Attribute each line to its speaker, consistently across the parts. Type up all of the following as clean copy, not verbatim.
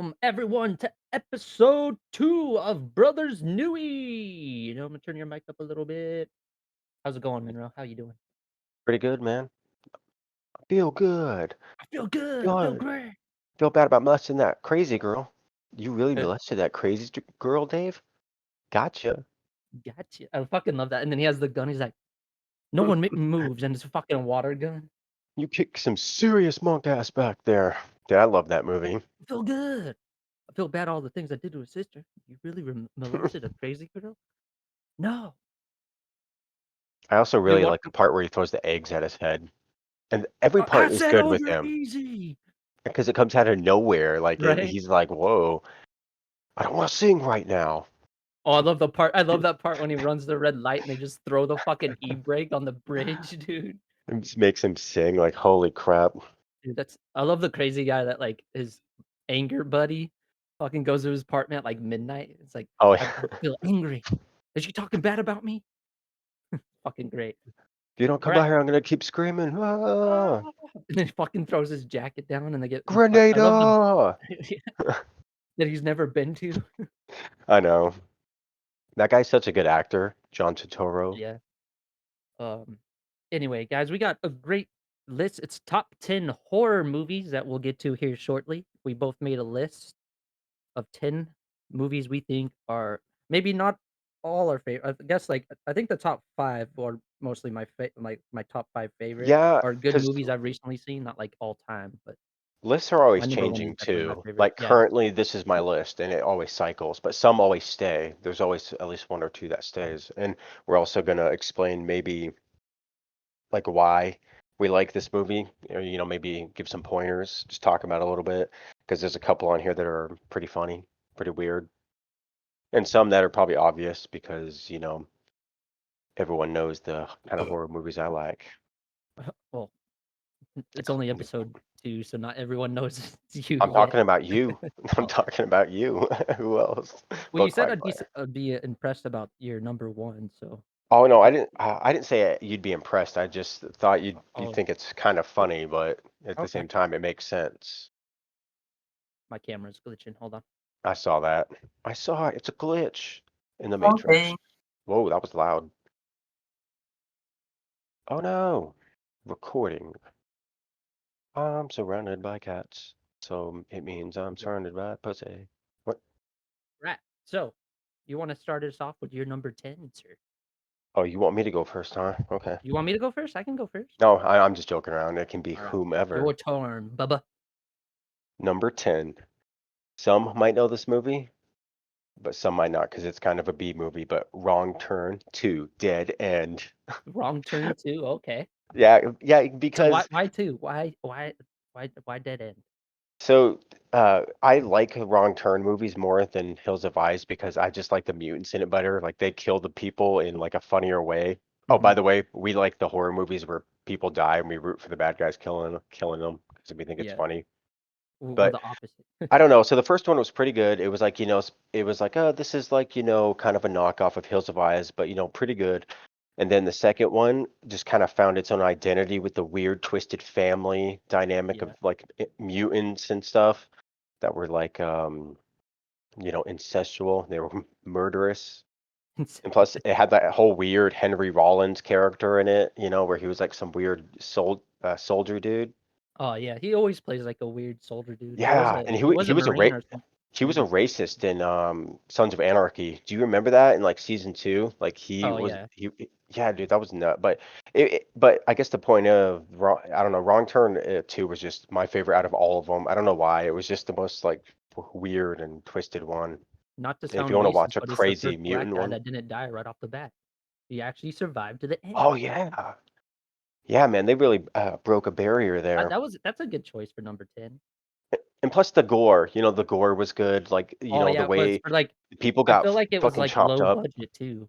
Speaker 1: Welcome everyone to episode 2 of Brothers Nui. I'm gonna turn your mic up a little bit. How's it going, Monroe? How you doing?
Speaker 2: Pretty good, man. Feel good.
Speaker 1: I feel good. I feel
Speaker 2: Feel
Speaker 1: great.
Speaker 2: feel bad about molesting that crazy girl. You really
Speaker 1: Uh,
Speaker 2: molested that crazy girl, Dave? Gotcha.
Speaker 1: Gotcha. I fucking love that. And then he has the gun. He's like, no one moves, and it's a fucking water gun.
Speaker 2: You kicked some serious monk ass back there. Dude, I love that movie.
Speaker 1: I feel good. I feel bad all the things I did to his sister. You really molested a crazy girl? No.
Speaker 2: I also
Speaker 1: Dude,
Speaker 2: really
Speaker 1: what?
Speaker 2: like the part where he throws the eggs at his head. And every
Speaker 1: I
Speaker 2: part is
Speaker 1: said
Speaker 2: good with
Speaker 1: over
Speaker 2: him
Speaker 1: easy.
Speaker 2: because it comes out of nowhere.
Speaker 1: Right?
Speaker 2: He's like, "Whoa, I don't want to sing right now."
Speaker 1: Oh, I love that part when he runs the red light and they just throw the fucking e-brake on the bridge, dude.
Speaker 2: It just makes him sing like, "Holy crap."
Speaker 1: Dude, I love the crazy guy that, like, his anger buddy fucking goes to his apartment at, like, midnight. It's like,
Speaker 2: Oh,
Speaker 1: I feel angry. Is she talking bad about me?" Fucking great.
Speaker 2: if you don't come
Speaker 1: Alright.
Speaker 2: by here, I'm gonna keep screaming.
Speaker 1: "Ah!"
Speaker 2: Ah,
Speaker 1: And then he fucking throws his jacket down and they get and fuck I love the
Speaker 2: Grenada!
Speaker 1: that he's never been to.
Speaker 2: I know. That guy's such a good actor, John Turturro.
Speaker 1: Yeah. Um, anyway, guys, we got a great list. It's top 10 horror movies that we'll get to here shortly. We both made a list of 10 movies we think are maybe not all our favorite. I guess like I think the top 5 are mostly my top 5 favorite
Speaker 2: Yeah,
Speaker 1: are good
Speaker 2: because
Speaker 1: movies I've recently seen, not like all time, but
Speaker 2: lists are
Speaker 1: my
Speaker 2: always
Speaker 1: number 1 is
Speaker 2: changing
Speaker 1: definitely my
Speaker 2: too.
Speaker 1: favorite.
Speaker 2: Like
Speaker 1: Yeah.
Speaker 2: currently, this is my list, and it always cycles, but some always stay. There's always at least one or two that stays, and we're also gonna explain maybe like why we like this movie, or maybe give some pointers, just talk about it a little bit, because there's a couple on here that are pretty funny, pretty weird, and some that are probably obvious because everyone knows the kind of horror movies I like.
Speaker 1: Well, it's only episode 2, so not everyone knows it's you
Speaker 2: I'm
Speaker 1: yet.
Speaker 2: talking about you. I'm
Speaker 1: Oh,
Speaker 2: talking about you. Who else?
Speaker 1: well, you
Speaker 2: But
Speaker 1: said
Speaker 2: quite player.
Speaker 1: I'd be impressed about your number 1, so
Speaker 2: Oh no, I didn't say you'd be impressed. I just thought you'd
Speaker 1: oh,
Speaker 2: think it's kind of funny, but at the
Speaker 1: okay.
Speaker 2: same time, it makes sense.
Speaker 1: My camera's glitching. Hold on.
Speaker 2: I saw that. I saw it. It's a glitch in the
Speaker 1: Okay.
Speaker 2: Matrix. Whoa, that was loud. Oh no, recording. I'm surrounded by cats, so it means I'm
Speaker 1: Yeah.
Speaker 2: surrounded by pussy. What?
Speaker 1: Right. So, you wanna start us off with your number 10, sir?
Speaker 2: Oh, you want me to go first, huh? Okay.
Speaker 1: You want me to go first? I can go first.
Speaker 2: No, I'm just joking around. It can be
Speaker 1: Alright.
Speaker 2: whomever.
Speaker 1: Your turn, bubba.
Speaker 2: Number 10. Some might know this movie, but some might not because it's kind of a B movie, but Wrong Turn 2, Dead End.
Speaker 1: Wrong turn 2, okay.
Speaker 2: Yeah, yeah,
Speaker 1: So
Speaker 2: because
Speaker 1: why 2? Why dead end?
Speaker 2: so I like Wrong Turn movies more than Hills of Eyes because I just like the mutants in it better. Like they kill the people in like a funnier way. Oh, by
Speaker 1: Mhm.
Speaker 2: the way, we like the horror movies where people die and we root for the bad guys killing them because we think it's
Speaker 1: Yeah,
Speaker 2: funny.
Speaker 1: we're
Speaker 2: But
Speaker 1: the opposite.
Speaker 2: I don't know. So the first one was pretty good. It was like, it was like, oh, this is like, kind of a knockoff of Hills of Eyes, but pretty good. And then the second one just kind of found its own identity with the weird twisted family dynamic of
Speaker 1: Yeah.
Speaker 2: like mutants and stuff that were like incestual. They were murderous. And plus it had that whole weird Henry Rollins character in it, where he was like some weird soldier dude.
Speaker 1: Oh, yeah, he always plays like a weird soldier dude.
Speaker 2: Yeah, and
Speaker 1: He was
Speaker 2: he
Speaker 1: a
Speaker 2: was a
Speaker 1: Marine or something.
Speaker 2: he was a
Speaker 1: Maybe.
Speaker 2: racist in Sons of Anarchy. Do you remember that in like season 2? Like
Speaker 1: Oh, yeah.
Speaker 2: yeah, dude, that was nut. But I guess the point of I don't know, Wrong Turn 2 was just my favorite out of all of them. I don't know why. It was just the most like weird and twisted one.
Speaker 1: Not to
Speaker 2: And if you
Speaker 1: sound
Speaker 2: want to
Speaker 1: racist,
Speaker 2: watch a
Speaker 1: but it's the
Speaker 2: crazy
Speaker 1: first black
Speaker 2: mutant
Speaker 1: guy
Speaker 2: one,
Speaker 1: that didn't die right off the bat. He actually survived to the end.
Speaker 2: oh yeah, yeah, man, they really broke a barrier there.
Speaker 1: That's a good choice for number 10.
Speaker 2: And plus the gore, the gore was good. Like
Speaker 1: Oh,
Speaker 2: the
Speaker 1: yeah, but it's
Speaker 2: way
Speaker 1: for, like
Speaker 2: people
Speaker 1: I
Speaker 2: got
Speaker 1: feel like it was,
Speaker 2: fucking
Speaker 1: like,
Speaker 2: chopped
Speaker 1: low
Speaker 2: up.
Speaker 1: budget too.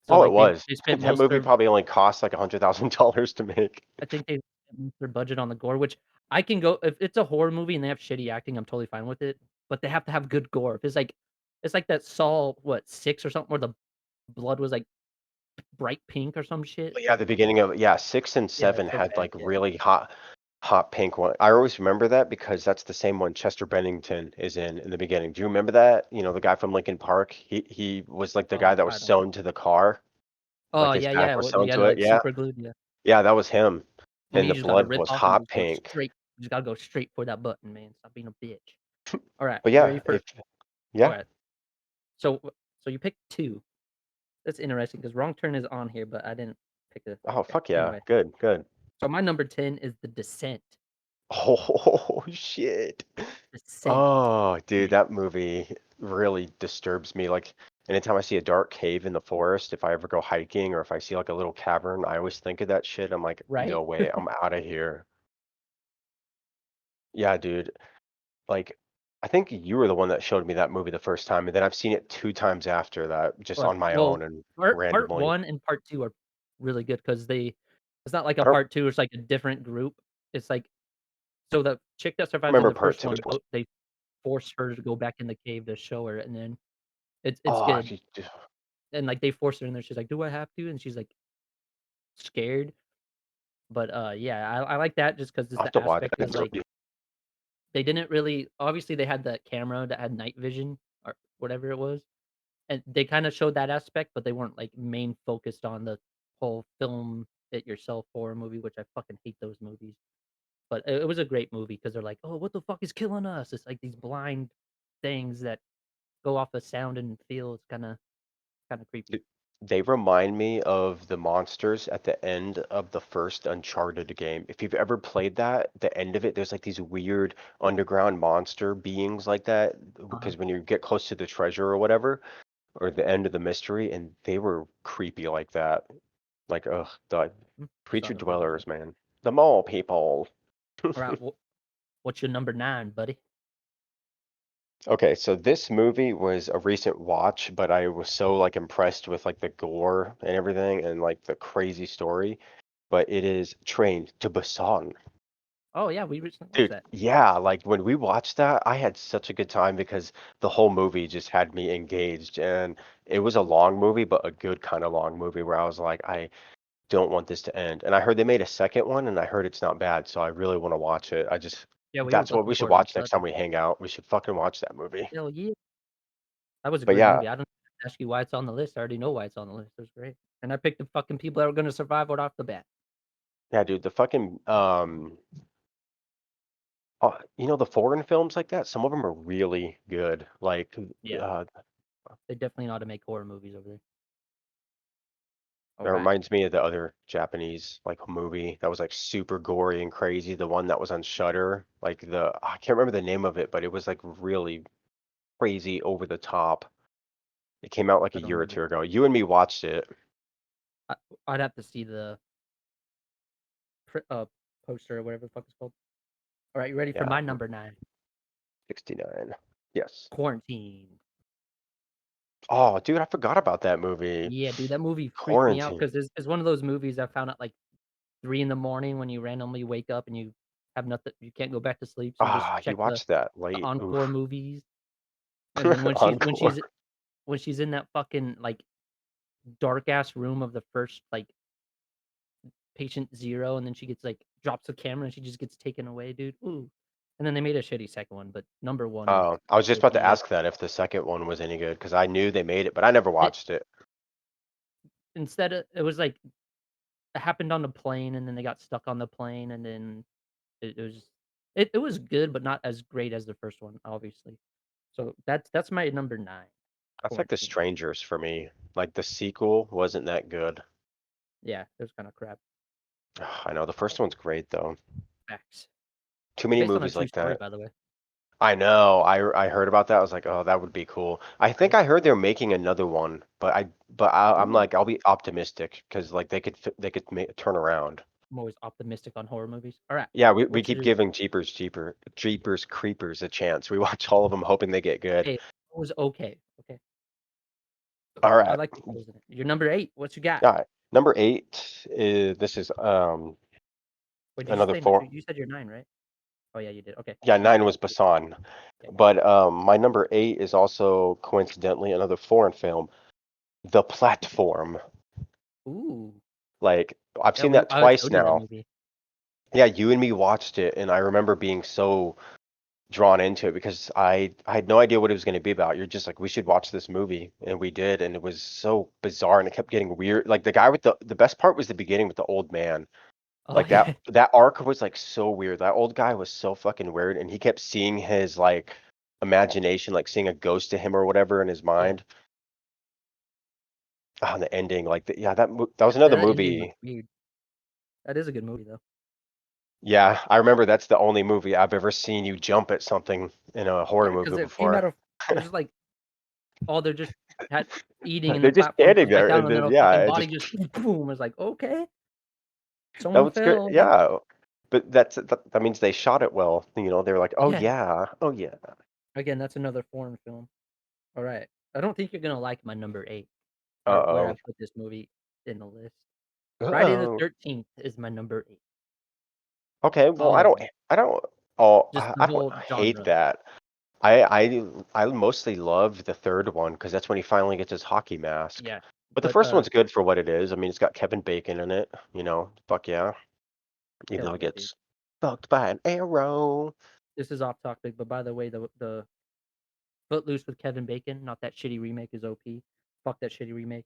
Speaker 1: So,
Speaker 2: Oh, it
Speaker 1: like,
Speaker 2: was.
Speaker 1: they spent
Speaker 2: That
Speaker 1: most of
Speaker 2: movie
Speaker 1: their
Speaker 2: probably only cost like $100,000 to make.
Speaker 1: I think they spent most of their budget on the gore, which I can go if it's a horror movie and they have shitty acting, I'm totally fine with it, but they have to have good gore. If it's like that Saw, what, 6 or something where the blood was, like, bright pink or some shit?
Speaker 2: But yeah, the beginning of 6 and
Speaker 1: Yeah,
Speaker 2: 7
Speaker 1: it's so
Speaker 2: had
Speaker 1: bad,
Speaker 2: like
Speaker 1: yeah.
Speaker 2: really hot. hot pink one. I always remember that because that's the same one Chester Bennington is in the beginning. Do you remember that? You know, the guy from Lincoln Park? He was like the guy
Speaker 1: Oh,
Speaker 2: that was
Speaker 1: I don't know.
Speaker 2: sewn to the car.
Speaker 1: Oh,
Speaker 2: Like his
Speaker 1: yeah,
Speaker 2: back
Speaker 1: yeah,
Speaker 2: was
Speaker 1: what you
Speaker 2: sewn
Speaker 1: had
Speaker 2: to
Speaker 1: it,
Speaker 2: it.
Speaker 1: like,
Speaker 2: Yeah.
Speaker 1: super glued, yeah,
Speaker 2: Yeah, that was him.
Speaker 1: and
Speaker 2: And
Speaker 1: you
Speaker 2: the
Speaker 1: just gotta
Speaker 2: blood
Speaker 1: rip
Speaker 2: was
Speaker 1: off and
Speaker 2: hot
Speaker 1: just go
Speaker 2: pink.
Speaker 1: straight you just gotta go straight for that button, man, stop being a bitch. Alright,
Speaker 2: But
Speaker 1: you ready
Speaker 2: yeah,
Speaker 1: for
Speaker 2: if yeah.
Speaker 1: alright, so so you picked 2. That's interesting because Wrong Turn is on here, but I didn't pick a
Speaker 2: Oh,
Speaker 1: okay,
Speaker 2: fuck yeah.
Speaker 1: anyway.
Speaker 2: Good, good.
Speaker 1: So my number 10 is The Descent.
Speaker 2: Oh, shit.
Speaker 1: Descent,
Speaker 2: Oh, dude,
Speaker 1: man,
Speaker 2: that movie really disturbs me. Like, anytime I see a dark cave in the forest, if I ever go hiking or if I see like a little cavern, I always think of that shit. I'm like,
Speaker 1: right?
Speaker 2: no way, I'm out of here. Yeah, dude. Like, I think you were the one that showed me that movie the first time, and then I've seen it 2 times after that, just
Speaker 1: But
Speaker 2: on my
Speaker 1: well,
Speaker 2: own and
Speaker 1: part
Speaker 2: randomly.
Speaker 1: 1 and part 2 are really good because they it's not like
Speaker 2: I
Speaker 1: a
Speaker 2: don't
Speaker 1: part 2, it's like a different group. It's like so the chick that survives in
Speaker 2: remember
Speaker 1: the
Speaker 2: part
Speaker 1: first
Speaker 2: 2.
Speaker 1: one, they force her to go back in the cave to show her, and then it's
Speaker 2: Oh,
Speaker 1: good.
Speaker 2: she just
Speaker 1: And, like, they force her in there, she's like, "Do I have to?" And she's, like, scared. But, yeah, I like that just because
Speaker 2: I'll
Speaker 1: it's
Speaker 2: have
Speaker 1: the
Speaker 2: to watch
Speaker 1: aspect is, like,
Speaker 2: it.
Speaker 1: they didn't really obviously, they had the camera that had night vision or whatever it was, and they kinda showed that aspect, but they weren't, like, main focused on the whole film it yourself horror movie, which I fucking hate those movies. But it was a great movie because 'cause they're like, "Oh, what the fuck is killing us?" It's like these blind things that go off of sound and feel. It's kinda creepy.
Speaker 2: D They remind me of the monsters at the end of the first Uncharted game. If you've ever played that, the end of it, there's like these weird underground monster beings like that,
Speaker 1: Uh-huh.
Speaker 2: because when you get close to the treasure or whatever, or the end of the mystery, and they were creepy like that. Like, ugh, the
Speaker 1: Son
Speaker 2: creature
Speaker 1: of a bitches.
Speaker 2: dwellers, man. The mole people.
Speaker 1: Alright, what's your number 9, buddy?
Speaker 2: Okay, so this movie was a recent watch, but I was so like impressed with like the gore and everything and like the crazy story. But it is Train to Busan.
Speaker 1: Oh, yeah, we recently watched
Speaker 2: Dude,
Speaker 1: that.
Speaker 2: yeah, like when we watched that, I had such a good time because the whole movie just had me engaged. And it was a long movie, but a good kind of long movie where I was like, I don't want this to end. And I heard they made a second one and I heard it's not bad, so I really want to watch it.
Speaker 1: Yeah, we were
Speaker 2: That's what we
Speaker 1: looking
Speaker 2: should
Speaker 1: forward to
Speaker 2: watch
Speaker 1: each
Speaker 2: next time
Speaker 1: other.
Speaker 2: we hang out. We should fucking watch that movie.
Speaker 1: Hell yeah. That was a
Speaker 2: But
Speaker 1: great
Speaker 2: yeah,
Speaker 1: movie. I don't have to ask you why it's on the list. I already know why it's on the list. It was great. And I picked the fucking people that were gonna survive right off the bat.
Speaker 2: yeah, dude, the fucking you know, the foreign films like that, some of them are really good. Like,
Speaker 1: Yeah,
Speaker 2: uh,
Speaker 1: they definitely know how to make horror movies over there.
Speaker 2: it
Speaker 1: Alright.
Speaker 2: reminds me of the other Japanese like movie that was like super gory and crazy. The one that was on Shudder, like I can't remember the name of it, but it was like really crazy, over the top. It came out like
Speaker 1: I
Speaker 2: a
Speaker 1: don't
Speaker 2: year or
Speaker 1: remember.
Speaker 2: two ago. You and me watched it.
Speaker 1: I I'd have to see the poster or whatever the fuck it's called. Alright, you ready for
Speaker 2: Yeah,
Speaker 1: my number 9?
Speaker 2: 69. Yes.
Speaker 1: Quarantine.
Speaker 2: Oh, dude, I forgot about that movie.
Speaker 1: Yeah, dude, that movie freaked me out
Speaker 2: Quarantine.
Speaker 1: because it's one of those movies I found at, like, 3 in the morning when you randomly wake up and you have nothing you can't go back to sleep, so you just
Speaker 2: Ah, you
Speaker 1: check
Speaker 2: watched that
Speaker 1: the
Speaker 2: late.
Speaker 1: encore
Speaker 2: Oof.
Speaker 1: movies, and then
Speaker 2: Encore.
Speaker 1: when she's in that fucking, like, dark ass room of the first, like, patient 0, and then she gets, like drops the camera and she just gets taken away, dude, ooh. And then they made a shitty second one, but number 1 is
Speaker 2: Oh, I was just about to
Speaker 1: OP.
Speaker 2: ask that if the second one was any good because I knew they made it, but I never
Speaker 1: It
Speaker 2: watched it.
Speaker 1: instead of it was, like it happened on the plane, and then they got stuck on the plane, and then it was it was good, but not as great as the first one, obviously. So that's my number 9,
Speaker 2: That's like The
Speaker 1: Quarantine.
Speaker 2: Strangers for me. Like the sequel wasn't that good.
Speaker 1: Yeah, it was kinda crap.
Speaker 2: I know the first one's great though.
Speaker 1: Facts.
Speaker 2: Too
Speaker 1: It's
Speaker 2: many
Speaker 1: based on a
Speaker 2: movies
Speaker 1: true
Speaker 2: like
Speaker 1: story,
Speaker 2: that.
Speaker 1: by the way,
Speaker 2: I know. I heard about that. I was like, oh, that would be cool. I think
Speaker 1: right?
Speaker 2: I heard they're making another one, I'm
Speaker 1: Ooh,
Speaker 2: like, I'll be optimistic because like they could turn around.
Speaker 1: I'm always optimistic on horror movies. Alright,
Speaker 2: Yeah, we
Speaker 1: what's
Speaker 2: keep
Speaker 1: your
Speaker 2: giving Jeepers Creepers a chance. We watch all of them hoping they get good.
Speaker 1: okay, it was okay, okay.
Speaker 2: All
Speaker 1: I
Speaker 2: right.
Speaker 1: like the kills in it. Your number 8, what you got?
Speaker 2: All right. Number 8 is this is
Speaker 1: Wait, did you
Speaker 2: another
Speaker 1: say n
Speaker 2: 4.
Speaker 1: you said you're 9, right? Oh, yeah, you did, okay.
Speaker 2: Yeah,
Speaker 1: My
Speaker 2: 9
Speaker 1: bad.
Speaker 2: was Basan.
Speaker 1: Yeah, yeah.
Speaker 2: But my number 8 is also coincidentally another foreign film, The Platform.
Speaker 1: Ooh,
Speaker 2: Like I've
Speaker 1: yeah,
Speaker 2: seen
Speaker 1: we
Speaker 2: that
Speaker 1: I
Speaker 2: twice
Speaker 1: showed you that
Speaker 2: now.
Speaker 1: movie.
Speaker 2: Yeah, you and me watched it, and I remember being so drawn into it because I had no idea what it was gonna be about. You're just like, "We should watch this movie," and we did, and it was so bizarre, and it kept getting weird. Like, the guy with the best part was the beginning with the old man.
Speaker 1: Oh,
Speaker 2: Like,
Speaker 1: yeah.
Speaker 2: that arc was, like, so weird. That old guy was so fucking weird, and he kept seeing his, like, imagination, like, seeing a ghost to him or whatever in his
Speaker 1: Yeah.
Speaker 2: mind. Ah, the ending, like, the yeah, that was another
Speaker 1: That ending was
Speaker 2: movie.
Speaker 1: weird. That is a good movie, though.
Speaker 2: Yeah, I remember that's the only movie I've ever seen you jump at something in a horror
Speaker 1: Yeah, because
Speaker 2: movie
Speaker 1: it came out
Speaker 2: before.
Speaker 1: of it was just like, oh, they're just had eating and the
Speaker 2: They're just
Speaker 1: platform
Speaker 2: standing
Speaker 1: comes back
Speaker 2: there,
Speaker 1: down
Speaker 2: and
Speaker 1: and then
Speaker 2: then
Speaker 1: a
Speaker 2: yeah,
Speaker 1: fucking
Speaker 2: it
Speaker 1: body
Speaker 2: just
Speaker 1: just boom. It's like, "Okay,
Speaker 2: that
Speaker 1: someone
Speaker 2: was good.
Speaker 1: fell."
Speaker 2: Yeah, but that means they shot it well. They were like, "Oh
Speaker 1: Yeah.
Speaker 2: yeah, oh yeah."
Speaker 1: Again, that's another foreign film. Alright. I don't think you're gonna like my number 8 or where I
Speaker 2: Uh-oh.
Speaker 1: put this movie in the list. Friday the
Speaker 2: Uh-oh.
Speaker 1: 13th is my number 8.
Speaker 2: Okay, well,
Speaker 1: All of them.
Speaker 2: I don't oh,
Speaker 1: Just the
Speaker 2: I don't
Speaker 1: whole
Speaker 2: hate
Speaker 1: genre.
Speaker 2: that. I mostly loved the 3rd one because that's when he finally gets his hockey mask.
Speaker 1: Yeah.
Speaker 2: But the
Speaker 1: But,
Speaker 2: first one's good for what it is. I mean, it's got Kevin Bacon in it, fuck yeah. Even
Speaker 1: hell
Speaker 2: though he
Speaker 1: yeah, dude.
Speaker 2: gets fucked by an arrow.
Speaker 1: This is off topic, but by the way, the Footloose with Kevin Bacon, not that shitty remake, is OP. Fuck that shitty remake.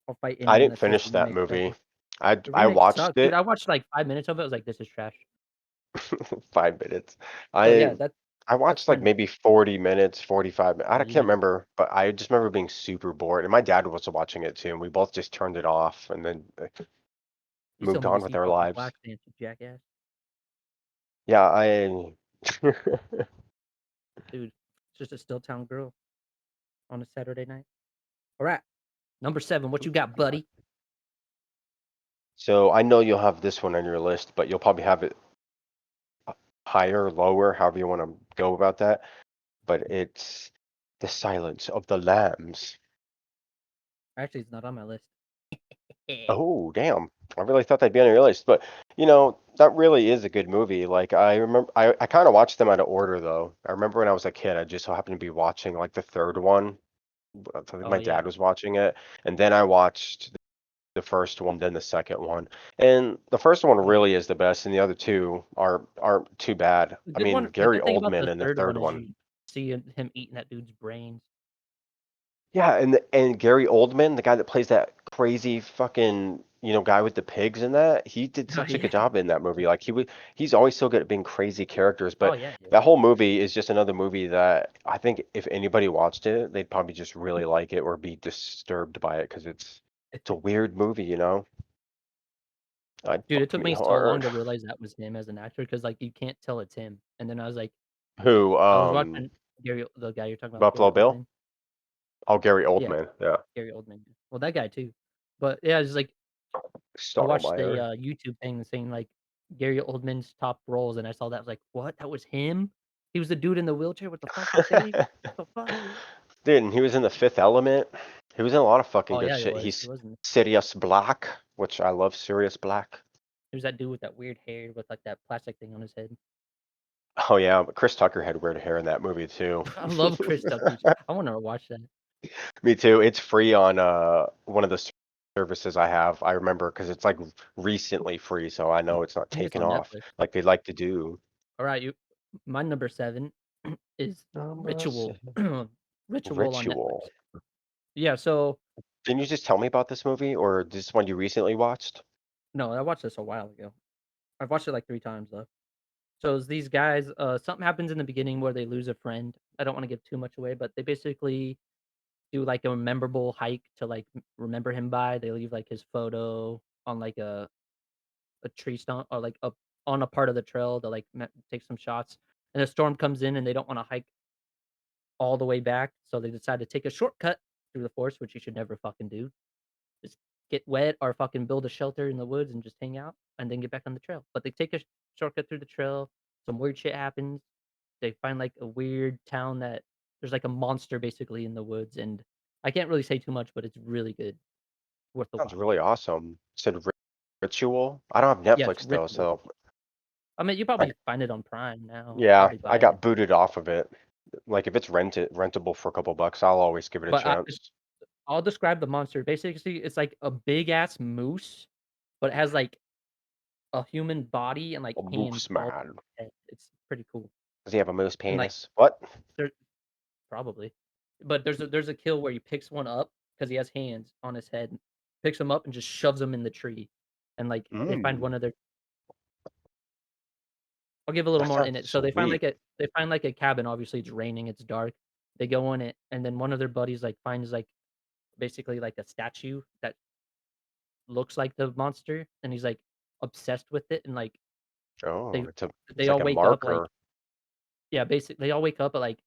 Speaker 1: I'll fight
Speaker 2: I
Speaker 1: anyone
Speaker 2: didn't
Speaker 1: that says
Speaker 2: finish
Speaker 1: the
Speaker 2: that
Speaker 1: remake
Speaker 2: movie.
Speaker 1: sucks. The
Speaker 2: I
Speaker 1: remake
Speaker 2: watched
Speaker 1: sucks, dude.
Speaker 2: it
Speaker 1: I watched, like, 5 minutes of it, I was like, "This is trash."
Speaker 2: 5 minutes.
Speaker 1: But
Speaker 2: I
Speaker 1: yeah,
Speaker 2: I
Speaker 1: that's
Speaker 2: watched, like,
Speaker 1: my
Speaker 2: maybe 40 minutes, 45 minutes. I
Speaker 1: oh, you
Speaker 2: can't
Speaker 1: need to
Speaker 2: remember, but I just remember being super bored, and my dad was watching it too, and we both just turned it off and then,
Speaker 1: you still
Speaker 2: moved
Speaker 1: need to
Speaker 2: on with
Speaker 1: see
Speaker 2: our
Speaker 1: Fucking
Speaker 2: lives.
Speaker 1: Black Panther, you jackass.
Speaker 2: Yeah, I
Speaker 1: Dude, it's just a still town girl on a Saturday night. Alright, number 7, what you got, buddy?
Speaker 2: So, I know you'll have this one on your list, but you'll probably have it higher, lower, however you wanna go about that, but it's The Silence of the Lambs.
Speaker 1: Actually, it's not on my list.
Speaker 2: Oh, damn. I really thought that'd be on your list, but that really is a good movie. Like I remember I kind of watched them out of order though. I remember when I was a kid, I just so happened to be watching like the third one. I think
Speaker 1: Oh,
Speaker 2: my
Speaker 1: yeah.
Speaker 2: dad was watching it, and then I watched the first one, then the second one. And the first one
Speaker 1: Yeah.
Speaker 2: really is the best, and the other two aren't too bad. I mean,
Speaker 1: The
Speaker 2: Gary
Speaker 1: good thing about the
Speaker 2: Oldman in the
Speaker 1: 3rd
Speaker 2: third
Speaker 1: one is
Speaker 2: one.
Speaker 1: you see him eating that dude's brains.
Speaker 2: Yeah, and Gary Oldman, the guy that plays that crazy fucking, guy with the pigs in that, he did
Speaker 1: Oh,
Speaker 2: such a good
Speaker 1: yeah.
Speaker 2: job in that movie. Like he's always so good at being crazy characters,
Speaker 1: Oh,
Speaker 2: but
Speaker 1: yeah, dude.
Speaker 2: that whole movie is just another movie that I think if anybody watched it, they'd probably just really like it or be disturbed by it because it's a weird movie. It
Speaker 1: Dude, it
Speaker 2: fucked
Speaker 1: took
Speaker 2: me
Speaker 1: me so long
Speaker 2: hard.
Speaker 1: to realize that was him as an actor because like, you can't tell it's him, and then I was like
Speaker 2: Who,
Speaker 1: I was watching the guy you're talking about, Gary
Speaker 2: Buffalo Bill?
Speaker 1: Oldman.
Speaker 2: Oh, Gary
Speaker 1: Yeah,
Speaker 2: Oldman, yeah.
Speaker 1: Gary Oldman. Well, that guy too. But, yeah, it's like I watched a,
Speaker 2: Stottlemyre.
Speaker 1: YouTube thing saying, like, Gary Oldman's top roles, and I saw that, I was like, "What? That was him? He was the dude in the wheelchair with the fucking face? What the fuck?"
Speaker 2: Dude, and he was in The Fifth Element. He was in a lot of fucking
Speaker 1: Oh,
Speaker 2: good
Speaker 1: yeah, he
Speaker 2: shit.
Speaker 1: was. He
Speaker 2: He's
Speaker 1: wasn't
Speaker 2: Sirius Black, which I love Sirius Black.
Speaker 1: he was that dude with that weird hair with, like, that plastic thing on his head.
Speaker 2: Oh yeah, but Chris Tucker had weird hair in that movie too.
Speaker 1: I love Chris Tucker. I wanna watch that.
Speaker 2: Me too. It's free on one of the services I have. I remember because it's like recently free, so I know it's not
Speaker 1: I think it's
Speaker 2: taken
Speaker 1: on
Speaker 2: off
Speaker 1: Netflix.
Speaker 2: like they like to do.
Speaker 1: Alright, you my number 7 is
Speaker 2: Number
Speaker 1: Ritual.
Speaker 2: seven.
Speaker 1: Ritual on Netflix.
Speaker 2: Ritual.
Speaker 1: Yeah, so
Speaker 2: Didn't you just tell me about this movie, or this one you recently watched?
Speaker 1: no, I watched this a while ago. I've watched it, like, 3 times, though. So it's these guys, something happens in the beginning where they lose a friend. I don't wanna give too much away, but they basically do, like, a memorable hike to, like, remember him by. They leave, like, his photo on, like, a tree stump or, like, up on a part of the trail to, like, take some shots, and a storm comes in, and they don't wanna hike all the way back, so they decide to take a shortcut through the forest, which you should never fucking do. Just get wet or fucking build a shelter in the woods and just hang out and then get back on the trail. But they take a shortcut through the trail. Some weird shit happens. They find like a weird town that there's like a monster basically in the woods. And I can't really say too much, but it's really good. Worth the
Speaker 2: Sounds
Speaker 1: watch.
Speaker 2: really awesome. Said Ritual. I don't have
Speaker 1: Yeah, it's
Speaker 2: Netflix though,
Speaker 1: ritual.
Speaker 2: so
Speaker 1: I mean, you
Speaker 2: I
Speaker 1: probably find it on Prime now.
Speaker 2: yeah,
Speaker 1: Probably
Speaker 2: I
Speaker 1: buy it.
Speaker 2: got booted off of it. Like if it's rentable for a couple bucks, I'll always give it a
Speaker 1: But
Speaker 2: chance.
Speaker 1: I'll describe the monster. Basically, it's like a big ass moose, but it has like a human body and, like,
Speaker 2: A
Speaker 1: hands
Speaker 2: moose
Speaker 1: all
Speaker 2: man.
Speaker 1: head. It's pretty cool.
Speaker 2: Does he have a moose
Speaker 1: And, like,
Speaker 2: penis? What?
Speaker 1: there probably. But there's a kill where he picks one up because he has hands on his head, picks him up and just shoves him in the tree, and, like, they find
Speaker 2: Mm,
Speaker 1: one of their I'll give a little
Speaker 2: that
Speaker 1: more
Speaker 2: sounds
Speaker 1: in it. So
Speaker 2: sweet.
Speaker 1: they find, like, a cabin, obviously, it's raining, it's dark. They go in it, and then one of their buddies, like, finds, like, basically, like, a statue that looks like the monster, and he's, like, obsessed with it, and, like,
Speaker 2: Oh,
Speaker 1: they
Speaker 2: it's
Speaker 1: they
Speaker 2: like
Speaker 1: all
Speaker 2: a
Speaker 1: wake up, like
Speaker 2: marker.
Speaker 1: yeah, they all wake up at, like,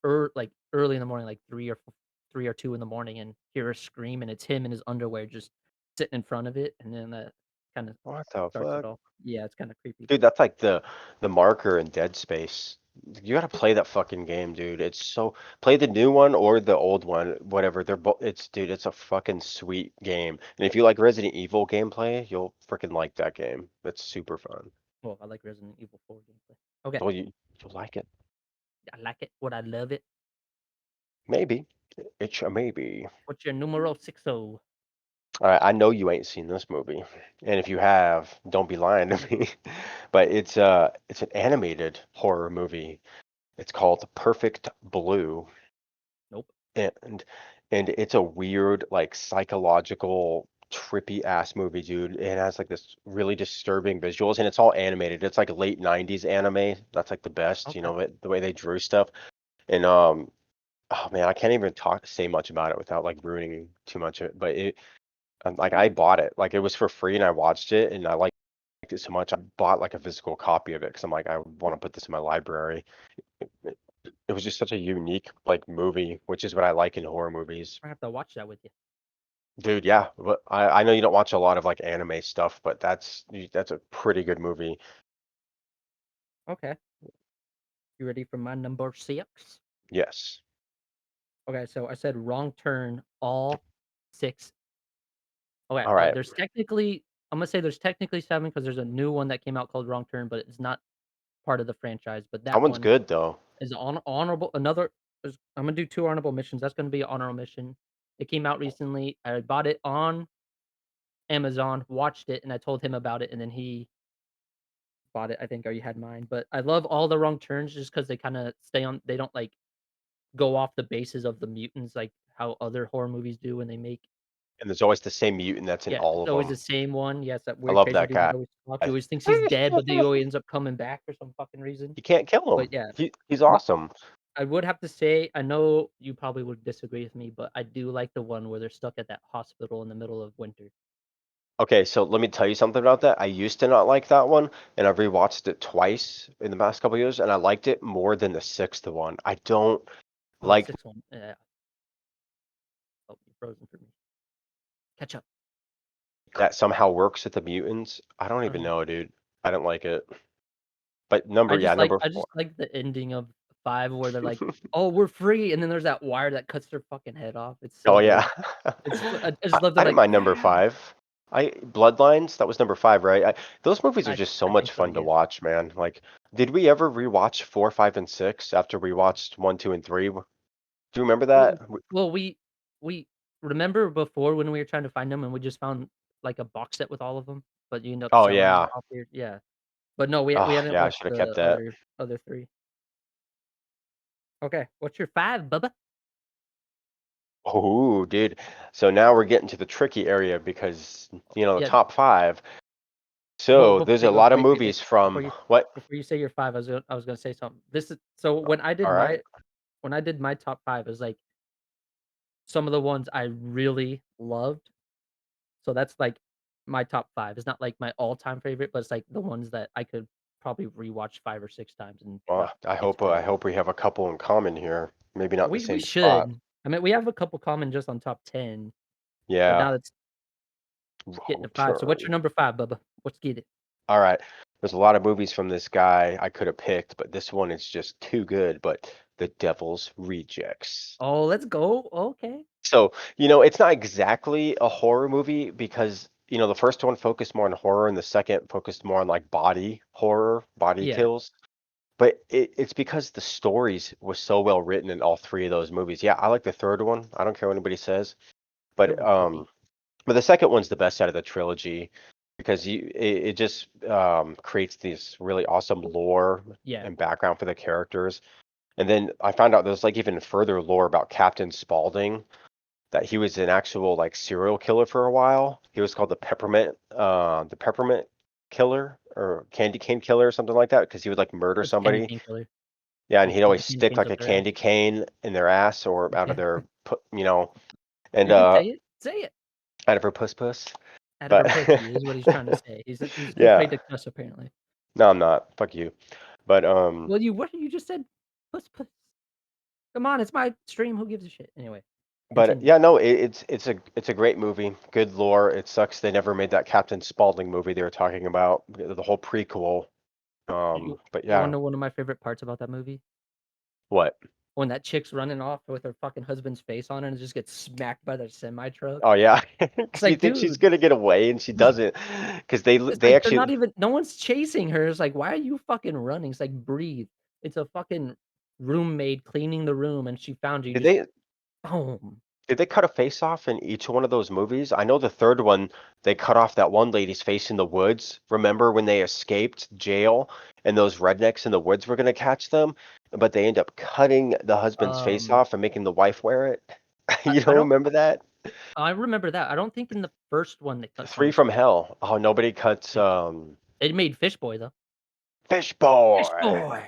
Speaker 1: early in the morning, like, 3 or 2 in the morning and hear a scream, and it's him in his underwear just sitting in front of it, and then that kinda
Speaker 2: What the
Speaker 1: starts it
Speaker 2: fuck?
Speaker 1: off. Yeah, it's kinda creepy.
Speaker 2: Dude, that's like the marker in Dead Space. You gotta play that fucking game, dude. It's so play the new one or the old one, whatever. They're both it's dude, it's a fucking sweet game. And if you like Resident Evil gameplay, you'll freaking like that game. It's super fun.
Speaker 1: Well, I like Resident Evil 4 gameplay. Okay,
Speaker 2: Well, you'll like it.
Speaker 1: I like it. Would I love it?
Speaker 2: Maybe. It's a maybe.
Speaker 1: What's your numero 60?
Speaker 2: All right, I know you ain't seen this movie. And if you have, don't be lying to me. But it's an animated horror movie. It's called Perfect Blue.
Speaker 1: Nope.
Speaker 2: And and it's a weird, like, psychological, trippy ass movie, dude. It has like this really disturbing visuals, and it's all animated. It's like late '90s anime. That's like the best,
Speaker 1: Okay.
Speaker 2: the way they drew stuff. And oh man, I can't even say much about it without like ruining too much of it. But like I bought it, like it was for free, and I watched it, and I liked it so much. I bought like a physical copy of it because I'm like, I want to put this in my library. It, it was just such a unique like movie, which is what I like in horror movies.
Speaker 1: I have to watch that with you.
Speaker 2: Dude, yeah, but I know you don't watch a lot of like anime stuff, but that's a pretty good movie.
Speaker 1: Okay. You ready for my number 6?
Speaker 2: Yes.
Speaker 1: Okay, so I said wrong turn, all 6. Okay,
Speaker 2: All right.
Speaker 1: there's technically I'm gonna say there's technically 7 because there's a new one that came out called Wrong Turn, but it's not part of the franchise, but
Speaker 2: That
Speaker 1: that
Speaker 2: one's
Speaker 1: one
Speaker 2: good though.
Speaker 1: is honorable I'm gonna do 2 honorable missions, that's gonna be an honorable mission. It came out recently, I bought it on Amazon, watched it, and I told him about it, and then he bought it, I think, or you had mine, but I love all the Wrong Turns just because they kinda stay on they don't, like, go off the bases of the mutants like how other horror movies do when they make
Speaker 2: And there's always the same mutant that's in
Speaker 1: yeah,
Speaker 2: all
Speaker 1: it's
Speaker 2: of
Speaker 1: always the
Speaker 2: them.
Speaker 1: same one. Yes, that
Speaker 2: I
Speaker 1: weird
Speaker 2: love
Speaker 1: crazy
Speaker 2: that
Speaker 1: dude
Speaker 2: guy.
Speaker 1: that always talks, he always thinks he's
Speaker 2: You
Speaker 1: dead, but then he always ends up coming back for some fucking reason.
Speaker 2: can't kill
Speaker 1: But
Speaker 2: him.
Speaker 1: yeah,
Speaker 2: He's
Speaker 1: but
Speaker 2: awesome.
Speaker 1: I would have to say, I know you probably would disagree with me, but I do like the one where they're stuck at that hospital in the middle of winter.
Speaker 2: Okay, so let me tell you something about that. I used to not like that one, and I've rewatched it twice in the past couple years, and I liked it more than the sixth one. I don't
Speaker 1: Oh, the
Speaker 2: like
Speaker 1: 6th one, yeah. Oh, you're frozen for me. Catch up.
Speaker 2: that somehow works with the mutants. I don't even
Speaker 1: Uh-huh.
Speaker 2: know, dude. I don't like it. But number
Speaker 1: I
Speaker 2: 4.
Speaker 1: just like the ending of 5 where they're like, "Oh, we're free," and then there's that wire that cuts their fucking head off. It's so
Speaker 2: Oh
Speaker 1: good.
Speaker 2: yeah.
Speaker 1: I just love
Speaker 2: I
Speaker 1: they're
Speaker 2: didn't
Speaker 1: like,
Speaker 2: mind number
Speaker 1: "Yeah."
Speaker 2: 5. I Bloodlines, that was number 5, right? Those movies are just so
Speaker 1: I
Speaker 2: much
Speaker 1: think so,
Speaker 2: fun to
Speaker 1: yeah.
Speaker 2: watch, man. Like, did we ever rewatch 4, 5, and 6 after we watched 1, 2, and 3? Do you remember
Speaker 1: Well
Speaker 2: that?
Speaker 1: well, we remember before when we were trying to find them and we just found, like, a box set with all of them, but you end up
Speaker 2: Oh
Speaker 1: selling them
Speaker 2: yeah.
Speaker 1: off here yeah. But no, we
Speaker 2: Oh
Speaker 1: hadn't
Speaker 2: yeah, I
Speaker 1: watched
Speaker 2: should have kept
Speaker 1: the
Speaker 2: that.
Speaker 1: other 3. Okay, what's your 5, bubba?
Speaker 2: Oh, dude. So now we're getting to the tricky area because, the
Speaker 1: Yeah,
Speaker 2: top 5.
Speaker 1: well,
Speaker 2: So there's a
Speaker 1: wait,
Speaker 2: lot of
Speaker 1: wait, wait, wait.
Speaker 2: movies from what?
Speaker 1: Before you say your 5, I was gonna say something. This is so
Speaker 2: All right.
Speaker 1: when I did my top 5, it was, like, some of the ones I really loved, so that's, like, my top 5. It's not, like, my all-time favorite, but it's, like, the ones that I could probably rewatch 5 or 6 times and
Speaker 2: Well,
Speaker 1: not get
Speaker 2: I
Speaker 1: tired of.
Speaker 2: hope we have a couple in common here. Maybe not in the
Speaker 1: We
Speaker 2: same spot.
Speaker 1: should. I mean, we have a couple common just on top 10, but
Speaker 2: Yeah.
Speaker 1: now it's getting
Speaker 2: Wrong
Speaker 1: to 5. So what's your
Speaker 2: turn.
Speaker 1: number 5, Bubba? Let's get it.
Speaker 2: All right. There's a lot of movies from this guy I could have picked, but this one is just too good. But The Devil's Rejects.
Speaker 1: Oh, let's go. Okay.
Speaker 2: So, it's not exactly a horror movie because, the first one focused more on horror and the second focused more on like body horror, body
Speaker 1: Yeah,
Speaker 2: kills. But it's because the stories was so well written in all three of those movies. Yeah, I like the third one. I don't care what anybody says.
Speaker 1: it
Speaker 2: But
Speaker 1: was great.
Speaker 2: but the second one's the best out of the trilogy. because it just creates this really awesome lore
Speaker 1: Yeah.
Speaker 2: and background for the characters. And then I found out there's like even further lore about Captain Spaulding, that he was an actual like serial killer for a while. He was called the peppermint killer or candy cane killer or something like that because he would like murder
Speaker 1: It's candy
Speaker 2: somebody.
Speaker 1: cane killer.
Speaker 2: Yeah, and
Speaker 1: Like,
Speaker 2: he'd
Speaker 1: shove
Speaker 2: always
Speaker 1: the candy
Speaker 2: stick
Speaker 1: canes
Speaker 2: like
Speaker 1: up
Speaker 2: a
Speaker 1: their ass.
Speaker 2: candy cane in their ass or out of
Speaker 1: Yeah.
Speaker 2: their and
Speaker 1: You can say it. Say it.
Speaker 2: out of her puss.
Speaker 1: Out of
Speaker 2: But
Speaker 1: her pussy is what he's trying to say. He's too
Speaker 2: yeah,
Speaker 1: afraid to cuss apparently.
Speaker 2: no, I'm not. Fuck you. But
Speaker 1: Well, you just said puss puss. Come on, it's my stream. Who gives a shit? Anyway, continue.
Speaker 2: yeah, no, it's a great movie. Good lore. It sucks they never made that Captain Spaulding movie they were talking about, the whole prequel. But
Speaker 1: You wanna
Speaker 2: yeah,
Speaker 1: know one of my favorite parts about that movie?
Speaker 2: what?
Speaker 1: When that chick's running off with her fucking husband's face on it and just gets smacked by the semi truck.
Speaker 2: Oh yeah,
Speaker 1: It's
Speaker 2: because you
Speaker 1: like,
Speaker 2: think she's
Speaker 1: dude,
Speaker 2: gonna get away and she doesn't, because
Speaker 1: it's
Speaker 2: they
Speaker 1: like they're
Speaker 2: actually
Speaker 1: not even no one's chasing her. It's like, why are you fucking running? It's like, breathe. It's a fucking roommate cleaning the room and she found you
Speaker 2: did
Speaker 1: just
Speaker 2: they
Speaker 1: boom.
Speaker 2: did they cut a face off in each one of those movies? I know the third one they cut off that one lady's face in the woods. Remember when they escaped jail and those rednecks in the woods were gonna catch them, but they end up cutting the husband's face
Speaker 1: Um
Speaker 2: off and making the wife wear it. You
Speaker 1: I
Speaker 2: don't
Speaker 1: don't
Speaker 2: remember that?
Speaker 1: I remember that. I don't think in the first one they cut
Speaker 2: Three
Speaker 1: someone's
Speaker 2: from
Speaker 1: face.
Speaker 2: Hell. Oh, nobody cuts
Speaker 1: They made Fish Boy though.
Speaker 2: Fish
Speaker 1: Fish
Speaker 2: Boy.
Speaker 1: Boy.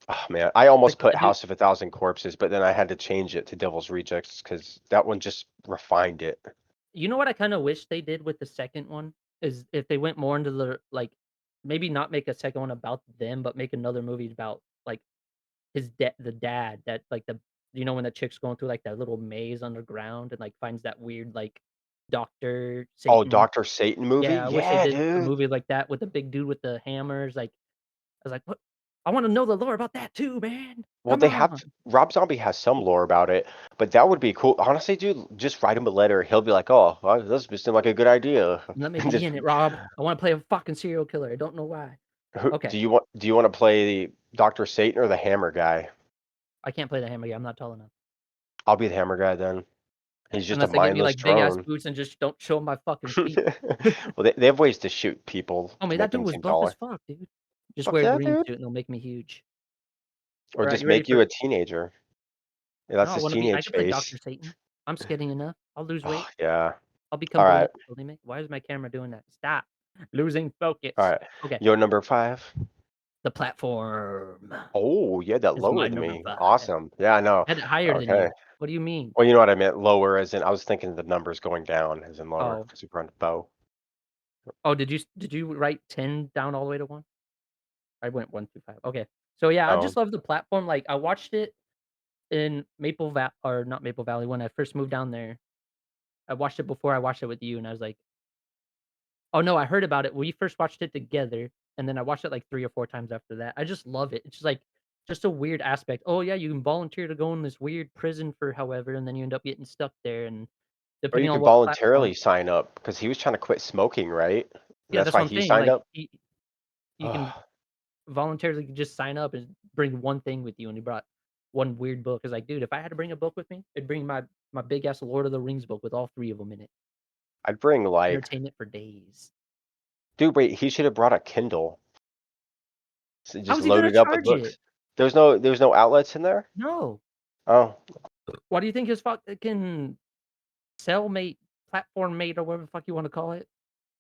Speaker 2: Oh man, I
Speaker 1: Like
Speaker 2: almost put
Speaker 1: the dude,
Speaker 2: House of a Thousand Corpses, but then I had to change it to Devil's Rejects because that one just refined it.
Speaker 1: you know what I kinda wish they did with the second one? Is if they went more into the like, maybe not make a second one about them, but make another movie about, like, the dad that, like, when the chick's going through, like, that little maze underground and, like, finds that weird, like, Doctor
Speaker 2: Oh,
Speaker 1: Satan.
Speaker 2: Doctor Satan movie?
Speaker 1: Yeah, I wish they
Speaker 2: Yeah,
Speaker 1: did a
Speaker 2: dude.
Speaker 1: movie like that with the big dude with the hammers, like, I was like, "What? I wanna know the lore about that too, man.
Speaker 2: Well,
Speaker 1: Come
Speaker 2: they have
Speaker 1: on."
Speaker 2: Rob Zombie has some lore about it, but that would be cool. Honestly, dude, just write him a letter. He'll be like, "Oh, well, this seemed like a good idea."
Speaker 1: Let me
Speaker 2: And
Speaker 1: be
Speaker 2: just
Speaker 1: in it, Rob. I wanna play a fucking serial killer. I don't know why. Okay.
Speaker 2: do you want to play the Doctor Satan or the Hammer guy?
Speaker 1: I can't play the hammer, yeah, I'm not tall enough.
Speaker 2: I'll be the Hammer guy then. He's just a
Speaker 1: Unless they get me,
Speaker 2: mindless
Speaker 1: like, big ass
Speaker 2: drone.
Speaker 1: boots and just don't show my fucking feet.
Speaker 2: Well, they have ways to shoot people
Speaker 1: Oh,
Speaker 2: to
Speaker 1: man,
Speaker 2: make
Speaker 1: that dude
Speaker 2: them
Speaker 1: was
Speaker 2: seem
Speaker 1: buff as
Speaker 2: taller.
Speaker 1: fuck, dude. Just
Speaker 2: Fuck
Speaker 1: wear a
Speaker 2: yeah,
Speaker 1: green
Speaker 2: dude.
Speaker 1: suit and they'll make me huge.
Speaker 2: Or
Speaker 1: Alright,
Speaker 2: just
Speaker 1: you ready
Speaker 2: make you
Speaker 1: for
Speaker 2: a teenager. Yeah,
Speaker 1: no,
Speaker 2: that's
Speaker 1: I
Speaker 2: his
Speaker 1: wanna be I
Speaker 2: teenage
Speaker 1: can play
Speaker 2: face.
Speaker 1: Doctor Satan. I'm skinny enough. I'll lose
Speaker 2: Oh,
Speaker 1: weight.
Speaker 2: yeah.
Speaker 1: I'll become
Speaker 2: All right.
Speaker 1: bulimic. Why is my camera doing that? Stop. Losing
Speaker 2: All
Speaker 1: focus.
Speaker 2: right.
Speaker 1: Okay.
Speaker 2: You're number 5?
Speaker 1: The platform
Speaker 2: Oh, you had that
Speaker 1: is
Speaker 2: lower
Speaker 1: my
Speaker 2: than
Speaker 1: number
Speaker 2: me.
Speaker 1: 5.
Speaker 2: Awesome. Yeah, I know.
Speaker 1: I had it higher than
Speaker 2: Okay.
Speaker 1: you. What do you mean?
Speaker 2: Well, you know what I meant, lower as in I was thinking the numbers going down as in lower
Speaker 1: Oh.
Speaker 2: because we run bow.
Speaker 1: Oh, did you write 10 down all the way to 1? I went 1 through 5. Okay. So, yeah, I
Speaker 2: Oh,
Speaker 1: just love the platform, like, I watched it in Maple Val or not Maple Valley, when I first moved down there. I watched it before I watched it with you, and I was like, oh, no, I heard about it. We first watched it together, and then I watched it, like, 3 or 4 times after that. I just love it. It's just, like, just a weird aspect. Oh, yeah, you can volunteer to go in this weird prison for however, and then you end up getting stuck there, and
Speaker 2: or you
Speaker 1: depending on
Speaker 2: could
Speaker 1: what platform.
Speaker 2: voluntarily sign up because he was trying to quit smoking, right? And
Speaker 1: Yeah,
Speaker 2: that's
Speaker 1: that's what
Speaker 2: why
Speaker 1: I'm
Speaker 2: he
Speaker 1: saying,
Speaker 2: signed
Speaker 1: like,
Speaker 2: up?
Speaker 1: you can
Speaker 2: Ugh,
Speaker 1: voluntarily just sign up and bring 1 thing with you, and he brought 1 weird book. It's like, dude, if I had to bring a book with me, it'd bring my big ass Lord of the Rings book with all 3 of them in it.
Speaker 2: I'd bring like
Speaker 1: Entertainment for days.
Speaker 2: dude, wait, he should have brought a Kindle. So
Speaker 1: How
Speaker 2: just
Speaker 1: is he gonna
Speaker 2: loaded up with
Speaker 1: charge it?
Speaker 2: books. There's no outlets in there?
Speaker 1: No.
Speaker 2: Oh,
Speaker 1: Why do you think his fucking cellmate, platform mate, or whatever the fuck you wanna call it,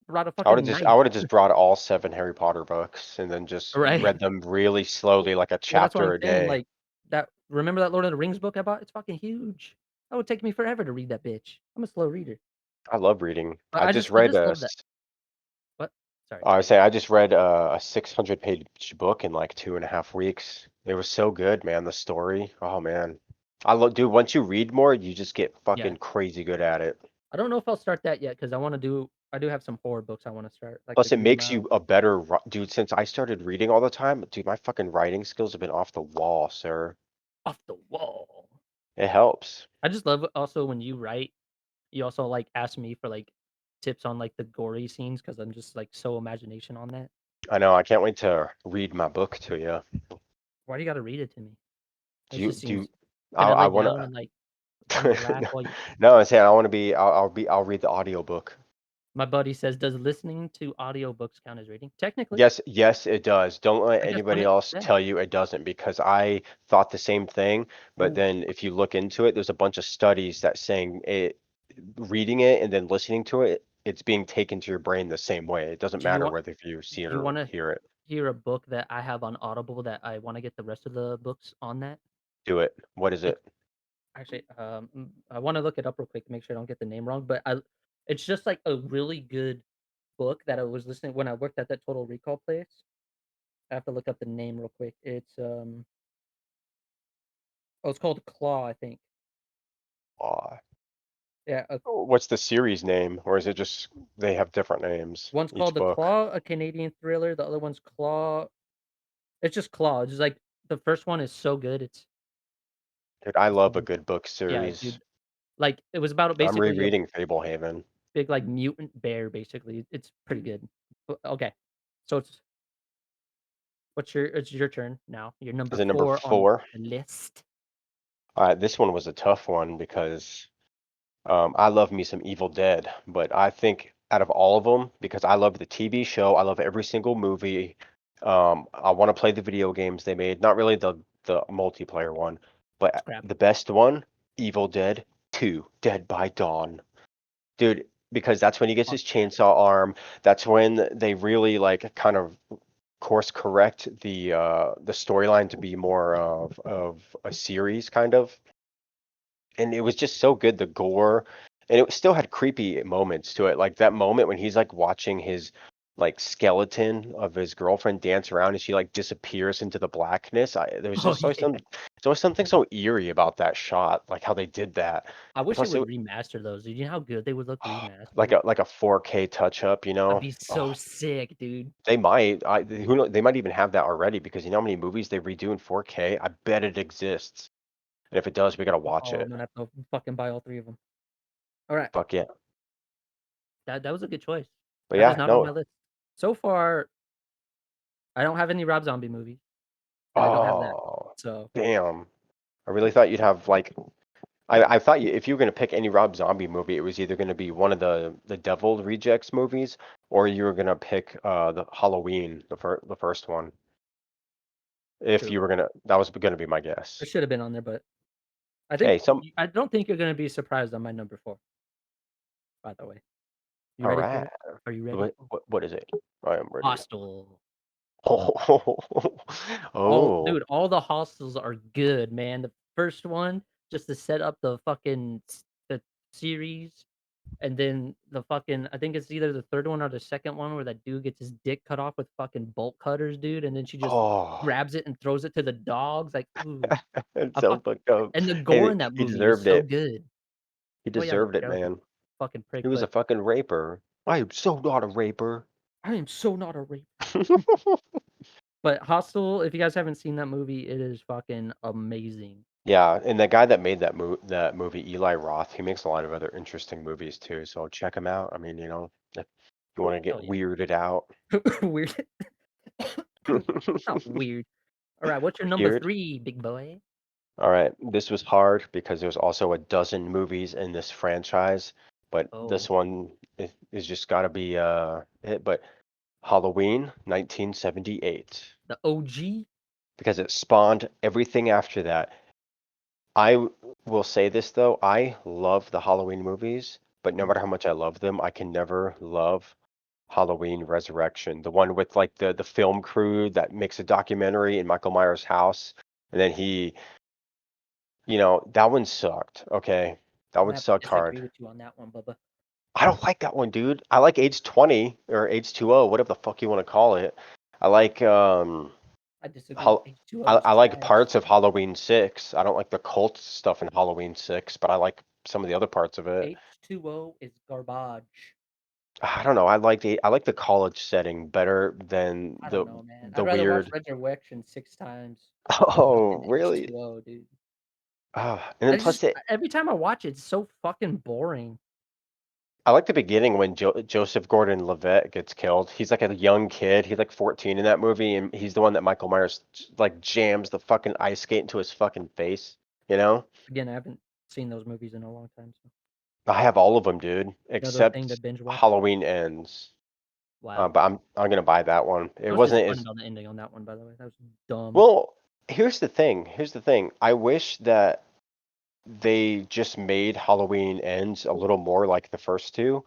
Speaker 1: brought a fucking
Speaker 2: I
Speaker 1: knife,
Speaker 2: would have just brought all 7 Harry Potter books and then just
Speaker 1: right?
Speaker 2: read them really slowly, like a
Speaker 1: Well, that's what I'm
Speaker 2: chapter a
Speaker 1: saying,
Speaker 2: day.
Speaker 1: like, remember that Lord of the Rings book I bought? It's fucking huge. That would take me forever to read that bitch. I'm a slow reader.
Speaker 2: I love reading.
Speaker 1: But I just love that. What? Sorry.
Speaker 2: I would say I just read a 600-page book in like 2.5 weeks. It was so good, man. The story. Oh man. I love, dude, once you read more, you just get
Speaker 1: Yeah.
Speaker 2: fucking crazy good at it.
Speaker 1: I don't know if I'll start that yet because I do have some horror books I wanna start, like The
Speaker 2: Plus, it
Speaker 1: Green
Speaker 2: makes
Speaker 1: Mile.
Speaker 2: you a better dude. Since I started reading all the time, dude, my fucking writing skills have been off the wall, sir.
Speaker 1: Off the wall.
Speaker 2: It helps.
Speaker 1: I just love also when you write, you also, like, ask me for, like, tips on, like, the gory scenes because 'cause I'm just, like, so imagination on that.
Speaker 2: I know. I can't wait to read my book to you.
Speaker 1: Why do you gotta read it to me? It
Speaker 2: Do you
Speaker 1: just
Speaker 2: do?
Speaker 1: seems can I
Speaker 2: I
Speaker 1: lay
Speaker 2: want
Speaker 1: down and, like, on your lap
Speaker 2: to.
Speaker 1: while you
Speaker 2: No, I'm saying I want to be. I'll read the audiobook.
Speaker 1: My buddy says, "Does listening to audiobooks count as reading?" Technically,
Speaker 2: Yes, yes, it does. Don't let
Speaker 1: I guess when
Speaker 2: anybody
Speaker 1: it
Speaker 2: else
Speaker 1: yeah.
Speaker 2: tell you it doesn't because I thought the same thing. But
Speaker 1: Oh,
Speaker 2: then if you look into it, there's a bunch of studies that saying it, reading it and then listening to it, it's being taken to your brain the same way. It doesn't
Speaker 1: do you
Speaker 2: matter
Speaker 1: want
Speaker 2: whether if you see
Speaker 1: do
Speaker 2: it
Speaker 1: you
Speaker 2: or
Speaker 1: wanna
Speaker 2: hear it.
Speaker 1: hear a book that I have on Audible that I wanna get the rest of the books on that?
Speaker 2: Do it. What is
Speaker 1: It
Speaker 2: it?
Speaker 1: actually, I wanna look it up real quick to make sure I don't get the name wrong, but I it's just, like, a really good book that I was listening when I worked at that Total Recall place. I have to look up the name real quick. It's called Claw, I think.
Speaker 2: Aw.
Speaker 1: Yeah,
Speaker 2: What's the series name? Or is it just they have different names,
Speaker 1: one's called
Speaker 2: each
Speaker 1: The
Speaker 2: book?
Speaker 1: Claw, a Canadian thriller, the other one's Claw. It's just Claw, it's just, like, the first one is so good,
Speaker 2: Dude, I
Speaker 1: it's so
Speaker 2: love a
Speaker 1: good.
Speaker 2: good book
Speaker 1: Yeah,
Speaker 2: series.
Speaker 1: dude, like, it was about
Speaker 2: I'm
Speaker 1: basically a
Speaker 2: rereading Fablehaven.
Speaker 1: big, like, mutant bear, basically, it's pretty good. Okay, so it's your turn now, you're number
Speaker 2: Is it number
Speaker 1: 4 on
Speaker 2: 4?
Speaker 1: the list.
Speaker 2: This one was a tough one because I love me some Evil Dead, but I think out of all of them, because I love the TV show, I love every single movie. I want to play the video games they made, not really the multiplayer one, but
Speaker 1: Scrap.
Speaker 2: the best one, Evil Dead 2, Dead by Dawn. Dude, because that's when he gets
Speaker 1: Fuck
Speaker 2: his
Speaker 1: yeah.
Speaker 2: chainsaw arm. That's when they really like kind of course correct the storyline to be more of a series kind of. And it was just so good, the gore, and it still had creepy moments to it, like that moment when he's, like, watching his, like, skeleton of his girlfriend dance around and she, like, disappears into the blackness. There's
Speaker 1: Oh,
Speaker 2: just always
Speaker 1: yeah.
Speaker 2: there's always something so eerie about that shot, like, how they did that.
Speaker 1: I
Speaker 2: And
Speaker 1: wish it
Speaker 2: plus
Speaker 1: would remaster those, dude, you know how good they would look
Speaker 2: like
Speaker 1: remastered?
Speaker 2: a 4K touch up, you
Speaker 1: That'd
Speaker 2: know?
Speaker 1: be so sick, dude.
Speaker 2: They might, who know they might even have that already because you know how many movies they redo in 4K? I bet it exists, and if it does, we gotta watch
Speaker 1: Oh, I'm
Speaker 2: it.
Speaker 1: gonna have to fucking buy all 3 of them. Alright,
Speaker 2: Fuck yeah.
Speaker 1: that was a good choice.
Speaker 2: But
Speaker 1: That is
Speaker 2: yeah,
Speaker 1: not on
Speaker 2: no.
Speaker 1: my list. So far, I don't have any Rob Zombie movies, and I don't have that,
Speaker 2: Oh,
Speaker 1: so
Speaker 2: damn. I really thought you'd have like I thought if you were gonna pick any Rob Zombie movie, it was either gonna be one of the Devil Rejects movies, or you were gonna pick the Halloween, the first one. If
Speaker 1: true.
Speaker 2: you were gonna, that was gonna be my
Speaker 1: It
Speaker 2: guess.
Speaker 1: should have been on there, but I think
Speaker 2: Hey, some
Speaker 1: I don't think you're gonna be surprised on my number 4, by the way. You
Speaker 2: all
Speaker 1: ready for
Speaker 2: right.
Speaker 1: it? Are you ready?
Speaker 2: What is it? I am ready.
Speaker 1: Hostel.
Speaker 2: Oh, oh,
Speaker 1: All the hostels are good, man. The first one, just to set up the series, and then the fucking I think it's either the 3rd one or the 2nd one where that dude gets his dick cut off with fucking bolt cutters, dude, and then she just
Speaker 2: oh.
Speaker 1: grabs it and throws it to the dogs, like, ooh,
Speaker 2: It's
Speaker 1: I
Speaker 2: so
Speaker 1: fuck
Speaker 2: fucked up.
Speaker 1: and the gore
Speaker 2: Hey,
Speaker 1: in that
Speaker 2: he
Speaker 1: movie is
Speaker 2: deserved
Speaker 1: so
Speaker 2: it.
Speaker 1: good.
Speaker 2: He
Speaker 1: Oh, yeah,
Speaker 2: deserved it,
Speaker 1: Jared's a
Speaker 2: man.
Speaker 1: fucking prick,
Speaker 2: He was a
Speaker 1: but
Speaker 2: fucking raper. I am so not a raper.
Speaker 1: I am so not a rape. But Hostel, if you guys haven't seen that movie, it is fucking amazing.
Speaker 2: Yeah, and the guy that made that movie, Eli Roth, he makes a lot of other interesting movies too. So check him out. I mean, you know, if you want to get
Speaker 1: Hell yeah.
Speaker 2: weirded out.
Speaker 1: Weird. Not weird. Alright, what's your number
Speaker 2: Weird.
Speaker 1: 3, big boy?
Speaker 2: All right, this was hard because there's also a dozen movies in this franchise, but this
Speaker 1: Oh,
Speaker 2: one is just got to be it. But Halloween 1978
Speaker 1: the OG?
Speaker 2: because it spawned everything after that. Will say this though, I love the Halloween movies, but no
Speaker 1: Mhm.
Speaker 2: matter how much I love them, I can never love Halloween Resurrection, the one with like the film crew that makes a documentary in Michael Myers' house, and then that one sucked. Okay, that
Speaker 1: I'm
Speaker 2: one
Speaker 1: gonna have to
Speaker 2: sucked
Speaker 1: disagree
Speaker 2: hard.
Speaker 1: with you on that one, Bubba.
Speaker 2: I don't like that one, dude. I like Age 20 or Age 20, whatever the fuck you want to call it. I like
Speaker 1: I disagree.
Speaker 2: Hal-
Speaker 1: H2O is
Speaker 2: I like
Speaker 1: trash.
Speaker 2: parts of Halloween 6. I don't like the cult stuff in Halloween 6, but I like some of the other parts of it.
Speaker 1: H2O is garbage.
Speaker 2: I don't know. I like the college setting better than
Speaker 1: I don't know, man.
Speaker 2: the
Speaker 1: I'd rather watch
Speaker 2: weird.
Speaker 1: Resurrection 6 times than
Speaker 2: Oh,
Speaker 1: fucking
Speaker 2: really?
Speaker 1: H2O, dude.
Speaker 2: And then plus
Speaker 1: Every time I watch it, it's so fucking boring.
Speaker 2: I like the beginning when Joseph Gordon-Levitt gets killed. He's like a young kid. He's like 14 in that movie, and he's the one that Michael Myers like jams the fucking ice skate into his fucking face. You know?
Speaker 1: Again, I haven't seen those movies in a long time, so
Speaker 2: I have all of them, dude,
Speaker 1: Another thing to
Speaker 2: except
Speaker 1: binge watch.
Speaker 2: Halloween Ends.
Speaker 1: Wow.
Speaker 2: But I'm gonna buy that one. It
Speaker 1: I was
Speaker 2: wasn't
Speaker 1: disappointed
Speaker 2: as
Speaker 1: on the ending on that one, by the way. That was dumb.
Speaker 2: well. Here's the thing. I wish that they just made Halloween Ends a little more like the first two,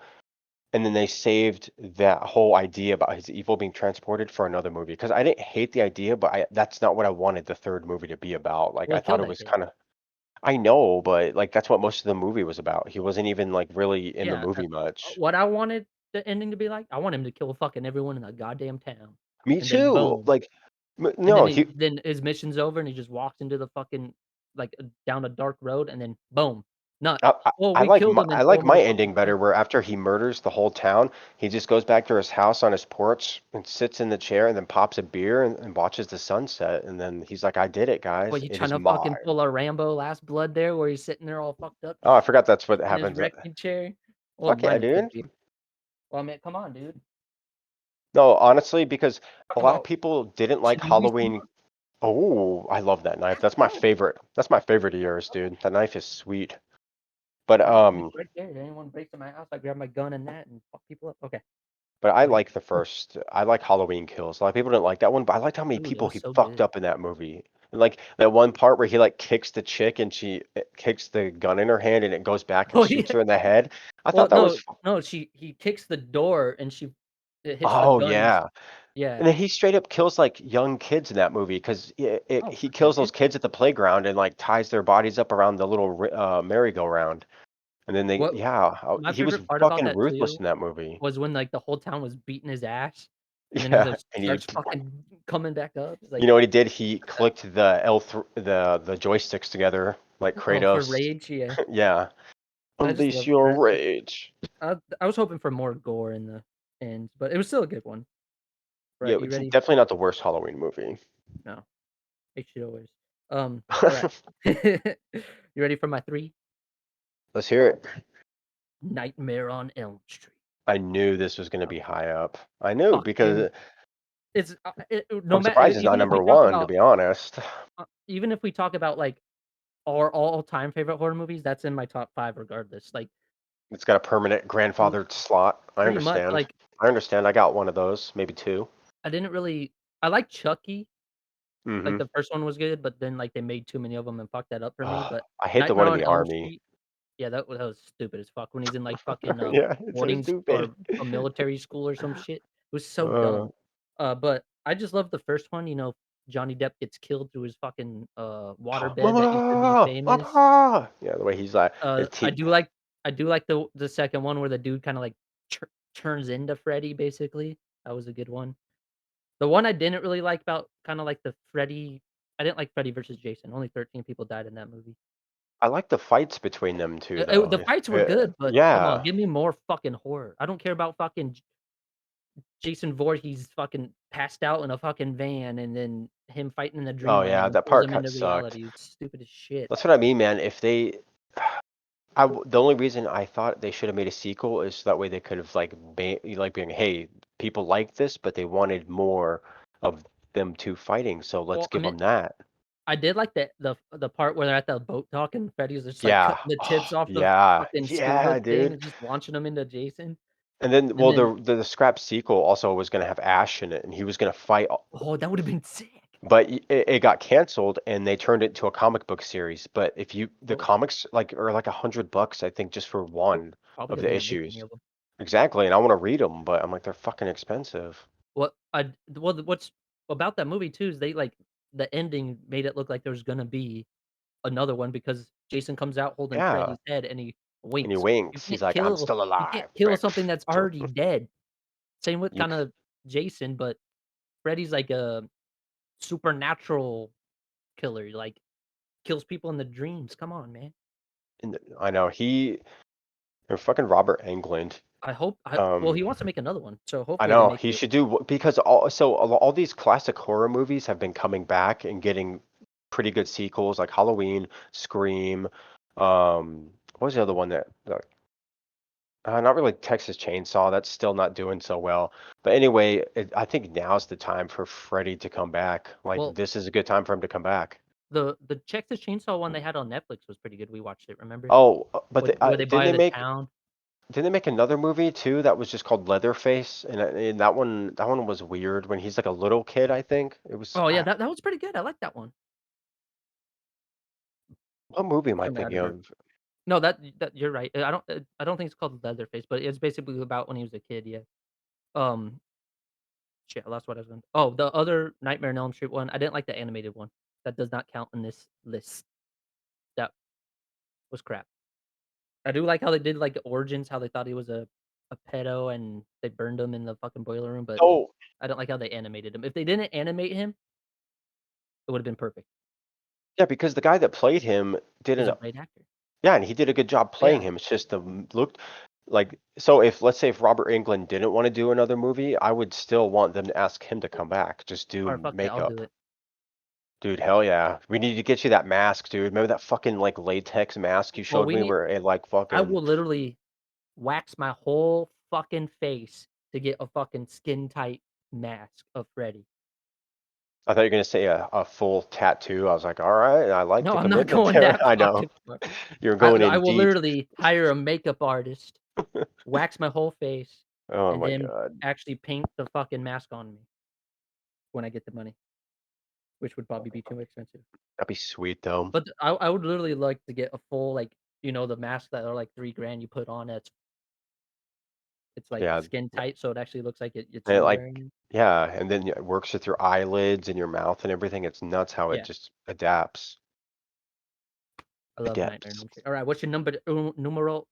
Speaker 2: and then they saved that whole idea about his evil being transported for another movie. Because I didn't hate the idea, but that's not what I wanted the third movie to be about. Like
Speaker 1: Well,
Speaker 2: I
Speaker 1: he killed
Speaker 2: thought it
Speaker 1: that
Speaker 2: was
Speaker 1: kid.
Speaker 2: kind of. I know, but like that's what most of the movie was about. He wasn't even like really in the
Speaker 1: Yeah,
Speaker 2: movie much.
Speaker 1: what I wanted the ending to be like, I want him to kill fucking everyone in the goddamn town,
Speaker 2: Me
Speaker 1: and then
Speaker 2: too.
Speaker 1: boom,
Speaker 2: Like,
Speaker 1: and then
Speaker 2: no, he.
Speaker 1: his mission's over, and he just walks into the fucking like, down a dark road, and then boom, not, "Oh, we killed him,"
Speaker 2: I
Speaker 1: and throw
Speaker 2: like
Speaker 1: him in
Speaker 2: my
Speaker 1: the fucking
Speaker 2: ending better,
Speaker 1: trash.
Speaker 2: where after he murders the whole town, he just goes back to his house on his porch and sits in the chair and then pops a beer and watches the sunset, and then he's like, "I did it,
Speaker 1: What,
Speaker 2: guys.
Speaker 1: you
Speaker 2: It
Speaker 1: trying
Speaker 2: is
Speaker 1: to fucking
Speaker 2: mine."
Speaker 1: pull a Rambo Last Blood there, where he's sitting there all fucked up
Speaker 2: Oh, I forgot that's what
Speaker 1: in his
Speaker 2: happens.
Speaker 1: wrecking chair? Well,
Speaker 2: Fuck yeah,
Speaker 1: mine is good
Speaker 2: dude.
Speaker 1: too. Well, I mean, come on, dude.
Speaker 2: No, honestly, because
Speaker 1: Talk
Speaker 2: a lot of
Speaker 1: about
Speaker 2: people didn't like
Speaker 1: Chinese
Speaker 2: Halloween.
Speaker 1: food.
Speaker 2: Oh, I love that knife.
Speaker 1: Let's
Speaker 2: That's my
Speaker 1: go.
Speaker 2: favorite. That's my favorite of yours, dude. That knife is sweet. But
Speaker 1: It's right there. Anyone breaks in my house, I grab my gun and that and fuck people up. Okay,
Speaker 2: I
Speaker 1: go ahead.
Speaker 2: like the first. I like Halloween Kills. A lot of people didn't like that one, but I liked how many
Speaker 1: Dude, it
Speaker 2: people
Speaker 1: was
Speaker 2: he
Speaker 1: so
Speaker 2: fucked
Speaker 1: good.
Speaker 2: up in that movie. And like that one part where he like kicks the chick and she kicks the gun in her hand and it goes back and
Speaker 1: Oh,
Speaker 2: shoots
Speaker 1: yeah.
Speaker 2: her in the head. I
Speaker 1: Well,
Speaker 2: thought that was.
Speaker 1: no, he kicks the door and it hits the
Speaker 2: Oh
Speaker 1: gun and
Speaker 2: yeah.
Speaker 1: yeah.
Speaker 2: And then he straight up kills like young kids in that movie because
Speaker 1: Oh,
Speaker 2: he
Speaker 1: for
Speaker 2: kills those
Speaker 1: sure.
Speaker 2: kids at the playground and like ties their bodies up around the little merry-go-round. And then
Speaker 1: What my
Speaker 2: he was
Speaker 1: favorite part about
Speaker 2: fucking
Speaker 1: that
Speaker 2: ruthless
Speaker 1: too
Speaker 2: in that movie.
Speaker 1: was when, like, the whole town was beating his ass, and then he
Speaker 2: Yeah,
Speaker 1: just
Speaker 2: and he
Speaker 1: starts fucking coming back up. It's
Speaker 2: You
Speaker 1: like,
Speaker 2: know what he did? He clicked the the joysticks together like
Speaker 1: oh, for
Speaker 2: Kratos.
Speaker 1: rage, yeah.
Speaker 2: Yeah.
Speaker 1: I just
Speaker 2: Unleash
Speaker 1: love
Speaker 2: your
Speaker 1: or
Speaker 2: rage.
Speaker 1: I was hoping for more gore in the end, but it was still a good one.
Speaker 2: Yeah,
Speaker 1: Right, you
Speaker 2: it's
Speaker 1: ready?
Speaker 2: definitely not the worst Halloween movie.
Speaker 1: No, it should always. Alright. You ready for my 3?
Speaker 2: Let's hear it.
Speaker 1: Nightmare on Elm Street.
Speaker 2: I knew this was gonna
Speaker 1: Oh,
Speaker 2: be high up. I knew
Speaker 1: fucking
Speaker 2: because
Speaker 1: it's, no
Speaker 2: I'm
Speaker 1: matter
Speaker 2: surprised it's not number one, to be honest.
Speaker 1: even if we talk about, like, our all-time favorite horror movies, that's in my top 5 regardless, like,
Speaker 2: It's got a permanent
Speaker 1: m
Speaker 2: grandfathered slot. I
Speaker 1: pretty much,
Speaker 2: understand.
Speaker 1: like,
Speaker 2: I understand. I got one of those, maybe two.
Speaker 1: I didn't really I like Chucky, like,
Speaker 2: Mhm.
Speaker 1: the first one was good, but then, like, they made too many of them and fucked that up for me, but
Speaker 2: I hate the
Speaker 1: Nightmare
Speaker 2: one in
Speaker 1: on
Speaker 2: the
Speaker 1: Elm
Speaker 2: army.
Speaker 1: Street, yeah, that was stupid as fuck when he's in, like, fucking,
Speaker 2: Yeah, it's so
Speaker 1: boarding s or
Speaker 2: stupid.
Speaker 1: a military school or some shit. It was so
Speaker 2: Uh,
Speaker 1: dumb. But I just love the first one, Johnny Depp gets killed through his fucking, waterbed that used to be
Speaker 2: Mama,
Speaker 1: famous.
Speaker 2: mama. Yeah, the way he's like, his
Speaker 1: I
Speaker 2: teeth.
Speaker 1: do like the second one where the dude kinda, like, turns into Freddy, basically. That was a good one. The one I didn't really like about kinda like the Freddy I didn't like Freddy versus Jason, only 13 people died in that movie.
Speaker 2: I like the fights between them two, though.
Speaker 1: The fights were good, but come on,
Speaker 2: Yeah.
Speaker 1: give me more fucking horror. I don't care about fucking Jason Voorhees fucking passed out in a fucking van and then him fighting in the
Speaker 2: Oh yeah,
Speaker 1: dreamland and
Speaker 2: that
Speaker 1: pulls
Speaker 2: part
Speaker 1: him
Speaker 2: cut
Speaker 1: into
Speaker 2: sucked.
Speaker 1: reality. It's stupid as shit.
Speaker 2: That's what I mean, man. If they, the only reason I thought they should have made a sequel is so that way they could have like, like being, hey, people like this, but they wanted more of them two fighting, so let's
Speaker 1: Well, I
Speaker 2: give
Speaker 1: mean,
Speaker 2: them that.
Speaker 1: I did like the part where they're at the boat dock and Freddy's just, like,
Speaker 2: Yeah.
Speaker 1: cutting the tips
Speaker 2: Oh,
Speaker 1: off the
Speaker 2: yeah.
Speaker 1: fucking scuba
Speaker 2: Yeah,
Speaker 1: thing
Speaker 2: dude.
Speaker 1: and just launching them into Jason,
Speaker 2: And then,
Speaker 1: and
Speaker 2: well,
Speaker 1: then
Speaker 2: the scrap sequel also was gonna have Ash in it, and he was gonna fight.
Speaker 1: oh, that would've been sick.
Speaker 2: But it got canceled, and they turned it into a comic book series. But if you the
Speaker 1: Oh,
Speaker 2: comics like are like $100, I think, just for one
Speaker 1: probably
Speaker 2: of
Speaker 1: 'cause they
Speaker 2: the
Speaker 1: didn't make any
Speaker 2: issues.
Speaker 1: of them.
Speaker 2: Exactly, and I want to read them, but I'm like they're fucking expensive.
Speaker 1: What's about that movie too is the ending made it look like there's gonna be another one because Jason comes out holding
Speaker 2: Yeah,
Speaker 1: Freddy's head and he
Speaker 2: and he
Speaker 1: winks.
Speaker 2: winks. He's like, "I'm still
Speaker 1: You can't
Speaker 2: alive."
Speaker 1: kill something that's already dead. Same with
Speaker 2: You,
Speaker 1: kinda Jason, but Freddy's like a supernatural killer, like, kills people in the dreams. Come on, man.
Speaker 2: I know and fucking Robert Englund.
Speaker 1: I hope
Speaker 2: Um,
Speaker 1: he wants to make another one, so
Speaker 2: I
Speaker 1: hopefully they
Speaker 2: know
Speaker 1: make
Speaker 2: he
Speaker 1: it.
Speaker 2: should do because all these classic horror movies have been coming back and getting pretty good sequels like Halloween, Scream. What was the other one not really Texas Chainsaw. That's still not doing so well. But anyway, I think now's the time for Freddy to come back. Like
Speaker 1: Well,
Speaker 2: this is a good time for him to come back.
Speaker 1: The Texas Chainsaw one they had on Netflix was pretty good. We watched it, remember?
Speaker 2: Oh, but
Speaker 1: With where they buy the town.
Speaker 2: didn't they make another movie too that was just called Leatherface? And that one was weird when he's like a little kid, I think. It was
Speaker 1: Oh, yeah, that was pretty good. I like that one.
Speaker 2: what movie am I
Speaker 1: Something I
Speaker 2: thinking
Speaker 1: don't remember.
Speaker 2: of?
Speaker 1: No, that you're right. I don't think it's called Leatherface, but it's basically about when he was a kid, yeah. Um, shit, I lost what I was going oh, the other Nightmare on Elm Street one, I didn't like the animated one. That does not count in this list. That was crap. I do like how they did, like, the origins, how they thought he was a pedo and they burned him in the fucking boiler room, but
Speaker 2: Oh,
Speaker 1: I don't like how they animated him. If they didn't animate him, it would've been perfect.
Speaker 2: yeah, because the guy that played him did
Speaker 1: He's a
Speaker 2: an
Speaker 1: great actor.
Speaker 2: yeah, and he did a good job
Speaker 1: But
Speaker 2: playing
Speaker 1: yeah,
Speaker 2: him. It's just looked like so if let's say if Robert Englund didn't want to do another movie, I would still want them to ask him to come back. Just
Speaker 1: or
Speaker 2: do
Speaker 1: fuck it, I'll do
Speaker 2: makeup.
Speaker 1: it.
Speaker 2: Dude, hell yeah. We need to get you that mask, dude. Remember that fucking like latex mask you
Speaker 1: Well,
Speaker 2: showed
Speaker 1: we
Speaker 2: me
Speaker 1: need
Speaker 2: where it like
Speaker 1: I
Speaker 2: fucking
Speaker 1: will literally wax my whole fucking face to get a fucking skin tight mask of Freddy.
Speaker 2: I thought you were gonna say a full tattoo. I was like, all right, I like
Speaker 1: No,
Speaker 2: the
Speaker 1: I'm not
Speaker 2: commitment
Speaker 1: going
Speaker 2: there.
Speaker 1: that
Speaker 2: I know.
Speaker 1: fucking far.
Speaker 2: You're
Speaker 1: I
Speaker 2: going
Speaker 1: I
Speaker 2: in
Speaker 1: will
Speaker 2: deep.
Speaker 1: literally hire a makeup artist, wax my whole face,
Speaker 2: Oh
Speaker 1: and
Speaker 2: my
Speaker 1: then
Speaker 2: God.
Speaker 1: actually paint the fucking mask on me when I get the money, which would probably be too expensive.
Speaker 2: That'd be sweet though.
Speaker 1: But I would literally like to get a full, like, the masks that are like 3 grand you put on it's like
Speaker 2: Yeah.
Speaker 1: skin tight, so it actually looks like it's
Speaker 2: And it
Speaker 1: you
Speaker 2: like
Speaker 1: wearing it.
Speaker 2: yeah, and then it works with your eyelids and your mouth and everything. It's nuts how it
Speaker 1: Yeah,
Speaker 2: just adapts.
Speaker 1: I love Nightmare on
Speaker 2: Adapts.
Speaker 1: Elm Street. Alright, what's your numero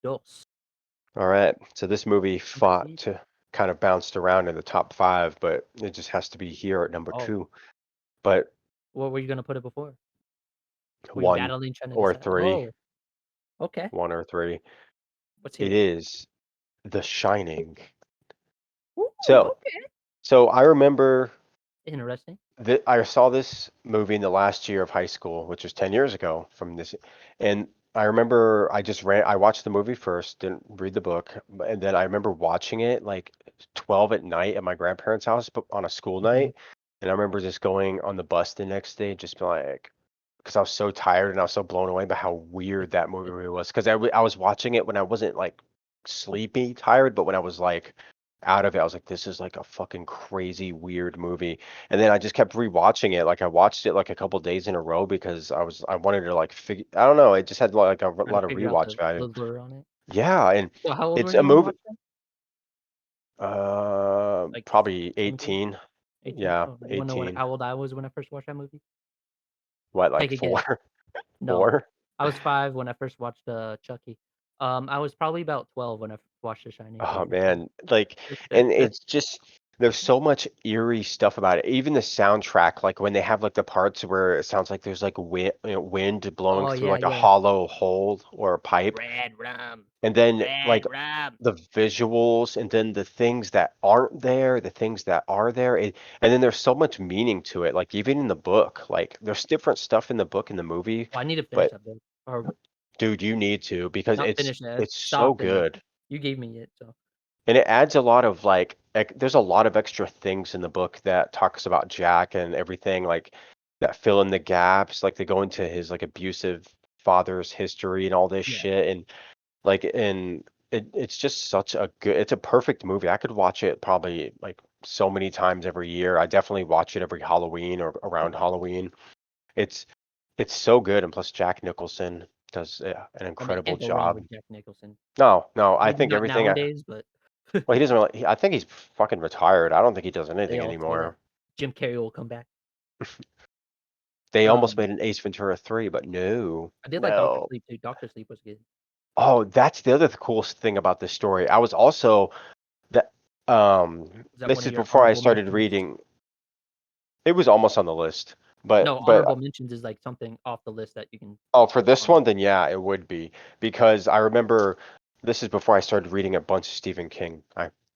Speaker 1: dos?
Speaker 2: All right. So this movie
Speaker 1: Number
Speaker 2: fought
Speaker 1: two.
Speaker 2: to kind of bounced around in the top five, but it just has to be here at number
Speaker 1: Oh,
Speaker 2: two. But
Speaker 1: what were you gonna put it before? Were you
Speaker 2: one
Speaker 1: battling trying to
Speaker 2: or
Speaker 1: decide?
Speaker 2: three,
Speaker 1: Oh, okay.
Speaker 2: 1 or 3.
Speaker 1: Let's hear
Speaker 2: It
Speaker 1: it.
Speaker 2: is The Shining.
Speaker 1: Ooh,
Speaker 2: So,
Speaker 1: okay.
Speaker 2: so I remember
Speaker 1: Interesting.
Speaker 2: that I saw this movie in the last year of high school, which was 10 years ago from this. And I remember I watched the movie first, didn't read the book. And then I remember watching it like 12 at night at my grandparents' house, but on a school
Speaker 1: Mhm.
Speaker 2: night. And I remember just going on the bus the next day, just being like, because I was so tired and I was so blown away by how
Speaker 1: Like,
Speaker 2: weird that movie was. Because I was watching it when I wasn't like sleepy tired, but when I was like out of it, I was like, this is like a fucking crazy weird movie. And then I just kept rewatching it. Like I watched it like a couple days in a row because I wanted to like figure. I don't know. It just had like a
Speaker 1: trying to
Speaker 2: lot of
Speaker 1: figure out
Speaker 2: rewatch
Speaker 1: the
Speaker 2: value.
Speaker 1: lure on it.
Speaker 2: Yeah, and
Speaker 1: So how old were
Speaker 2: it's a
Speaker 1: you when you
Speaker 2: movie.
Speaker 1: watched that? Like,
Speaker 2: Probably
Speaker 1: elementary?
Speaker 2: 18.
Speaker 1: 18?
Speaker 2: Yeah,
Speaker 1: Oh, you wanna know when
Speaker 2: 18.
Speaker 1: how old I was when I first watched that movie?
Speaker 2: What, like
Speaker 1: Take a guess.
Speaker 2: four?
Speaker 1: No.
Speaker 2: 4?
Speaker 1: I was 5 when I first watched, Chucky. I was probably about 12 when I watched The Shining for the
Speaker 2: Oh
Speaker 1: first time.
Speaker 2: man, like, and it's just there's so much eerie stuff about it. Even the soundtrack, like when they have like the parts where it sounds like there's like wind blowing
Speaker 1: Oh,
Speaker 2: through
Speaker 1: yeah,
Speaker 2: like a
Speaker 1: yeah.
Speaker 2: hollow hole or a pipe,
Speaker 1: Red rum,
Speaker 2: and then
Speaker 1: red
Speaker 2: like
Speaker 1: rum.
Speaker 2: the visuals, and then the things that aren't there, the things that are there, and then there's so much meaning to it. Like even in the book, like there's different stuff in the book and the movie,
Speaker 1: Oh, I need to finish
Speaker 2: but
Speaker 1: that book, or
Speaker 2: dude, you need to because
Speaker 1: not
Speaker 2: it's
Speaker 1: finish it,
Speaker 2: it's so
Speaker 1: stopped, and
Speaker 2: good.
Speaker 1: you gave me it, so
Speaker 2: And it adds a lot of like there's a lot of extra things in the book that talks about Jack and everything like that fill in the gaps. Like they go into his like abusive father's history and all this
Speaker 1: yeah.
Speaker 2: shit and it's just such a good it's a perfect movie. I could watch it probably like so many times every year. I definitely watch it every Halloween or around Halloween. It's it's so good and plus Jack Nicholson does an
Speaker 1: I mean,
Speaker 2: incredible
Speaker 1: can't go wrong
Speaker 2: job.
Speaker 1: with Jack Nicholson.
Speaker 2: No, I
Speaker 1: Maybe
Speaker 2: think
Speaker 1: not
Speaker 2: everything
Speaker 1: nowadays, but
Speaker 2: well, he doesn't really. I think he's fucking retired. I don't think he does
Speaker 1: they
Speaker 2: anything
Speaker 1: all say that.
Speaker 2: anymore.
Speaker 1: Jim Carrey will come back.
Speaker 2: They almost
Speaker 1: Um,
Speaker 2: made an Ace Ventura 3, but no,
Speaker 1: I did like Doctor
Speaker 2: no.
Speaker 1: Sleep too. Doctor Sleep was good.
Speaker 2: Oh, that's the other coolest thing about this story. I was also that.
Speaker 1: Is that one
Speaker 2: This
Speaker 1: of
Speaker 2: is
Speaker 1: your
Speaker 2: before I
Speaker 1: honorable
Speaker 2: started
Speaker 1: mentions?
Speaker 2: reading. It was almost on the list, but
Speaker 1: No, honorable mentions is, like, something off the list that you can
Speaker 2: oh, for
Speaker 1: put
Speaker 2: this
Speaker 1: on.
Speaker 2: one, then yeah, it would be because I remember this is before I started reading a bunch of Stephen King.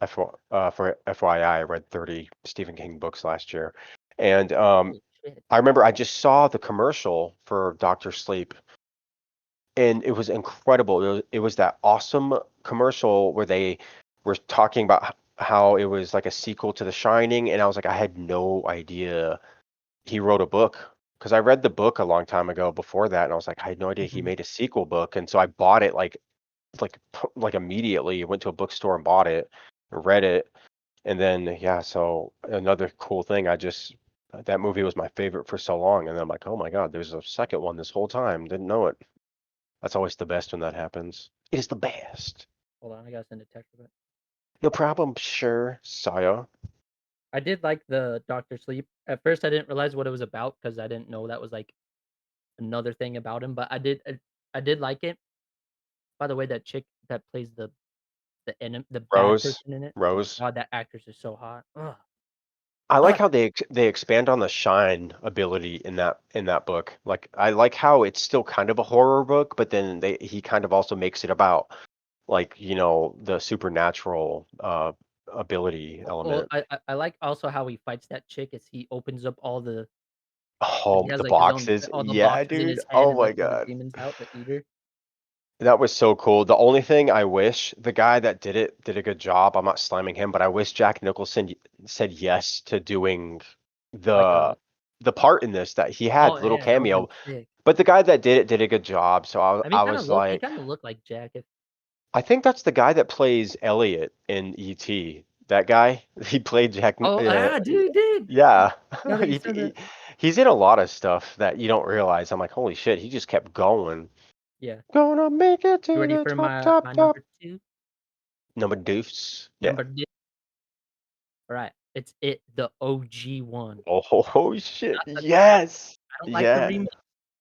Speaker 2: For FYI, I read 30 Stephen King books last year, and
Speaker 1: Holy shit.
Speaker 2: I remember I just saw the commercial for Doctor Sleep, and it was incredible. It was that awesome commercial where they were talking about how it was like a sequel to The Shining, and I was like, I had no idea he wrote a book. because I read the book a long time ago before that, and I was like, I had no idea he
Speaker 1: Mhm.
Speaker 2: made a sequel book, and so I bought it like immediately. Went to a bookstore and bought it, read it, and then yeah. So another cool thing, that movie was my favorite for so long, and then I'm like, oh my god, there's a second one this whole time. Didn't know it. That's always the best when that happens. It is the best.
Speaker 1: Hold on, I gotta send a text of it.
Speaker 2: No problem, sure, Saya.
Speaker 1: I did like the Doctor Sleep. At first, I didn't realize what it was about because I didn't know that was, like, another thing about him, but I did like it. By the way, that chick that plays the bad
Speaker 2: Rose,
Speaker 1: person in it, oh my
Speaker 2: Rose.
Speaker 1: god, that actress is so hot. Ugh.
Speaker 2: I like
Speaker 1: Ugh.
Speaker 2: how they expand on the shine ability in that book. Like I like how it's still kind of a horror book, but then he kind of also makes it about like, the supernatural ability
Speaker 1: Well,
Speaker 2: element.
Speaker 1: I like also how he fights that chick as he opens up because he
Speaker 2: Oh,
Speaker 1: has,
Speaker 2: the
Speaker 1: like, his own
Speaker 2: boxes.
Speaker 1: all the
Speaker 2: Yeah,
Speaker 1: boxes in
Speaker 2: dude.
Speaker 1: his head
Speaker 2: Oh
Speaker 1: and
Speaker 2: my
Speaker 1: lets all the
Speaker 2: God.
Speaker 1: demons out, the eater.
Speaker 2: That was so cool. The only thing I wish the guy that did it did a good job. I'm not slamming him, but I wish Jack Nicholson said yes to doing
Speaker 1: Like
Speaker 2: the
Speaker 1: a
Speaker 2: the part in this that he had
Speaker 1: oh,
Speaker 2: little
Speaker 1: yeah, that would've been
Speaker 2: cameo.
Speaker 1: sick.
Speaker 2: But the guy that did it did a good job. So
Speaker 1: I mean,
Speaker 2: I was
Speaker 1: he
Speaker 2: like,
Speaker 1: kinda looked like Jack if
Speaker 2: I think that's the guy that plays Elliot in E.T. That guy, he played
Speaker 1: oh, ah, dude, he did!
Speaker 2: Yeah.
Speaker 1: Now that you
Speaker 2: He,
Speaker 1: said that.
Speaker 2: he's in a lot of stuff that you don't realize. I'm like, holy shit, he just kept going.
Speaker 1: Yeah.
Speaker 2: Gonna make it
Speaker 1: You
Speaker 2: to
Speaker 1: ready
Speaker 2: the
Speaker 1: for
Speaker 2: top,
Speaker 1: my
Speaker 2: top,
Speaker 1: my
Speaker 2: top.
Speaker 1: number 2?
Speaker 2: Number deuce. Yeah.
Speaker 1: Number d Alright, it's the OG one.
Speaker 2: Oh, oh shit.
Speaker 1: Not the
Speaker 2: Yes.
Speaker 1: I don't like the
Speaker 2: Yeah.
Speaker 1: remake.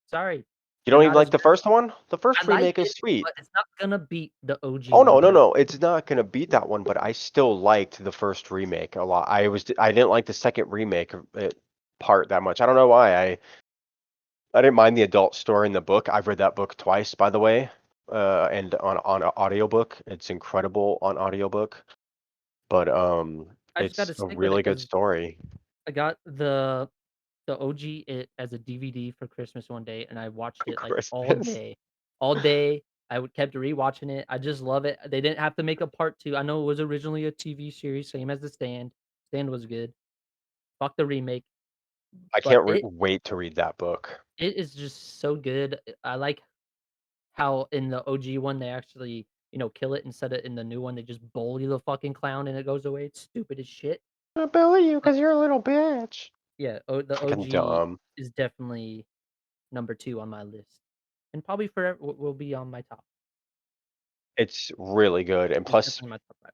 Speaker 1: Sorry,
Speaker 2: You
Speaker 1: they're
Speaker 2: don't even
Speaker 1: not as
Speaker 2: like the
Speaker 1: good.
Speaker 2: first one? The
Speaker 1: I
Speaker 2: first
Speaker 1: like
Speaker 2: remake is
Speaker 1: it,
Speaker 2: sweet.
Speaker 1: but it's not gonna beat the OG
Speaker 2: Oh no,
Speaker 1: one.
Speaker 2: no, no. It's not gonna beat that one, but I still liked the first remake a lot. I didn't like the second remake of it part that much. I don't know why. I didn't mind the adult story in the book. I've read that book twice, by the way. And on a audiobook. It's incredible on audiobook. But
Speaker 1: I just
Speaker 2: it's
Speaker 1: gotta
Speaker 2: a
Speaker 1: stick with it
Speaker 2: really good
Speaker 1: because
Speaker 2: story.
Speaker 1: I got the OG it as a DVD for Christmas one day, and I watched it, like, all
Speaker 2: Christmas.
Speaker 1: day. All day, kept rewatching it. I just love it. They didn't have to make a part 2. I know it was originally a TV series, same as The Stand. Stand was good. Fuck the remake,
Speaker 2: I
Speaker 1: but
Speaker 2: can't wait to read that book.
Speaker 1: it is just so good. I like how in the OG one, they actually, kill it instead of in the new one, they just bully the fucking clown and it goes away. It's stupid as shit.
Speaker 2: I bully you
Speaker 1: But
Speaker 2: because you're a little bitch.
Speaker 1: yeah, the
Speaker 2: Fucking
Speaker 1: OG
Speaker 2: dumb.
Speaker 1: is definitely number 2 on my list, and probably forever will be on my top.
Speaker 2: It's really good, and
Speaker 1: It's
Speaker 2: plus,
Speaker 1: definitely my top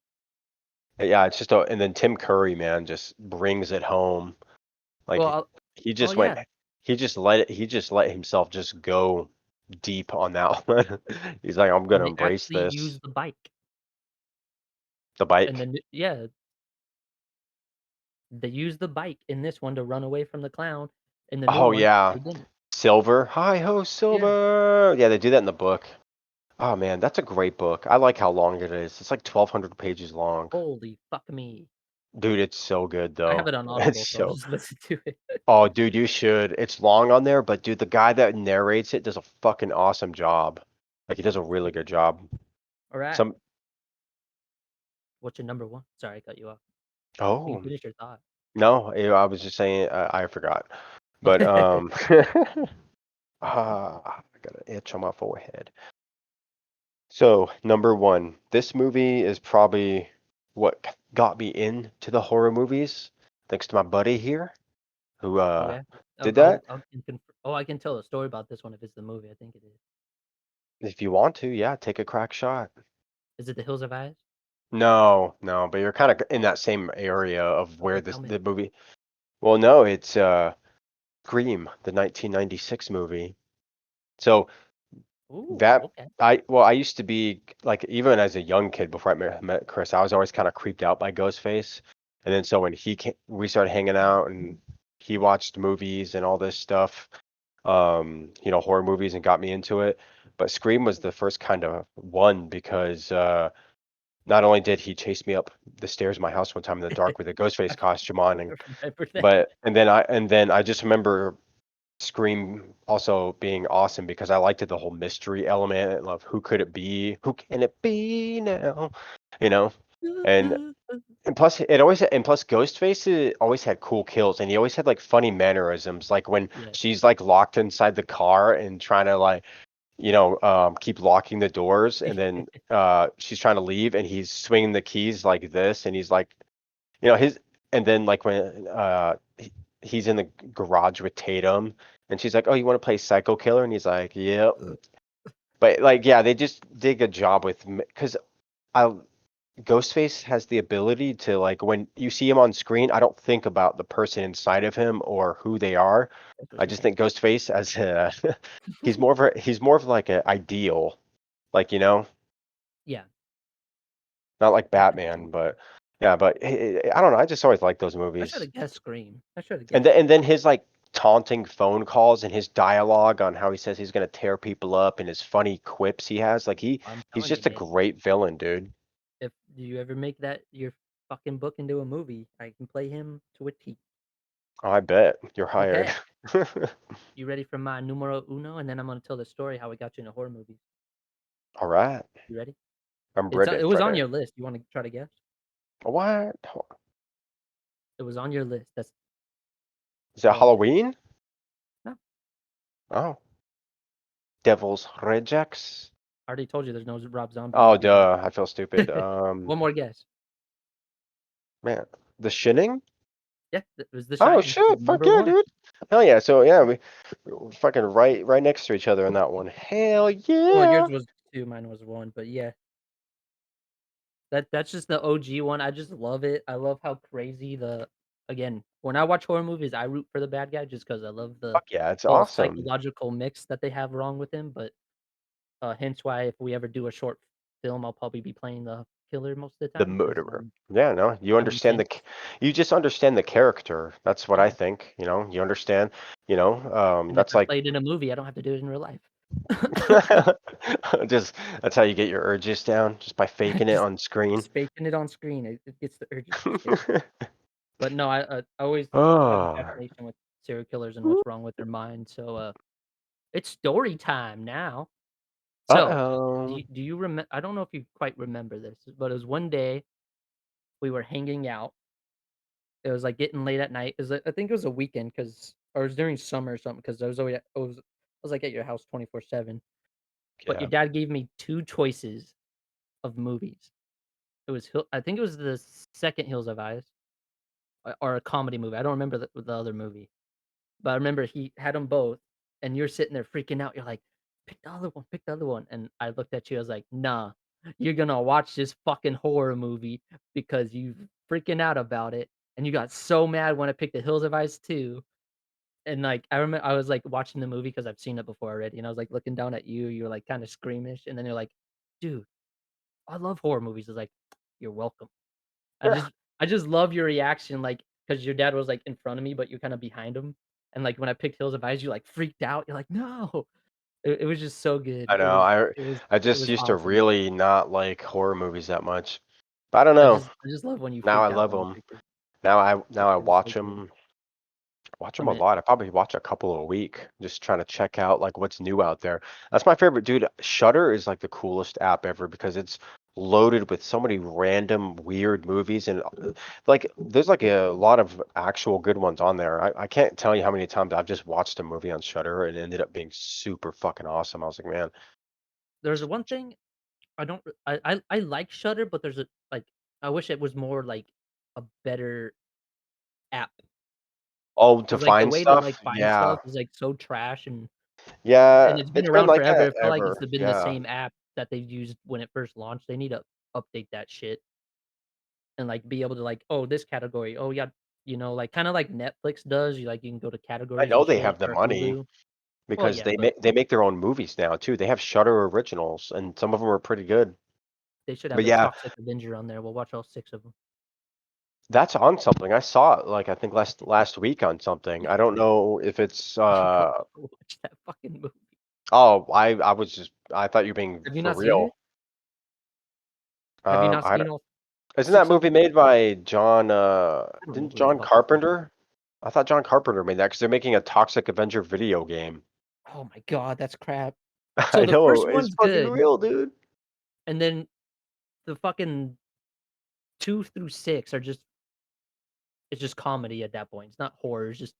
Speaker 1: 5.
Speaker 2: yeah, it's just and then Tim Curry, man, just brings it home.
Speaker 1: Well,
Speaker 2: Like he
Speaker 1: oh,
Speaker 2: just went,
Speaker 1: yeah,
Speaker 2: he just let himself just go deep on that one. He's like, I'm
Speaker 1: and
Speaker 2: gonna
Speaker 1: they
Speaker 2: embrace
Speaker 1: actually
Speaker 2: this.
Speaker 1: use the bike,
Speaker 2: The
Speaker 1: and
Speaker 2: bike.
Speaker 1: then yeah, they use the bike in this one to run away from the clown. In the new
Speaker 2: Oh
Speaker 1: one,
Speaker 2: yeah,
Speaker 1: they didn't.
Speaker 2: Silver. Hi ho,
Speaker 1: Yeah,
Speaker 2: Silver. Yeah, they do that in the book. Oh man, that's a great book. I like how long it is. It's like 1,200 pages long.
Speaker 1: holy fuck me.
Speaker 2: Dude, it's so good
Speaker 1: I have
Speaker 2: though.
Speaker 1: it on
Speaker 2: It's
Speaker 1: Audible, so I'll
Speaker 2: so.
Speaker 1: just listen to it.
Speaker 2: Oh, dude, you should. It's long on there, but dude, the guy that narrates it does a fucking awesome job. Like he does a really good job.
Speaker 1: Alright,
Speaker 2: Some.
Speaker 1: what's your number 1? Sorry, I cut you off. You can
Speaker 2: Oh
Speaker 1: finish your thought.
Speaker 2: no, I was just saying I forgot. But I got an itch on my forehead. So number one, this movie is probably what got me into the horror movies, thanks to my buddy here who
Speaker 1: Oh, yeah?
Speaker 2: did that.
Speaker 1: I can tell a story about this one if it's the movie, I think it is.
Speaker 2: If you want to, yeah, take a crack shot.
Speaker 1: Is it The Hills Have Eyes?
Speaker 2: No, no, but you're kind of in that same area of where
Speaker 1: Okay,
Speaker 2: this
Speaker 1: tell me.
Speaker 2: the movie. Well, no, it's Scream, the 1996 movie. So
Speaker 1: Ooh,
Speaker 2: that
Speaker 1: okay.
Speaker 2: I used to be like even as a young kid before I met Chris, I was always kind of creeped out by Ghostface. And then so when we started hanging out and he watched movies and all this stuff, horror movies and got me into it. But Scream was the first kind of one because not only did he chase me up the stairs of my house one time in the dark with a Ghostface
Speaker 1: I
Speaker 2: costume on,
Speaker 1: remember that.
Speaker 2: and then I just remember Scream also being awesome because I liked it, the whole mystery element of who could it be? Who can it be now? You know? and plus Ghostface always had cool kills, and he always had, like, funny mannerisms, like, when
Speaker 1: Yeah.
Speaker 2: she's, like, locked inside the car and trying to, like, keep locking the doors, and then, she's trying to leave, and he's swinging the keys like this, and he's like, his and then, like, when, he's in the garage with Tatum, and she's like, "Oh, you wanna play psycho killer?" And he's like, "Yep." But, like, yeah, they just did a good job with because I Ghostface has the ability to, like, when you see him on screen, I don't think about the person inside of him or who they are.
Speaker 1: That's what
Speaker 2: I
Speaker 1: you're
Speaker 2: just
Speaker 1: saying.
Speaker 2: think Ghostface as a he's more of like an ideal, like,
Speaker 1: Yeah,
Speaker 2: not like
Speaker 1: I get what you
Speaker 2: Batman,
Speaker 1: mean.
Speaker 2: but yeah, but I don't know, I just always liked those
Speaker 1: I should
Speaker 2: movies.
Speaker 1: have guessed Scream. I should have
Speaker 2: And
Speaker 1: guessed
Speaker 2: then
Speaker 1: Scream.
Speaker 2: his, like, taunting phone calls and his dialogue on how he says he's gonna tear people up and his funny quips he has, like,
Speaker 1: I'm
Speaker 2: he's
Speaker 1: telling you,
Speaker 2: just a
Speaker 1: man.
Speaker 2: great villain, dude.
Speaker 1: If you ever make that your fucking book into a movie, I can play him to a T.
Speaker 2: Oh, I bet. You're hired.
Speaker 1: Okay. You ready for my numero uno? And then I'm gonna tell the story how we got you into horror movies.
Speaker 2: Alright.
Speaker 1: You ready?
Speaker 2: I'm
Speaker 1: It
Speaker 2: ready
Speaker 1: was
Speaker 2: for
Speaker 1: on
Speaker 2: it.
Speaker 1: your list. You wanna try to guess?
Speaker 2: What?
Speaker 1: It was on your list. That's
Speaker 2: Is it
Speaker 1: all I'm saying.
Speaker 2: Halloween?
Speaker 1: No,
Speaker 2: Oh. Devil's Rejects?
Speaker 1: I already told you there's no Rob Zombie
Speaker 2: Oh,
Speaker 1: movies in
Speaker 2: duh, I feel stupid.
Speaker 1: it. One more guess.
Speaker 2: Man, The Shining?
Speaker 1: Yeah, it was The
Speaker 2: Oh,
Speaker 1: Shining,
Speaker 2: shit, fuck
Speaker 1: number
Speaker 2: yeah,
Speaker 1: 1.
Speaker 2: dude. Hell yeah, so, yeah, we're fucking right next to each other on that one. Hell
Speaker 1: Well,
Speaker 2: yeah!
Speaker 1: yours was 2, mine was 1, but yeah. That's just the OG one. I just love it. I love how crazy the again, when I watch horror movies, I root for the bad guy just because I love the
Speaker 2: Fuck yeah, it's
Speaker 1: whole
Speaker 2: awesome.
Speaker 1: psychological mix that they have wrong with him, but, hence why if we ever do a short film, I'll probably be playing the killer most of the
Speaker 2: The
Speaker 1: time because
Speaker 2: murderer. Yeah, no, you
Speaker 1: I'm
Speaker 2: understand
Speaker 1: intense.
Speaker 2: you just understand the character. That's what I
Speaker 1: Yeah,
Speaker 2: think, you understand,
Speaker 1: and if
Speaker 2: that's
Speaker 1: I
Speaker 2: like
Speaker 1: played in a movie, I don't have to do it in real life.
Speaker 2: just that's how you get your urges down, just by faking it
Speaker 1: Just
Speaker 2: on screen.
Speaker 1: just faking it on screen, it gets the urges to stay. But no, I always have a
Speaker 2: Oh.
Speaker 1: fascination with serial killers and what's wrong with their mind, so, it's story time now. So,
Speaker 2: Uh-oh.
Speaker 1: do you remember? I don't know if you quite remember this, but it was one day we were hanging out. It was, like, getting late at night. It was, I think it was a weekend because or it was during summer or something because I was, like, at your house 24/7, but
Speaker 2: Yeah.
Speaker 1: your dad gave me 2 choices of movies. It was Hill I think it was the second Hills Have Eyes, or a comedy movie. I don't remember the other movie. But I remember he had them both, and you're sitting there freaking out. You're like, "Pick the other one, pick the other one." And I looked at you, I was like, "Nah, you're gonna watch this fucking horror movie because you freaking out about it." And you got so mad when I picked The Hills Have Eyes too. And, like, I remember I was, like, watching the movie because 'cause I've seen it before already, and I was, like, looking down at you, you're, like, kinda squeamish, and then you're like, "Dude, I love horror movies." I was like, "You're welcome." I just I just love your reaction, like, because your dad was, like, in front of me, but you're kinda behind him, and, like, when I picked Hills Have Eyes, you, like, freaked out, you're like, "No." It was just so good.
Speaker 2: I know,
Speaker 1: It was
Speaker 2: I
Speaker 1: it
Speaker 2: just
Speaker 1: was
Speaker 2: used to
Speaker 1: awesome.
Speaker 2: really not like horror movies that much. But I don't know.
Speaker 1: I just love when you
Speaker 2: Now I
Speaker 1: freak out
Speaker 2: love
Speaker 1: when you
Speaker 2: them.
Speaker 1: pick it.
Speaker 2: Now I
Speaker 1: It was
Speaker 2: watch
Speaker 1: so good.
Speaker 2: them. Watch
Speaker 1: I
Speaker 2: them a
Speaker 1: mean,
Speaker 2: lot. I probably watch a couple a week, just trying to check out like what's new out there. That's my favorite, dude. Shutter is like the coolest app ever because it's loaded with so many random weird movies and like there's like a lot of actual good ones on there. I can't tell you how many times I've just watched a movie on Shutter and it ended up being super fucking awesome. I was like, man,
Speaker 1: there's one thing I don't I like Shudder, but there's like, I wish it was more like a better app.
Speaker 2: oh, to
Speaker 1: 'Cause, like, the
Speaker 2: find
Speaker 1: way to,
Speaker 2: stuff,
Speaker 1: like, find
Speaker 2: yeah,
Speaker 1: stuff is, like, so trash, and
Speaker 2: yeah,
Speaker 1: it's been
Speaker 2: it's been
Speaker 1: around
Speaker 2: like
Speaker 1: forever.
Speaker 2: that
Speaker 1: It felt like it's
Speaker 2: ever,
Speaker 1: been the
Speaker 2: yeah.
Speaker 1: same app that they've used when it first launched. They need to update that shit and, like, be able to, like, "Oh, this category. Oh, yeah," like, kinda like Netflix does. You can go to
Speaker 2: I
Speaker 1: categories
Speaker 2: know
Speaker 1: and
Speaker 2: they
Speaker 1: shit,
Speaker 2: have the
Speaker 1: or
Speaker 2: money.
Speaker 1: Hulu. Well,
Speaker 2: Because
Speaker 1: yeah, but
Speaker 2: they make their own movies now too. They have Shudder originals, and some of them are pretty good.
Speaker 1: they should have
Speaker 2: But
Speaker 1: the
Speaker 2: yeah,
Speaker 1: Toxic Avenger on there. We'll watch all 6 of them.
Speaker 2: that's on something. I saw it, like, I think last week on something. I don't know if it's,
Speaker 1: You gotta go watch that fucking movie.
Speaker 2: oh, I thought you were being
Speaker 1: Have you
Speaker 2: for
Speaker 1: not seen it?
Speaker 2: real.
Speaker 1: Have you not
Speaker 2: I
Speaker 1: seen
Speaker 2: don't
Speaker 1: all
Speaker 2: isn't that
Speaker 1: 6 of
Speaker 2: movie
Speaker 1: them?
Speaker 2: made by
Speaker 1: I don't know
Speaker 2: didn't
Speaker 1: who the
Speaker 2: John
Speaker 1: fuck it's made by.
Speaker 2: Carpenter? I thought John Carpenter made that because 'cause they're making a Toxic Avenger video game.
Speaker 1: Oh my god, that's crap. So
Speaker 2: I
Speaker 1: the
Speaker 2: know,
Speaker 1: first
Speaker 2: it's
Speaker 1: one's
Speaker 2: fucking
Speaker 1: good,
Speaker 2: real, dude.
Speaker 1: and then the fucking 2 through 6 are just it's just comedy at that point. It's not horror, it's just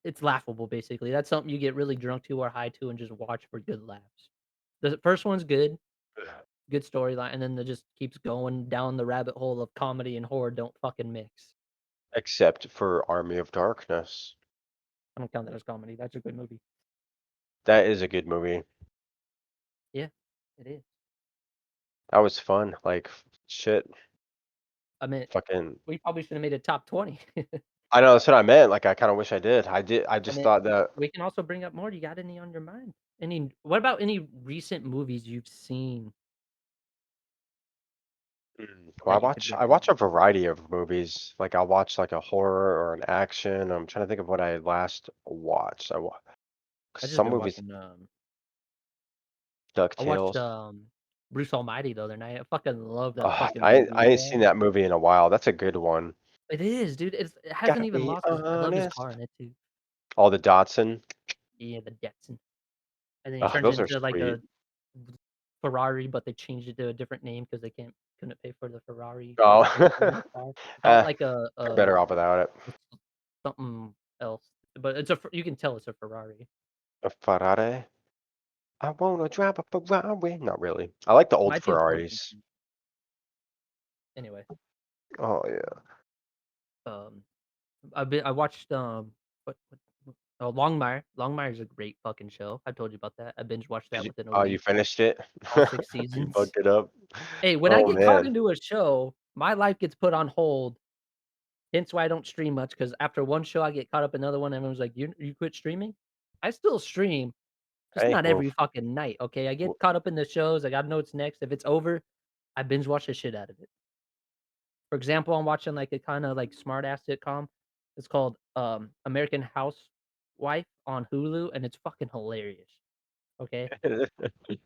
Speaker 1: it's laughable, basically. That's something you get really drunk to or high to and just watch for good laughs. The first one's good storyline, and then it just keeps going down the rabbit hole of comedy and horror don't fucking mix.
Speaker 2: Except for Army of Darkness.
Speaker 1: I don't count that as comedy. That's a good movie.
Speaker 2: That is a good movie.
Speaker 1: Yeah, it is.
Speaker 2: That was fun. Like, shit,
Speaker 1: I mean,
Speaker 2: fucking
Speaker 1: we probably should have made a top 20.
Speaker 2: I know, that's what I meant, like, I kinda wish I did. I
Speaker 1: I
Speaker 2: just
Speaker 1: mean,
Speaker 2: thought that
Speaker 1: we can also bring up more. You got any on your mind? Any what about any recent movies you've seen
Speaker 2: well,
Speaker 1: that you could
Speaker 2: I watch
Speaker 1: recommend?
Speaker 2: a variety of movies. Like, I'll watch, like, a horror or an action. I'm trying to think of what I last watched.
Speaker 1: I just
Speaker 2: Some
Speaker 1: been
Speaker 2: movies
Speaker 1: watching, I watched,
Speaker 2: DuckTales.
Speaker 1: Bruce Almighty the other night. I fucking love that
Speaker 2: Ugh,
Speaker 1: fucking movie,
Speaker 2: I ain't seen
Speaker 1: man.
Speaker 2: that movie in a while. That's a good one.
Speaker 1: It is, dude. It hasn't
Speaker 2: Gotta
Speaker 1: even
Speaker 2: be
Speaker 1: lost his I love his car
Speaker 2: honest.
Speaker 1: in it too.
Speaker 2: All the Datsun.
Speaker 1: Yeah, the Jetson. And then he turns
Speaker 2: Those are
Speaker 1: into, like,
Speaker 2: sweet.
Speaker 1: a Ferrari, but they changed it to a different name because they couldn't pay for the Ferrari
Speaker 2: Oh,
Speaker 1: performance car. They call it
Speaker 2: eh,
Speaker 1: like
Speaker 2: they're better off without it.
Speaker 1: it's something else, but you can tell it's a Ferrari.
Speaker 2: A Ferrari? I wanna drive a Ferrari. Not really. I like the old
Speaker 1: Might be a Ford
Speaker 2: Ferraris.
Speaker 1: something. Anyway,
Speaker 2: Oh, yeah.
Speaker 1: um, I watched, Longmire. Longmire is a great fucking show. I told you about that. I binge watched that within a
Speaker 2: You
Speaker 1: week,
Speaker 2: finished it?
Speaker 1: all 6
Speaker 2: You
Speaker 1: seasons.
Speaker 2: bugged it up?
Speaker 1: Hey, when I
Speaker 2: Oh,
Speaker 1: get caught
Speaker 2: man.
Speaker 1: into a show, my life gets put on hold. Hence why I don't stream much. Because after one show, I get caught up in another one, everyone's like, You quit streaming?" I still stream, just
Speaker 2: Hey,
Speaker 1: not every fucking night, okay? I
Speaker 2: w
Speaker 1: get caught up in the shows, I gotta know what's next. If it's over, I binge watch the shit out of it. For example, I'm watching, like, a kinda, like, smart ass sitcom. It's called, American Housewife on Hulu, and it's fucking hilarious, okay?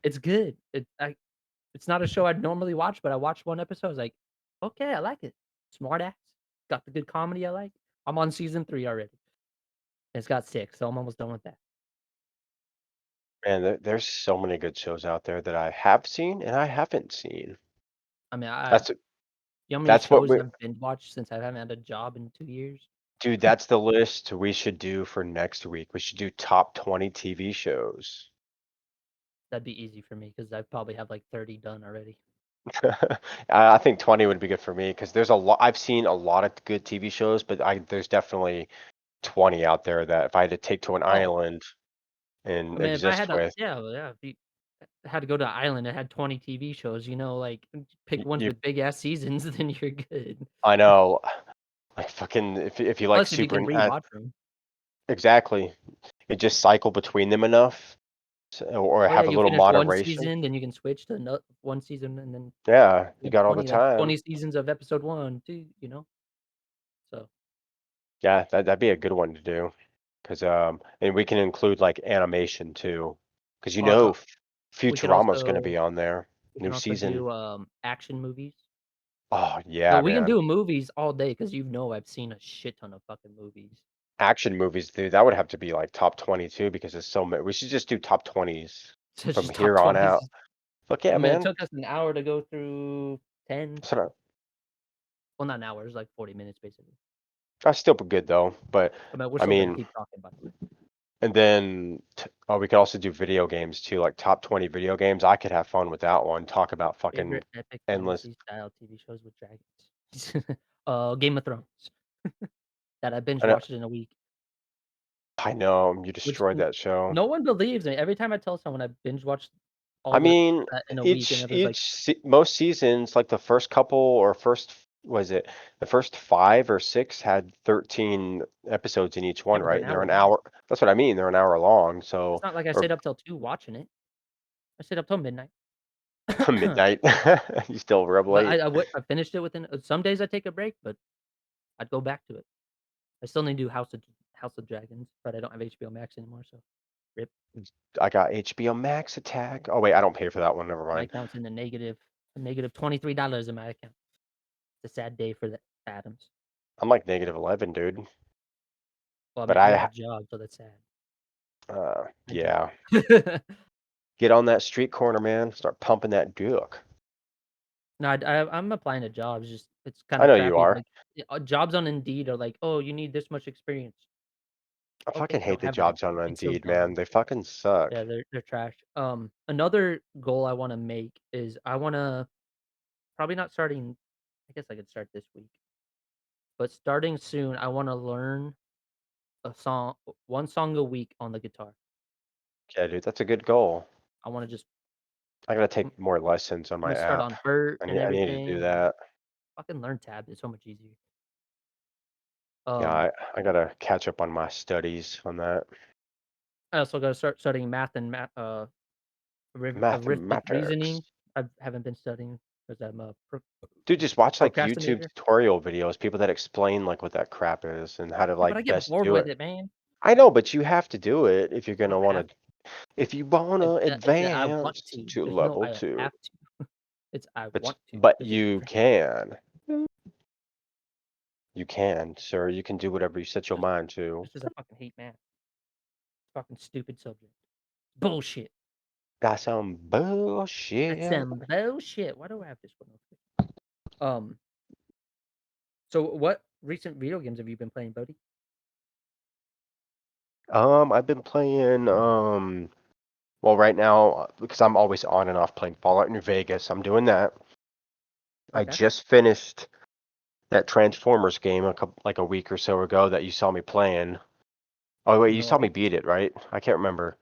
Speaker 1: It's good. It's not a show I'd normally watch, but I watched one episode, I was like, "Okay, I like it. Smart ass, got the good comedy I like." I'm on season 3 already. It's got 6, so I'm almost done with that.
Speaker 2: Man, there's so many good shows out there that I have seen and I haven't seen.
Speaker 1: I mean,
Speaker 2: That's
Speaker 1: you know how many
Speaker 2: that's what
Speaker 1: shows
Speaker 2: we
Speaker 1: I've binge watched since I haven't had a job in 2 years?
Speaker 2: dude, that's the list we should do for next week. We should do top 20 TV shows.
Speaker 1: That'd be easy for me because I probably have, like, 30 done already.
Speaker 2: I think 20 would be good for me because there's a lot. I've seen a lot of good TV shows, but there's definitely 20 out there that if I had to take to an
Speaker 1: Oh,
Speaker 2: island
Speaker 1: I
Speaker 2: and
Speaker 1: mean, if I
Speaker 2: exist
Speaker 1: had to
Speaker 2: with,
Speaker 1: yeah, well, yeah, if you had to go to an island that had 20 TV shows, like, pick ones
Speaker 2: you
Speaker 1: with big ass seasons, then you're good.
Speaker 2: I know, like fucking if you like
Speaker 1: Plus, if you
Speaker 2: super,
Speaker 1: can rewatch them.
Speaker 2: exactly, you just cycle between them enough, or
Speaker 1: Oh, yeah,
Speaker 2: have a
Speaker 1: you
Speaker 2: little
Speaker 1: finish 1
Speaker 2: moderation.
Speaker 1: season, then you can switch to 1 season, and then
Speaker 2: Yeah, you
Speaker 1: you have
Speaker 2: got all the
Speaker 1: 20, that's 20
Speaker 2: time.
Speaker 1: seasons of episode 1, 2, So,
Speaker 2: Yeah, that'd be a good one to do. Cause and we can include, like, animation too, cause
Speaker 1: uh, uh, we could
Speaker 2: Futurama's gonna
Speaker 1: also
Speaker 2: be on there,
Speaker 1: we can
Speaker 2: new
Speaker 1: also
Speaker 2: season.
Speaker 1: do, action movies.
Speaker 2: Oh,
Speaker 1: No,
Speaker 2: yeah,
Speaker 1: we can
Speaker 2: man.
Speaker 1: do movies all day because I've seen a shit ton of fucking movies.
Speaker 2: Action movies, dude, that would have to be, like, top 20 too because there's so many. We should just do top 20s
Speaker 1: So it's
Speaker 2: from
Speaker 1: just top
Speaker 2: here on
Speaker 1: 20s.
Speaker 2: out. Fuck
Speaker 1: I
Speaker 2: yeah,
Speaker 1: mean, it
Speaker 2: man.
Speaker 1: took us an hour to go through 10.
Speaker 2: So
Speaker 1: Well, not an hour, it was like 40 minutes, basically.
Speaker 2: that's still good though, but,
Speaker 1: I mean, we're
Speaker 2: I
Speaker 1: still gonna
Speaker 2: mean,
Speaker 1: keep talking, by the way.
Speaker 2: and then we could also do video games too, like top 20 video games. I could have fun with that one, talk about fucking
Speaker 1: Favorite epic
Speaker 2: endless.
Speaker 1: fantasy style TV shows with dragons. Game of Thrones that I binge
Speaker 2: I know,
Speaker 1: watched in a week,
Speaker 2: I know you
Speaker 1: which
Speaker 2: destroyed that show.
Speaker 1: no one believes me. Every time I tell someone I binge watched
Speaker 2: I
Speaker 1: all the
Speaker 2: mean,
Speaker 1: in a week, and everyone's like,
Speaker 2: most seasons, like the first couple or first was it the first 5 or 6 had 13 episodes in each
Speaker 1: "Yeah,
Speaker 2: one,
Speaker 1: but they're
Speaker 2: right?
Speaker 1: an
Speaker 2: And they're
Speaker 1: hour
Speaker 2: an
Speaker 1: long."
Speaker 2: hour. That's what I mean. They're an hour long.
Speaker 1: It's
Speaker 2: So
Speaker 1: not like I
Speaker 2: or
Speaker 1: stayed up till 2 watching it. I stayed up till midnight.
Speaker 2: midnight. You still were up
Speaker 1: But
Speaker 2: late.
Speaker 1: I finished it within some days I take a break, but I'd go back to it. I still need to do House of Dragons, but I don't have HBO Max anymore, so rip.
Speaker 2: I got HBO Max attack. Oh wait, I don't pay for that one. Never
Speaker 1: My
Speaker 2: mind.
Speaker 1: account's in the negative $23 in my account. It's a sad day for the Adams.
Speaker 2: I'm like -11, dude.
Speaker 1: Well, I
Speaker 2: But
Speaker 1: mean, you have a job, so that's sad. I don't.
Speaker 2: yeah. Get on that street corner, man. Start pumping that dick.
Speaker 1: No, I'm applying to jobs, just it's
Speaker 2: I
Speaker 1: kinda
Speaker 2: know you
Speaker 1: crappy,
Speaker 2: are.
Speaker 1: like, jobs on Indeed are like, "Oh, you need this much experience."
Speaker 2: I
Speaker 1: Okay,
Speaker 2: fucking
Speaker 1: I
Speaker 2: hate
Speaker 1: don't
Speaker 2: the
Speaker 1: have that
Speaker 2: jobs on
Speaker 1: experience. It's so
Speaker 2: Indeed, man.
Speaker 1: dumb.
Speaker 2: They fucking suck.
Speaker 1: Yeah, they're trash. Another goal I wanna make is I wanna probably not starting I guess I could start this week, but starting soon, I wanna learn a song 1 song a week on the guitar.
Speaker 2: Yeah, dude, that's a good goal.
Speaker 1: I wanna just
Speaker 2: I gotta
Speaker 1: I'm
Speaker 2: take more lessons on my
Speaker 1: gonna start
Speaker 2: app.
Speaker 1: on Hurt and
Speaker 2: I need to do
Speaker 1: everything, and
Speaker 2: that.
Speaker 1: fucking learn tab, it's so much easier.
Speaker 2: Yeah,
Speaker 1: Um,
Speaker 2: I gotta catch up on my studies on that.
Speaker 1: I also gotta start studying math and arithmetic
Speaker 2: Mathematics.
Speaker 1: reasoning. I haven't been studying because 'cause I'm a
Speaker 2: Dude, just watch like YouTube
Speaker 1: procrastinator.
Speaker 2: tutorial videos, people that explain like what that crap is and how to
Speaker 1: Yeah, but I
Speaker 2: like
Speaker 1: get
Speaker 2: best
Speaker 1: bored
Speaker 2: do
Speaker 1: with
Speaker 2: it.
Speaker 1: it, man.
Speaker 2: I know, but you have to do it if you're
Speaker 1: I
Speaker 2: gonna
Speaker 1: don't have
Speaker 2: wanna if you
Speaker 1: it's
Speaker 2: wanna
Speaker 1: that it's that I want
Speaker 2: advance
Speaker 1: to.
Speaker 2: to
Speaker 1: There's no
Speaker 2: level
Speaker 1: I
Speaker 2: 2.
Speaker 1: have to. It's I
Speaker 2: But
Speaker 1: want to
Speaker 2: but
Speaker 1: because it's
Speaker 2: you
Speaker 1: great.
Speaker 2: can. You can, sir. You can do whatever you set your
Speaker 1: Just
Speaker 2: mind to.
Speaker 1: just 'cause I fucking hate math. Fucking stupid subject. Bullshit.
Speaker 2: Got some
Speaker 1: That's
Speaker 2: bullshit.
Speaker 1: some bullshit. Why do I have this one open? Um, so what recent video games have you been playing, buddy?
Speaker 2: I've been playing, well, right now, because I'm always on and off playing Fallout New Vegas, I'm doing that. I
Speaker 1: Okay.
Speaker 2: just finished that Transformers game like a week or so ago that you saw me playing. Oh wait, you saw me beat
Speaker 1: Nice.
Speaker 2: it, right? I can't remember,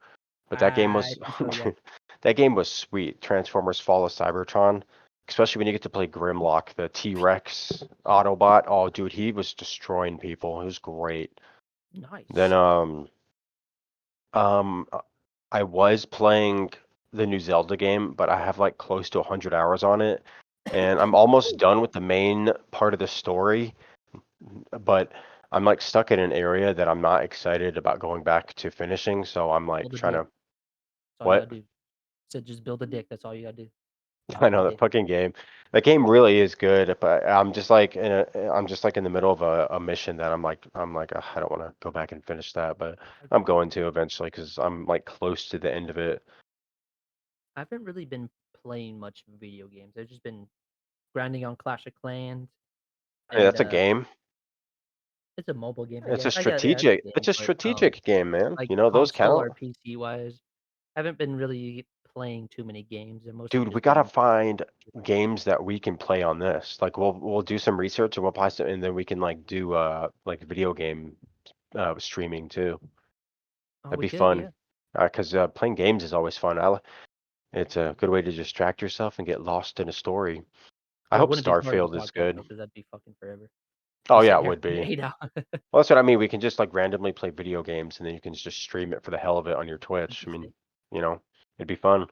Speaker 2: but that game
Speaker 1: I
Speaker 2: was
Speaker 1: think so, yeah.
Speaker 2: that game was sweet. Transformers: Fall of Cybertron, especially when you get to play Grimlock, the T-Rex Autobot. Oh, dude, he was destroying people. It was great. Then
Speaker 1: Nice.
Speaker 2: um, uh, I was playing the new Zelda game, but I have like close to 100 hours on it, and I'm almost
Speaker 1: Ooh,
Speaker 2: done with the main part of the story, but I'm like stuck in an area that I'm not excited about going back to finishing, so I'm like
Speaker 1: build a
Speaker 2: trying
Speaker 1: dick.
Speaker 2: to
Speaker 1: That's all you
Speaker 2: what?
Speaker 1: gotta do. Said just build a dick. That's all you gotta do.
Speaker 2: I
Speaker 1: Build a
Speaker 2: know that
Speaker 1: dick.
Speaker 2: fucking game. That game really is good, but I'm just like in the middle of a mission that I'm like "Ugh, I don't want to go back and finish that, but
Speaker 1: I
Speaker 2: I'm
Speaker 1: get
Speaker 2: going
Speaker 1: it.
Speaker 2: to eventually because I'm like close to the end of it.
Speaker 1: I haven't really been playing much video games. I've just been grinding on Clash of Clans
Speaker 2: Hey,
Speaker 1: and,
Speaker 2: that's a game.
Speaker 1: it's a mobile game, I
Speaker 2: It's
Speaker 1: guess.
Speaker 2: a
Speaker 1: Yeah, it's a
Speaker 2: strategic. It's
Speaker 1: game,
Speaker 2: a
Speaker 1: but,
Speaker 2: strategic game, man.
Speaker 1: like,
Speaker 2: You know those
Speaker 1: console
Speaker 2: count.
Speaker 1: or PC-wise, I haven't been really playing too many games. I've mostly
Speaker 2: Dude, we
Speaker 1: just
Speaker 2: gotta
Speaker 1: been
Speaker 2: find games that we can play on this. Like we'll do some research and we'll apply some, and then we can like do like video game streaming too.
Speaker 1: oh,
Speaker 2: That'd
Speaker 1: we
Speaker 2: be
Speaker 1: could,
Speaker 2: fun.
Speaker 1: yeah.
Speaker 2: Because playing games is always fun. It's a good way to distract yourself and get lost in a story. I
Speaker 1: Well, it
Speaker 2: hope
Speaker 1: wouldn't be smart of a
Speaker 2: Starfield is
Speaker 1: podcast,
Speaker 2: good.
Speaker 1: though, because 'cause that'd be fucking forever.
Speaker 2: Oh
Speaker 1: Just
Speaker 2: yeah,
Speaker 1: sitting
Speaker 2: it
Speaker 1: here
Speaker 2: would
Speaker 1: for
Speaker 2: be.
Speaker 1: 8 hours.
Speaker 2: Well, that's what I mean. We can just like randomly play video games and then you can just stream it for the hell of it on your
Speaker 1: That'd
Speaker 2: Twitch.
Speaker 1: be
Speaker 2: I mean,
Speaker 1: sick.
Speaker 2: you know, it'd be fun.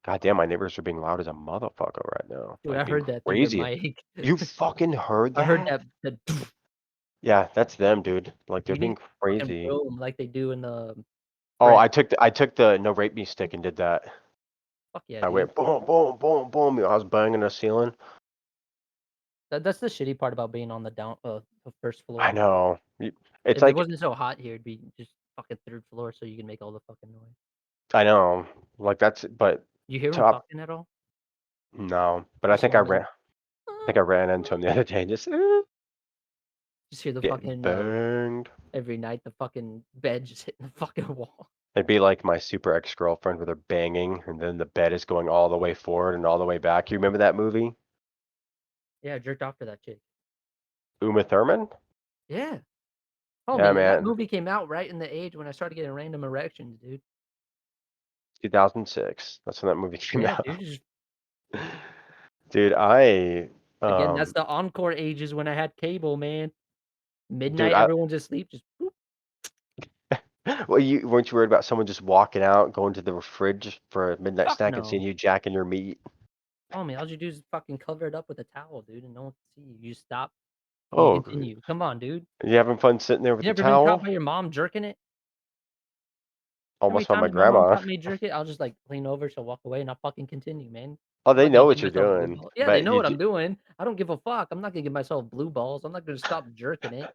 Speaker 2: God damn, my neighbors are being loud as a motherfucker right now.
Speaker 1: Dude,
Speaker 2: Like
Speaker 1: I
Speaker 2: being
Speaker 1: heard that through your
Speaker 2: crazy.
Speaker 1: mic.
Speaker 2: You fucking heard
Speaker 1: I heard
Speaker 2: that?
Speaker 1: that
Speaker 2: Yeah, that's them, dude. Like they're
Speaker 1: you need
Speaker 2: being
Speaker 1: to fucking
Speaker 2: crazy.
Speaker 1: boom like they do in the
Speaker 2: Oh,
Speaker 1: Friends.
Speaker 2: I took the no rape me stick and did that.
Speaker 1: Fuck yeah,
Speaker 2: I
Speaker 1: dude.
Speaker 2: went boom, boom, boom, boom. I was banging the ceiling.
Speaker 1: That's the shitty part about being on the first
Speaker 2: I
Speaker 1: floor.
Speaker 2: know. It's
Speaker 1: If it
Speaker 2: like
Speaker 1: wasn't so hot here, it'd be just fucking 3rd floor so you can make all the fucking noise.
Speaker 2: I know. Like that's but
Speaker 1: You hear him
Speaker 2: top
Speaker 1: fucking at all?
Speaker 2: no. But
Speaker 1: Just walking up,
Speaker 2: I think I ran into him the other day and just
Speaker 1: just hear the
Speaker 2: getting
Speaker 1: fucking,
Speaker 2: banged.
Speaker 1: every night, the fucking bed just hitting the fucking wall.
Speaker 2: It'd be like my super ex-girlfriend where they're banging and then the bed is going all the way forward and all the way back. You remember that movie?
Speaker 1: Yeah, I jerked off to that chick.
Speaker 2: Uma Thurman?
Speaker 1: Yeah.
Speaker 2: Yeah,
Speaker 1: Homie, that
Speaker 2: man.
Speaker 1: movie came out right in the age when I started getting random erections, dude.
Speaker 2: 2006. That's when that movie came
Speaker 1: Yeah,
Speaker 2: out.
Speaker 1: dude, just
Speaker 2: Dude, I
Speaker 1: again, that's
Speaker 2: um
Speaker 1: the encore ages when I had cable, man.
Speaker 2: dude,
Speaker 1: Midnight,
Speaker 2: I
Speaker 1: everyone's asleep, just boop.
Speaker 2: well, you weren't you worried about someone just walking out, going to the fridge for a midnight
Speaker 1: Fuck
Speaker 2: snack and seeing
Speaker 1: no.
Speaker 2: you jacking your meat?
Speaker 1: Homie, all you do is fucking cover it up with a towel, dude, and no one can see you. You stop and you
Speaker 2: Oh,
Speaker 1: continue. Come on, dude.
Speaker 2: you having fun sitting there with
Speaker 1: You
Speaker 2: the
Speaker 1: never been caught
Speaker 2: towel?
Speaker 1: by your mom jerking it? How many
Speaker 2: Almost by my
Speaker 1: times my mom
Speaker 2: grandma.
Speaker 1: caught me jerk it, I'll just, like, lean over, she'll walk away, and I'll fucking continue, man.
Speaker 2: Oh,
Speaker 1: I'm
Speaker 2: they
Speaker 1: not gonna
Speaker 2: know
Speaker 1: give
Speaker 2: what you're
Speaker 1: myself blue
Speaker 2: doing,
Speaker 1: balls. Yeah, they
Speaker 2: but
Speaker 1: know what I'm doing. I don't give a fuck. I'm not gonna give myself blue balls. I'm not gonna stop jerking it.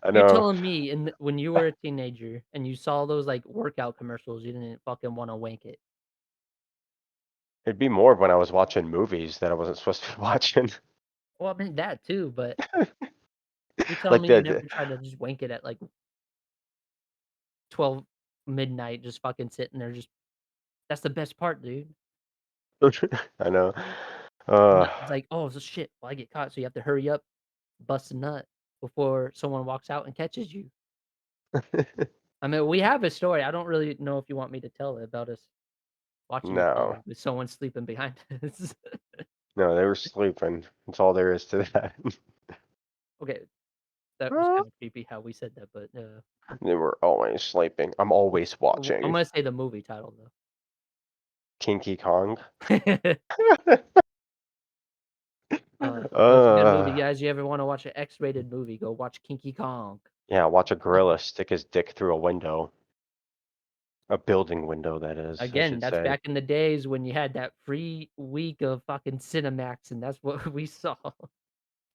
Speaker 2: I
Speaker 1: You
Speaker 2: know.
Speaker 1: telling me when you were a teenager and you saw those, like, workout commercials, you didn't fucking wanna wank it.
Speaker 2: It'd be more when I was watching movies that I wasn't supposed to be watching.
Speaker 1: Well, I mean that too, but you're telling
Speaker 2: Like
Speaker 1: me you
Speaker 2: the
Speaker 1: never tried to just wank it at, like, 12 midnight, just fucking sitting there just that's the best part, dude.
Speaker 2: I know.
Speaker 1: It's like, "Oh, so shit, well, I get caught," so you have to hurry up, bust a nut before someone walks out and catches you. I mean, we have a story, I don't really know if you want me to tell it about us watching each
Speaker 2: No.
Speaker 1: other with someone sleeping behind us.
Speaker 2: No, they were sleeping. That's all there is to that.
Speaker 1: Okay, that was kinda creepy how we said that, but,
Speaker 2: They were always sleeping. I'm always
Speaker 1: I'm
Speaker 2: watching.
Speaker 1: gonna say the movie title,
Speaker 2: Kinky Kong.
Speaker 1: though. It was a good movie,
Speaker 2: Uh,
Speaker 1: guys. You ever wanna watch an X-rated movie, go watch Kinky Kong.
Speaker 2: yeah, watch a gorilla stick his dick through a window. A building window, that is, I
Speaker 1: Again,
Speaker 2: should
Speaker 1: that's
Speaker 2: say.
Speaker 1: back in the days when you had that free week of fucking Cinemax, and that's what we saw.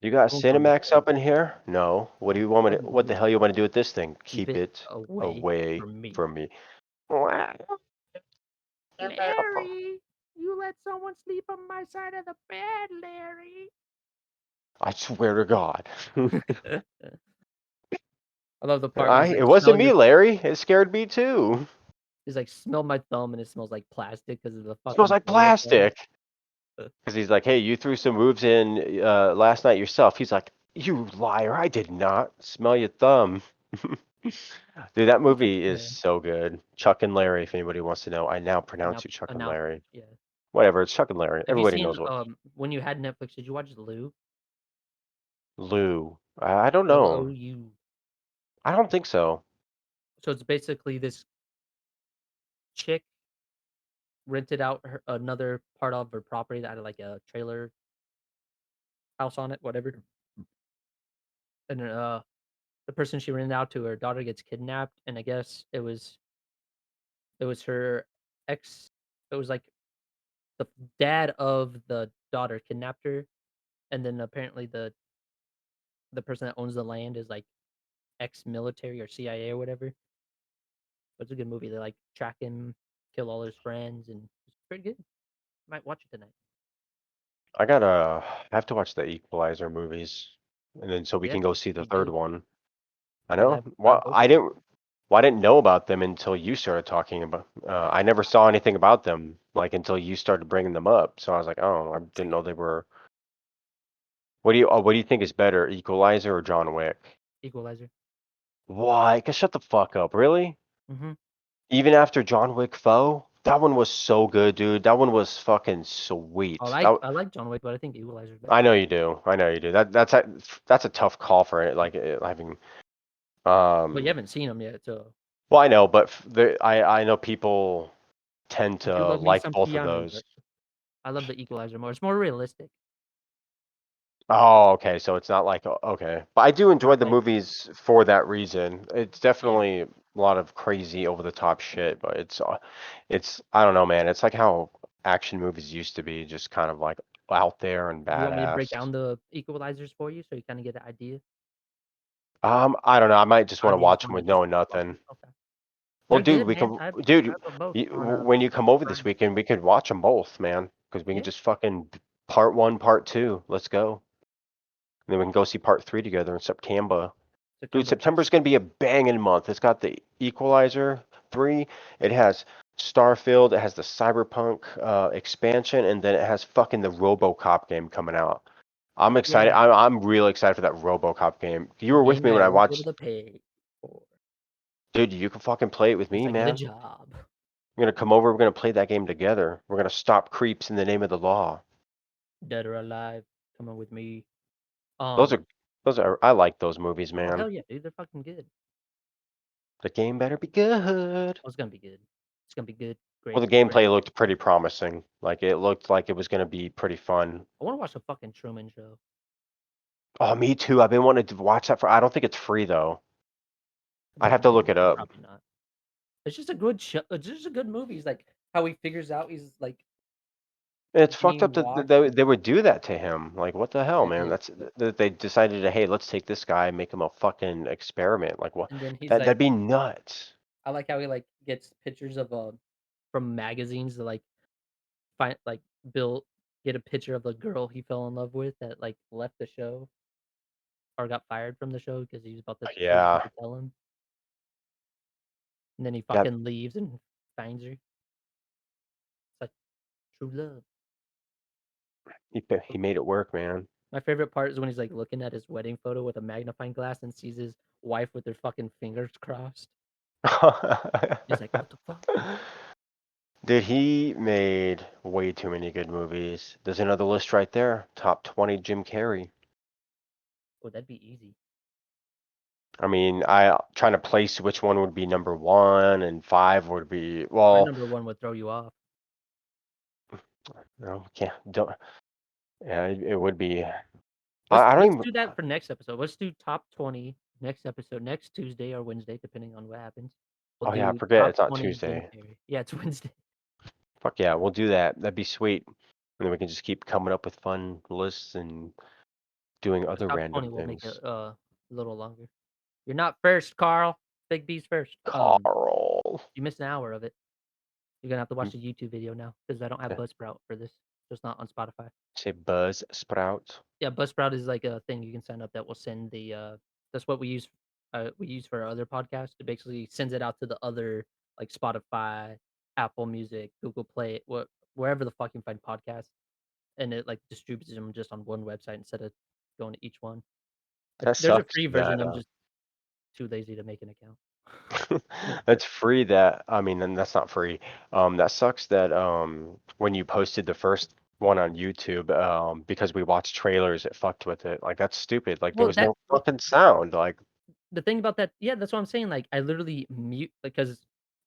Speaker 2: You got
Speaker 1: Don't go
Speaker 2: Cinemax
Speaker 1: there.
Speaker 2: up in here? No. What do you want me to, what the
Speaker 1: No,
Speaker 2: hell you want to do with this thing?
Speaker 1: keep
Speaker 2: Keep
Speaker 1: it
Speaker 2: it
Speaker 1: away
Speaker 2: away
Speaker 1: from me.
Speaker 2: from me. I
Speaker 1: Larry, you let someone sleep on my side of the bed, Larry.
Speaker 2: swear to God.
Speaker 1: I love the part where
Speaker 2: It wasn't me, Larry. It scared me too.
Speaker 1: he's like, "Smell my thumb," and it smells like plastic because of the
Speaker 2: It smells
Speaker 1: fucking
Speaker 2: like
Speaker 1: gorilla thumb.
Speaker 2: plastic. Because he's like, hey, you threw some moves in last night yourself. He's like, you liar, I did not. Smell your thumb. Dude, that movie is
Speaker 1: Yeah,
Speaker 2: so good. Chuck and Larry, if anybody wants to know. I now pronounce you Chuck and
Speaker 1: announce
Speaker 2: Larry.
Speaker 1: yeah.
Speaker 2: Whatever, it's Chuck and Larry.
Speaker 1: Have you
Speaker 2: Everybody
Speaker 1: seen,
Speaker 2: knows what.
Speaker 1: when you had Netflix, did you watch Lou?
Speaker 2: Lou. I don't know.
Speaker 1: Lou.
Speaker 2: I don't think so.
Speaker 1: So it's basically this chick rented out another part of her property that had, like, a trailer house on it, whatever, and, the person she rented out to, her daughter gets kidnapped, and I guess it was her ex it was, like, the dad of the daughter kidnapped her, and then apparently the person that owns the land is, like, ex-military or CIA or whatever. But it's a good movie. They, like, track him, kill all his friends, and it's pretty good. Might watch it tonight.
Speaker 2: I have to watch the Equalizer movies, and then so we
Speaker 1: Yeah,
Speaker 2: can go see the
Speaker 1: you
Speaker 2: third
Speaker 1: do.
Speaker 2: one. I
Speaker 1: Because
Speaker 2: know.
Speaker 1: I've both of them.
Speaker 2: Well, I didn't know about them until you started talking about. I never saw anything about them like until you started bringing them up. So I was like, oh, I didn't know they were. What do you think is better, Equalizer or John Wick?
Speaker 1: Equalizer.
Speaker 2: Why? Cause shut the fuck up, really?
Speaker 1: Mhm.
Speaker 2: Even after John Wick Foe, that one was so good, dude. That one was fucking sweet.
Speaker 1: I like John Wick, but I think Equalizer's better.
Speaker 2: I know you do. I know you do. That's a tough call for it. Like having
Speaker 1: Well, you
Speaker 2: um.
Speaker 1: haven't seen them yet, so
Speaker 2: Well, I know, but I know people tend
Speaker 1: I do
Speaker 2: to
Speaker 1: love me
Speaker 2: like
Speaker 1: some
Speaker 2: both of
Speaker 1: Keanu,
Speaker 2: those.
Speaker 1: but I love the Equalizer more. It's more realistic.
Speaker 2: Oh, okay. So it's not like okay, but I do
Speaker 1: It's
Speaker 2: enjoy
Speaker 1: not
Speaker 2: the
Speaker 1: like
Speaker 2: movies for that reason. It's
Speaker 1: yeah.
Speaker 2: definitely a lot of crazy over the top shit, but it's I don't know, man. It's like how action movies used to be, just kind of like out there and
Speaker 1: Do you want me to break
Speaker 2: badass.
Speaker 1: down the Equalizers for you so you kinda get an idea?
Speaker 2: I don't know. I might just want
Speaker 1: Or
Speaker 2: to
Speaker 1: do you just
Speaker 2: watch them
Speaker 1: wanna
Speaker 2: with
Speaker 1: just
Speaker 2: knowing
Speaker 1: watch
Speaker 2: nothing.
Speaker 1: 'em? Okay.
Speaker 2: Well,
Speaker 1: They're
Speaker 2: dude,
Speaker 1: good, man. I
Speaker 2: dude,
Speaker 1: have 'em both on,
Speaker 2: when you come over this
Speaker 1: Prime.
Speaker 2: weekend, we could watch them both, man, because we can
Speaker 1: Yeah,
Speaker 2: just fucking part one, part two. Let's go. And then we can go see part three together in September. Dude,
Speaker 1: September
Speaker 2: September's
Speaker 1: 1st.
Speaker 2: gonna be a banging month. It's got the Equalizer 3, it has Starfield, it has the Cyberpunk expansion, and then it has fucking the RoboCop game coming out. I'm excited.
Speaker 1: Yeah,
Speaker 2: I'm really excited for that RoboCop game. You
Speaker 1: the
Speaker 2: were with
Speaker 1: game
Speaker 2: me
Speaker 1: that
Speaker 2: when
Speaker 1: I
Speaker 2: I
Speaker 1: won't be able
Speaker 2: watched.
Speaker 1: to pay for
Speaker 2: Dude, you can fucking play it with
Speaker 1: once
Speaker 2: me,
Speaker 1: I get a
Speaker 2: man.
Speaker 1: job.
Speaker 2: We're gonna come over. We're gonna play that game together. We're gonna stop creeps in the name of the law.
Speaker 1: Dead or alive, coming with me.
Speaker 2: Those are
Speaker 1: Um,
Speaker 2: those are. I like those movies,
Speaker 1: oh,
Speaker 2: man.
Speaker 1: hell yeah, dude, they're fucking good.
Speaker 2: The game better be good.
Speaker 1: Oh, it's gonna be good. It's gonna be good,
Speaker 2: Well,
Speaker 1: great,
Speaker 2: the
Speaker 1: great.
Speaker 2: gameplay looked pretty promising. Like it looked like it was gonna be pretty fun.
Speaker 1: I wanna watch the fucking Truman Show.
Speaker 2: Oh, me too. I've been wanting to watch that for. I don't think it's free though. I'd have to look it up.
Speaker 1: Probably not. It's just a good show it's just a good movie. It's like how he figures out he's, like,
Speaker 2: It's fucked
Speaker 1: being
Speaker 2: up that
Speaker 1: watched and
Speaker 2: they would do that to him. Like, what the hell,
Speaker 1: it
Speaker 2: man?
Speaker 1: is,
Speaker 2: That's that they decided to, hey, let's take this guy and make him a fucking experiment. Like, what?
Speaker 1: and then he's
Speaker 2: That
Speaker 1: like
Speaker 2: that'd be nuts.
Speaker 1: I like how he, like, gets pictures of, from magazines to, like, find like, Bill get a picture of the girl he fell in love with that, like, left the show or got fired from the show because he was about to she was about
Speaker 2: Yeah,
Speaker 1: to tell him, and then he
Speaker 2: yeah.
Speaker 1: fucking leaves and finds her. It's like true love.
Speaker 2: He made it work, man.
Speaker 1: My favorite part is when he's, like, looking at his wedding photo with a magnifying glass and sees his wife with her fucking fingers crossed. He's like, "What the fuck?"
Speaker 2: Dude, he made way too many good movies. There's another list right there. Top 20 Jim Carrey.
Speaker 1: Oh, that'd be easy.
Speaker 2: I mean, I trying to place which one would be number 1 and 5 would be
Speaker 1: My
Speaker 2: well,
Speaker 1: number 1 would throw you off.
Speaker 2: no, can't don't yeah, it would be.
Speaker 1: Let's
Speaker 2: I don't
Speaker 1: let's
Speaker 2: even
Speaker 1: do that for next episode. Let's do top 20 next episode, next Tuesday or Wednesday, depending on what happens. We'll
Speaker 2: oh yeah, I
Speaker 1: do
Speaker 2: forget
Speaker 1: top
Speaker 2: it's not
Speaker 1: 20 Jim
Speaker 2: Tuesday.
Speaker 1: Carrey. Yeah, it's Wednesday.
Speaker 2: Fuck yeah, we'll do that. That'd be sweet. And then we can just keep coming up with fun lists and doing
Speaker 1: The
Speaker 2: other
Speaker 1: top
Speaker 2: random
Speaker 1: 20 will make it,
Speaker 2: things.
Speaker 1: a little longer. You're not first, Carl. Big B's first.
Speaker 2: Carl.
Speaker 1: You missed an hour of it. You're gonna have to watch
Speaker 2: Mm,
Speaker 1: the YouTube video now because I don't have
Speaker 2: yeah.
Speaker 1: Buzzsprout for this, so it's not on Spotify.
Speaker 2: Say Buzz Sprout.
Speaker 1: Yeah, Buzzsprout is like a thing you can sign up that will send that's what we use for our other podcast. It basically sends it out to the other like Spotify, Apple Music, Google Play, wherever the fuck you can find podcasts, and it like distributes them just on one website instead of going to each one.
Speaker 2: That
Speaker 1: There's a
Speaker 2: sucks
Speaker 1: free version.
Speaker 2: that
Speaker 1: I'm just too lazy to make an account.
Speaker 2: that's free that I mean, and that's not free. That sucks that when you posted the first one on YouTube, because we watched trailers, it fucked with it. Like that's stupid. Like there
Speaker 1: Well,
Speaker 2: was no fucking sound. Like
Speaker 1: the thing about that, yeah, that's what I'm saying. Like I literally mute because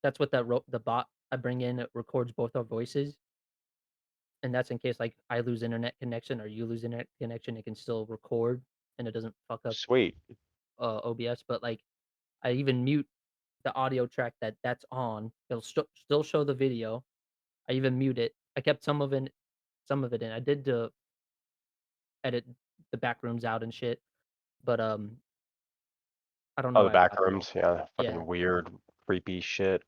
Speaker 1: that's what the bot I bring in it records both our voices. And that's in case, like, I lose internet connection or you lose internet connection, it can still record and it doesn't fuck up,
Speaker 2: sweet.
Speaker 1: OBS, but, like, I even mute the audio track that's on. It'll still show the video. I even mute it. I kept some of it in. I did to edit the back rooms out and shit, but, I don't know
Speaker 2: Oh, the
Speaker 1: why I
Speaker 2: back
Speaker 1: brought it in.
Speaker 2: rooms. Yeah,
Speaker 1: Yeah.
Speaker 2: fucking weird, creepy shit.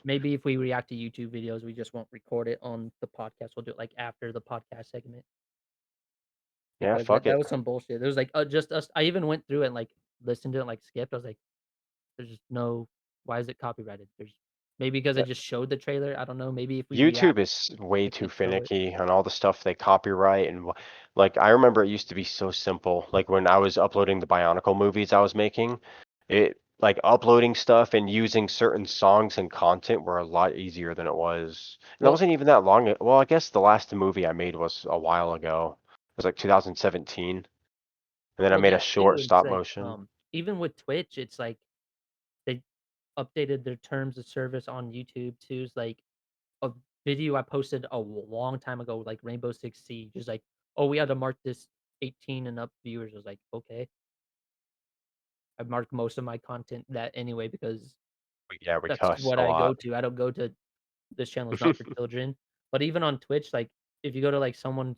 Speaker 1: Maybe if we react to YouTube videos, we just won't record it on the podcast. We'll do it, like, after the podcast segment.
Speaker 2: Yeah,
Speaker 1: Because
Speaker 2: fuck
Speaker 1: that
Speaker 2: it.
Speaker 1: was some bullshit. It was like, just us I even went through and, like, listened to it, like, skipped. I was like, "There's just no why is it copyrighted?" There's maybe because I just showed the trailer, I don't know. Maybe if we react,
Speaker 2: YouTube is way
Speaker 1: it
Speaker 2: too
Speaker 1: could show it.
Speaker 2: finicky on all the stuff they copyright and like I remember it used to be so simple. Like when I was uploading the Bionicle movies I was making, it like uploading stuff and using certain songs and content were a lot easier than it was. And that
Speaker 1: Well
Speaker 2: wasn't even that long. Well, I guess the last movie I made was a while ago. It was like 2017. And then I
Speaker 1: well,
Speaker 2: made a
Speaker 1: that too,
Speaker 2: short
Speaker 1: it's
Speaker 2: stop
Speaker 1: like,
Speaker 2: motion.
Speaker 1: even with Twitch, it's like they updated their terms of service on YouTube too. It's like a video I posted a long time ago, like Rainbow Six Siege, is like, "Oh, we had to mark this 18 and up viewers." I was like, "Okay." I mark most of my content that anyway because
Speaker 2: Yeah, we
Speaker 1: that's
Speaker 2: cuss
Speaker 1: what
Speaker 2: a
Speaker 1: I go
Speaker 2: lot.
Speaker 1: to. I don't go to this channel is not for children. But even on Twitch, like, if you go to, like, someone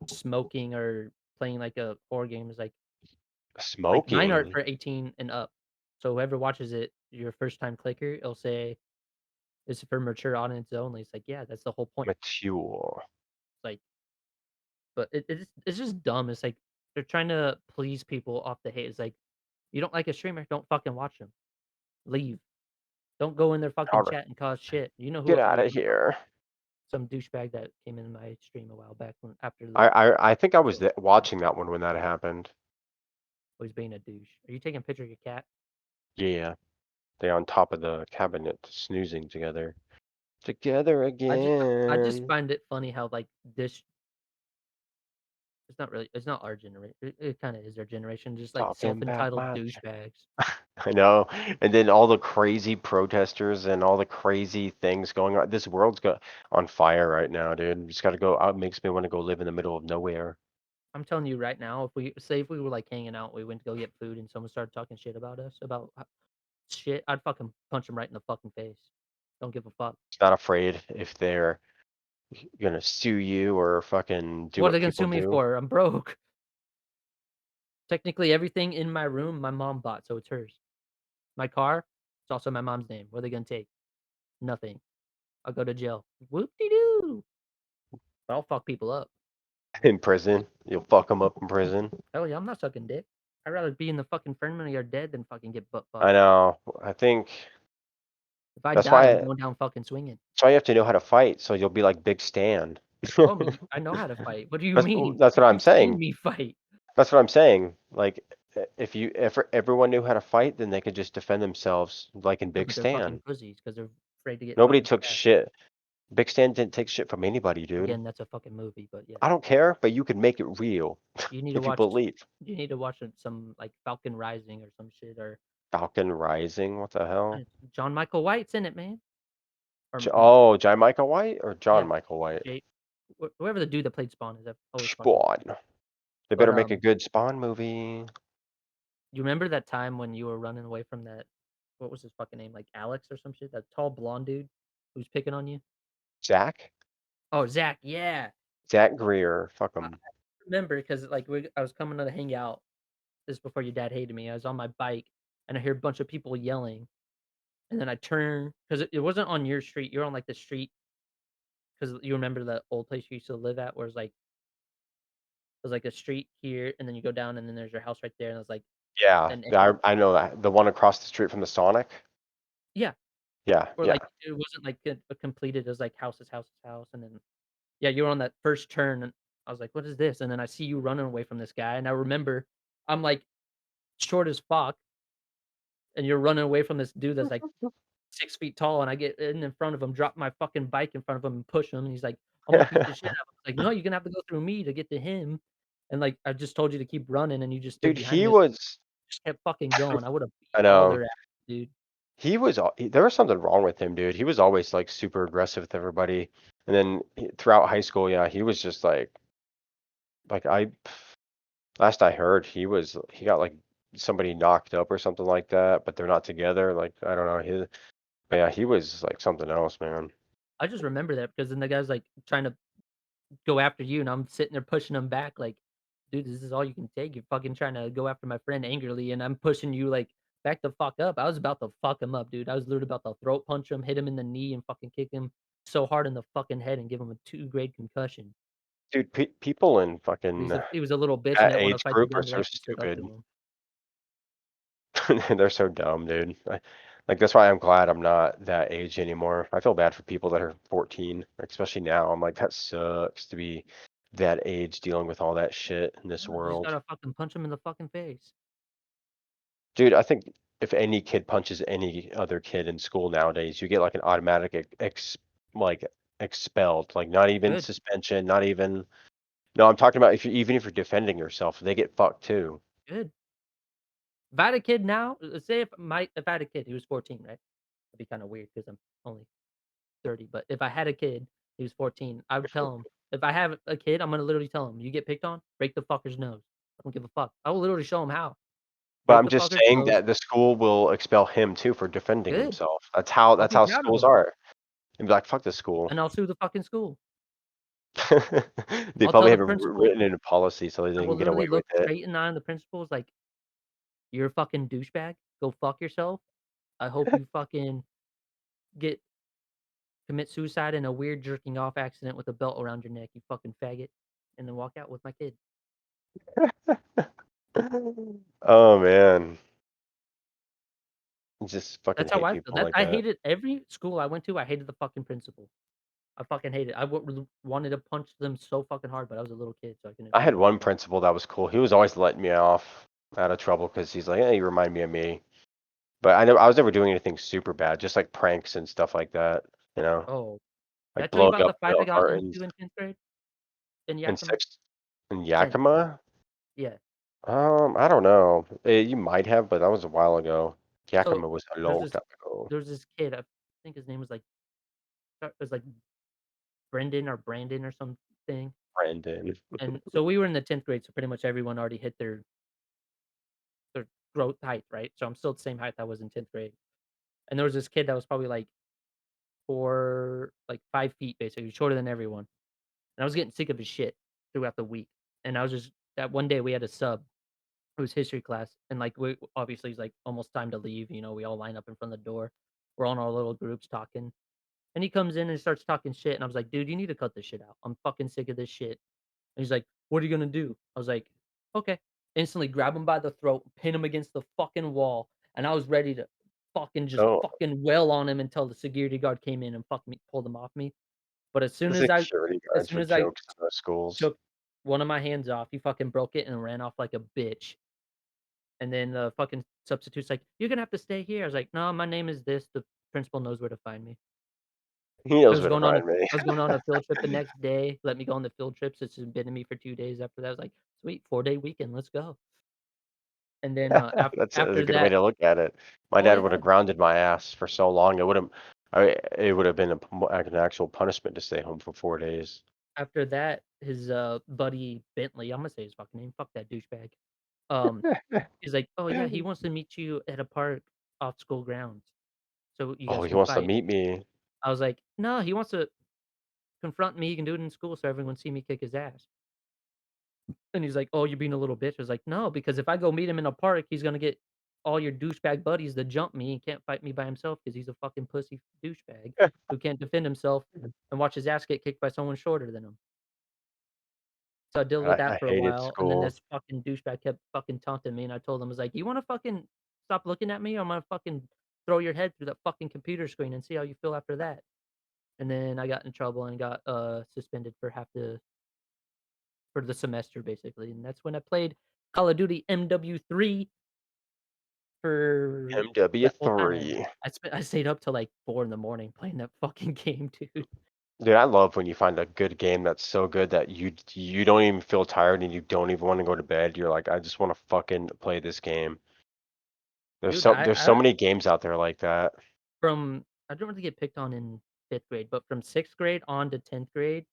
Speaker 1: smoking or playing, like, a horror game, is like, mine are
Speaker 2: Smoking.
Speaker 1: for 18 and up. So whoever watches it, your first time clicker, it'll say, "This is for mature audience only." It's like, yeah, that's the whole point.
Speaker 2: Mature.
Speaker 1: It's like but it's just dumb. It's like they're trying to please people off the hate. It's like, you don't like a streamer, don't fucking watch them. Leave. Don't go in their fucking
Speaker 2: Alright.
Speaker 1: chat and cause shit. You know
Speaker 2: Get
Speaker 1: who
Speaker 2: out of here.
Speaker 1: some douchebag that came in my stream a while back when after
Speaker 2: I
Speaker 1: the
Speaker 2: I I think I was
Speaker 1: show.
Speaker 2: watching that one when that happened.
Speaker 1: Was being a douche. Are you taking a picture of your cat?
Speaker 2: Yeah, they on top of the cabinet snoozing together. Together
Speaker 1: I just I just
Speaker 2: again.
Speaker 1: find it funny how, like, this it's not our generation. It kinda is our generation, just, like,
Speaker 2: Talking about
Speaker 1: self-entitled
Speaker 2: my
Speaker 1: douchebags.
Speaker 2: I know. And then all the crazy protesters and all the crazy things going on. This world's got on fire right now, dude. Just gotta go out. Makes me want to go live in the middle of nowhere.
Speaker 1: I'm telling you right now, if we were, like, hanging out, we went to go get food and someone started talking shit about us, about ho shit, I'd fucking punch him right in the fucking face. Don't give a fuck.
Speaker 2: Not afraid if they're gonna sue you or fucking do
Speaker 1: What are
Speaker 2: what
Speaker 1: they gonna
Speaker 2: people
Speaker 1: sue me
Speaker 2: do.
Speaker 1: for? I'm broke. Technically, everything in my room, my mom bought, so it's hers. My car, it's also my mom's name. What are they gonna take? Nothing. I'll go to jail. Whoop-de-doo. but I'll fuck people up.
Speaker 2: In prison. You'll fuck them up in prison.
Speaker 1: Hell yeah, I'm not sucking dick. I'd rather be in the fucking infirmary or dead than fucking get butt
Speaker 2: I
Speaker 1: fucked.
Speaker 2: know. I think
Speaker 1: If I
Speaker 2: that's
Speaker 1: die, I'm
Speaker 2: why
Speaker 1: going down fucking swinging.
Speaker 2: that's why you have to know how to fight, so you'll be like Big Stan.
Speaker 1: Oh, me, I know how to fight. What do you
Speaker 2: That's
Speaker 1: mean?
Speaker 2: that's what I'm
Speaker 1: You've seen
Speaker 2: saying.
Speaker 1: me fight.
Speaker 2: That's what I'm saying. Like, if everyone knew how to fight, then they could just defend themselves like in
Speaker 1: Yeah,
Speaker 2: Big
Speaker 1: but they're fucking
Speaker 2: Stan.
Speaker 1: pussies because 'cause they're afraid to get
Speaker 2: Nobody
Speaker 1: fucking
Speaker 2: took
Speaker 1: stabbed.
Speaker 2: shit. Big Stan didn't take shit from anybody, dude.
Speaker 1: Again, that's a fucking movie, but yeah.
Speaker 2: I don't care, but you can make it real
Speaker 1: You need to
Speaker 2: if you
Speaker 1: watch
Speaker 2: believe.
Speaker 1: you need to watch some, like, Falcon Rising or some shit or
Speaker 2: Falcon Rising, what the hell?
Speaker 1: John Michael White's in it, man. Or
Speaker 2: Oh, John Michael White or John
Speaker 1: yeah,
Speaker 2: Michael White?
Speaker 1: Jake whoever the dude that played Spawn is, I always fucking
Speaker 2: Spawn. They
Speaker 1: but,
Speaker 2: better make a good Spawn movie.
Speaker 1: you remember that time when you were running away from that what was his fucking name, like, Alex or some shit? That tall blonde dude who was picking on you?
Speaker 2: Zach?
Speaker 1: Oh, Zach, yeah.
Speaker 2: Zach Greer. Fuck
Speaker 1: I
Speaker 2: him.
Speaker 1: remember because like, I was coming to hang out, this is before your dad hated me, I was on my bike, and I hear a bunch of people yelling, and then I turn 'cause it wasn't on your street, you're on, like, the street 'cause you remember the old place you used to live at where it's like there's, like, a street here, and then you go down, and then there's your house right there, and it was, like,
Speaker 2: Yeah,
Speaker 1: an
Speaker 2: yeah, I know that. The one across the street from the Sonic?
Speaker 1: yeah,
Speaker 2: Yeah,
Speaker 1: or,
Speaker 2: yeah.
Speaker 1: like, it wasn't, like, completed, it was, like, house, and then yeah, you were on that first turn, and I was like, "What is this?" And then I see you running away from this guy, and I remember I'm, like, short as fuck, and you're running away from this dude that's, like, 6 feet tall, and I get in front of him, drop my fucking bike in front of him, and push him, and he's like, "I'm gonna beat the shit out of him." I was like, "No, you're gonna have to go through me to get to him." And, like, I just told you to keep running, and you just stood
Speaker 2: Dude,
Speaker 1: behind
Speaker 2: he
Speaker 1: me,
Speaker 2: was
Speaker 1: just kept fucking going. I would've beat
Speaker 2: I
Speaker 1: all
Speaker 2: know.
Speaker 1: their ass, dude.
Speaker 2: There was something wrong with him, dude. He was always, like, super aggressive with everybody, and then throughout high school, yeah, he was just like, last I heard, he got, like, somebody knocked up or something like that, but they're not together, like, I don't know, but yeah, he was, like, something else, man.
Speaker 1: I just remember that because then the guy's, like, trying to go after you, and I'm sitting there pushing him back like, "Dude, this is all you can take. You're fucking trying to go after my friend angrily, and I'm pushing you, like, back the fuck up." I was about to fuck him up, dude. I was literally about to throat punch him, hit him in the knee, and fucking kick him so hard in the fucking head and give him a 2-grade concussion.
Speaker 2: Dude, people in
Speaker 1: But
Speaker 2: fucking
Speaker 1: he was a little bitch and
Speaker 2: that
Speaker 1: didn't wanna
Speaker 2: age
Speaker 1: fight the
Speaker 2: group
Speaker 1: guy,
Speaker 2: are
Speaker 1: but I
Speaker 2: so
Speaker 1: actually stood up to
Speaker 2: stupid.
Speaker 1: him.
Speaker 2: They're so dumb, dude. Like, that's why I'm glad I'm not that age anymore. I feel bad for people that are 14, especially now. I'm like, that sucks to be that age dealing with all that shit in this
Speaker 1: Yeah, you just
Speaker 2: world.
Speaker 1: gotta fucking punch him in the fucking face.
Speaker 2: Dude, I think if any kid punches any other kid in school nowadays, you get like an automatic like expelled. Like not even
Speaker 1: Good,
Speaker 2: suspension, not even no, I'm talking about if you're defending yourself, they get fucked too.
Speaker 1: good. If I had a kid now, let's say if I had a kid, he was 14, right? That'd be kinda weird because 'cause I'm only 30, but if I had a kid, he was 14, I would tell him, if I have a kid, I'm gonna literally tell him, "You get picked on, break the fucker's nose." I don't give a fuck. I will literally show him how.
Speaker 2: But
Speaker 1: Break
Speaker 2: I'm
Speaker 1: the
Speaker 2: just
Speaker 1: fucker's
Speaker 2: saying
Speaker 1: nose.
Speaker 2: that the school will expel him too for defending
Speaker 1: Good.
Speaker 2: himself.
Speaker 1: I'll
Speaker 2: That's
Speaker 1: be
Speaker 2: how
Speaker 1: proud of
Speaker 2: schools
Speaker 1: him,
Speaker 2: are. And be like, fuck this school.
Speaker 1: and I'll sue the fucking school.
Speaker 2: They
Speaker 1: I'll tell
Speaker 2: probably
Speaker 1: the
Speaker 2: have it
Speaker 1: principal.
Speaker 2: written in a policy so
Speaker 1: I
Speaker 2: they
Speaker 1: will
Speaker 2: can get away
Speaker 1: literally
Speaker 2: with
Speaker 1: look
Speaker 2: it.
Speaker 1: straight in the eye of the principals like, "You're a fucking douchebag. Go fuck yourself. I hope you fucking get commit suicide in a weird jerking off accident with a belt around your neck, you fucking faggot," and then walk out with my kid.
Speaker 2: Oh man, just fucking
Speaker 1: That's how
Speaker 2: hate
Speaker 1: I feel.
Speaker 2: people
Speaker 1: That
Speaker 2: like
Speaker 1: I
Speaker 2: that.
Speaker 1: hated every school I went to, I hated the fucking principal. I fucking hate it. I wanted to punch them so fucking hard, but I was a little kid, so I couldn't
Speaker 2: I
Speaker 1: really
Speaker 2: had
Speaker 1: do
Speaker 2: one
Speaker 1: anything.
Speaker 2: principal that was cool. He was always letting me off out of trouble because he's like, "Hey, you remind me of me." But I was never doing anything super bad, just like pranks and stuff like that. You know,
Speaker 1: Oh, did I
Speaker 2: like
Speaker 1: tell you
Speaker 2: blowing
Speaker 1: about
Speaker 2: up
Speaker 1: the fight I
Speaker 2: milk
Speaker 1: got
Speaker 2: cartons
Speaker 1: into in 10th grade in
Speaker 2: in
Speaker 1: Yakima?
Speaker 2: sixth in
Speaker 1: 10th,
Speaker 2: Yakima.
Speaker 1: yeah.
Speaker 2: I don't know. You might have, but that was a while ago.
Speaker 1: So,
Speaker 2: Yakima was a
Speaker 1: there's
Speaker 2: long
Speaker 1: this
Speaker 2: time ago.
Speaker 1: there's this kid, I think his name was, like, it was, like, Brendan or Brandon or something,
Speaker 2: Brandon.
Speaker 1: and so we were in the 10th grade, so pretty much everyone already hit their growth height, right? So I'm still the same height I was in 10th grade, and there was this kid that was probably, like, 5 feet, basically, shorter than everyone. And I was getting sick of his shit throughout the week, and I was just that one day we had a sub, it was history class, and, like, we obviously, it's, like, almost time to leave, we all line up in front of the door. We're all in our little groups talking, and And he comes in and starts talking shit, and I was like, "Dude, you need to cut this shit out. I'm fucking sick of this shit." And he's like, "What are you gonna do?" I was like, "Okay." Instantly grab him by the throat, pin him against the fucking wall, and I was ready to fucking just
Speaker 2: Oh,
Speaker 1: fucking wail on him until the security guard came in and fucking me pulled him off me. But
Speaker 2: the security
Speaker 1: as
Speaker 2: guards
Speaker 1: soon
Speaker 2: for
Speaker 1: as I
Speaker 2: jokes in those schools.
Speaker 1: took one of my hands off, he fucking broke it and ran off like a bitch. And then the fucking substitute's like, "You're gonna have to stay here." I was like, "No, my name is this. The principal knows where to find me."
Speaker 2: He knows where to find me.
Speaker 1: I was going on a field trip the next day, let me go on the field trip, so suspended me for 2 days after that. I was like, "Sweet, 4-day weekend, let's go." And then,
Speaker 2: That's a
Speaker 1: after
Speaker 2: good way
Speaker 1: that
Speaker 2: to look at it. My
Speaker 1: oh,
Speaker 2: dad would have
Speaker 1: yeah.
Speaker 2: grounded my ass for so long, it would have been like an actual punishment to stay home for 4 days.
Speaker 1: After that, his, buddy Bentley, Imma say his fucking name, fuck that douchebag. Um, he's like, "Oh, yeah, he wants to meet you at a park off school grounds so you
Speaker 2: Oh,
Speaker 1: guys
Speaker 2: he
Speaker 1: can
Speaker 2: wants to
Speaker 1: fight."
Speaker 2: meet me.
Speaker 1: I was like, "No, he wants to confront me, he can do it in school so everyone see me kick his ass." And he's like, "Oh, you're being a little bitch." I was like, "No, because if I go meet him in a park, he's gonna get all your douchebag buddies to jump me and can't fight me by himself because he's a fucking pussy douchebag who can't defend himself and watch his ass get kicked by someone shorter than him." So I dealt with
Speaker 2: I
Speaker 1: that for a
Speaker 2: hated
Speaker 1: while, and then
Speaker 2: school.
Speaker 1: this fucking douchebag kept fucking taunting me, and I told him, I was like, "You wanna fucking stop looking at me, or I'm gonna fucking throw your head through that fucking computer screen and see how you feel after that." And then I got in trouble and got, suspended for the semester, basically, and that's when I played Call of Duty MW3 for that whole time.
Speaker 2: MW3.
Speaker 1: I stayed up till, like, 4 in the morning playing that fucking game, dude.
Speaker 2: Dude, I love when you find a good game that's so good that you don't even feel tired and you don't even wanna go to bed. You're like, "I just wanna fucking play this game."
Speaker 1: Dude,
Speaker 2: There's so many games out there like that.
Speaker 1: I didn't really get picked on in 5th grade, but from 6th grade on to 10th grade,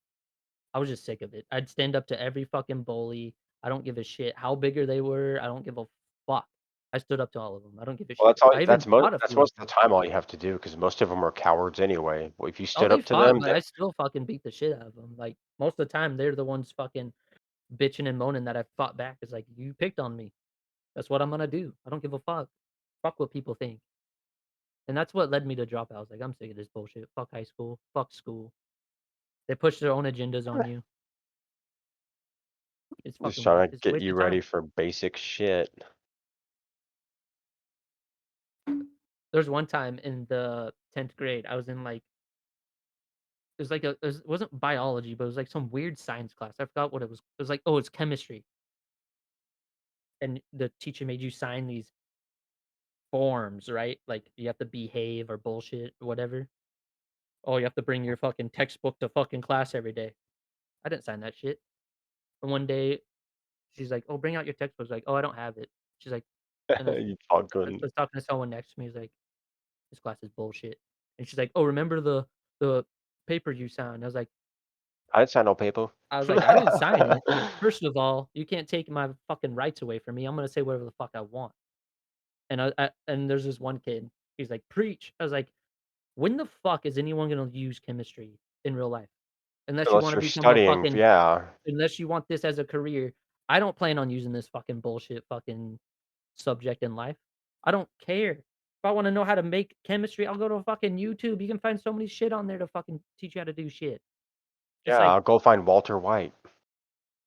Speaker 1: I was just sick of it. I'd stand up to every fucking bully. I don't give a shit how bigger they were. I don't give a fuck. I stood up to all of them. I don't give a
Speaker 2: Well,
Speaker 1: shit. I even fought a
Speaker 2: that's
Speaker 1: few of
Speaker 2: most of
Speaker 1: them.
Speaker 2: the time all you have to do because most of them are cowards anyway. Well, if you
Speaker 1: Oh,
Speaker 2: stood
Speaker 1: they
Speaker 2: up to
Speaker 1: fought,
Speaker 2: them,
Speaker 1: but I still fucking beat the shit out of them. Like, most of the time, they're the ones fucking bitching and moaning that I fought back. It's like, "You picked on me. That's what I'm gonna do. I don't give a fuck. Fuck what people think." And that's what led me to drop out. I was like, "I'm sick of this bullshit. Fuck high school. Fuck school." They push their own agendas on you.
Speaker 2: just trying to
Speaker 1: It's a
Speaker 2: get
Speaker 1: waste
Speaker 2: you
Speaker 1: of
Speaker 2: ready
Speaker 1: time.
Speaker 2: for basic shit.
Speaker 1: There's one time in the 10th grade, I was in, like it was like it wasn't biology, but it was, like, some weird science class. I forgot what it was. It was like, oh, it's chemistry, and the teacher made you sign these forms, right? Like, you have to behave or bullshit or whatever. Oh, you have to bring your fucking textbook to fucking class every day. I didn't sign that shit. And one day, she's like, "Oh, bring out your textbook." I was like, "Oh, I don't have it." She's like and
Speaker 2: You
Speaker 1: I
Speaker 2: fucking
Speaker 1: was talking to someone next to me. He's like, "This class is bullshit." And she's like, "Oh, remember the paper you signed?"
Speaker 2: I didn't sign no paper.
Speaker 1: I didn't sign it. First of all, you can't take my fucking rights away from me. I'm gonna say whatever the fuck I want." And there's this one kid, he's like, "Preach." I was like, "When the fuck is anyone gonna use chemistry in real life? Unless you
Speaker 2: Unless
Speaker 1: wanna
Speaker 2: you're
Speaker 1: become a
Speaker 2: studying,
Speaker 1: fucking
Speaker 2: yeah.
Speaker 1: unless you want this as a career. I don't plan on using this fucking bullshit fucking subject in life. I don't care. If I wanna know how to make chemistry, I'll go to fucking YouTube. You can find so many shit on there to fucking teach you how to do shit." It's
Speaker 2: Yeah,
Speaker 1: like,
Speaker 2: I'll go find Walter White.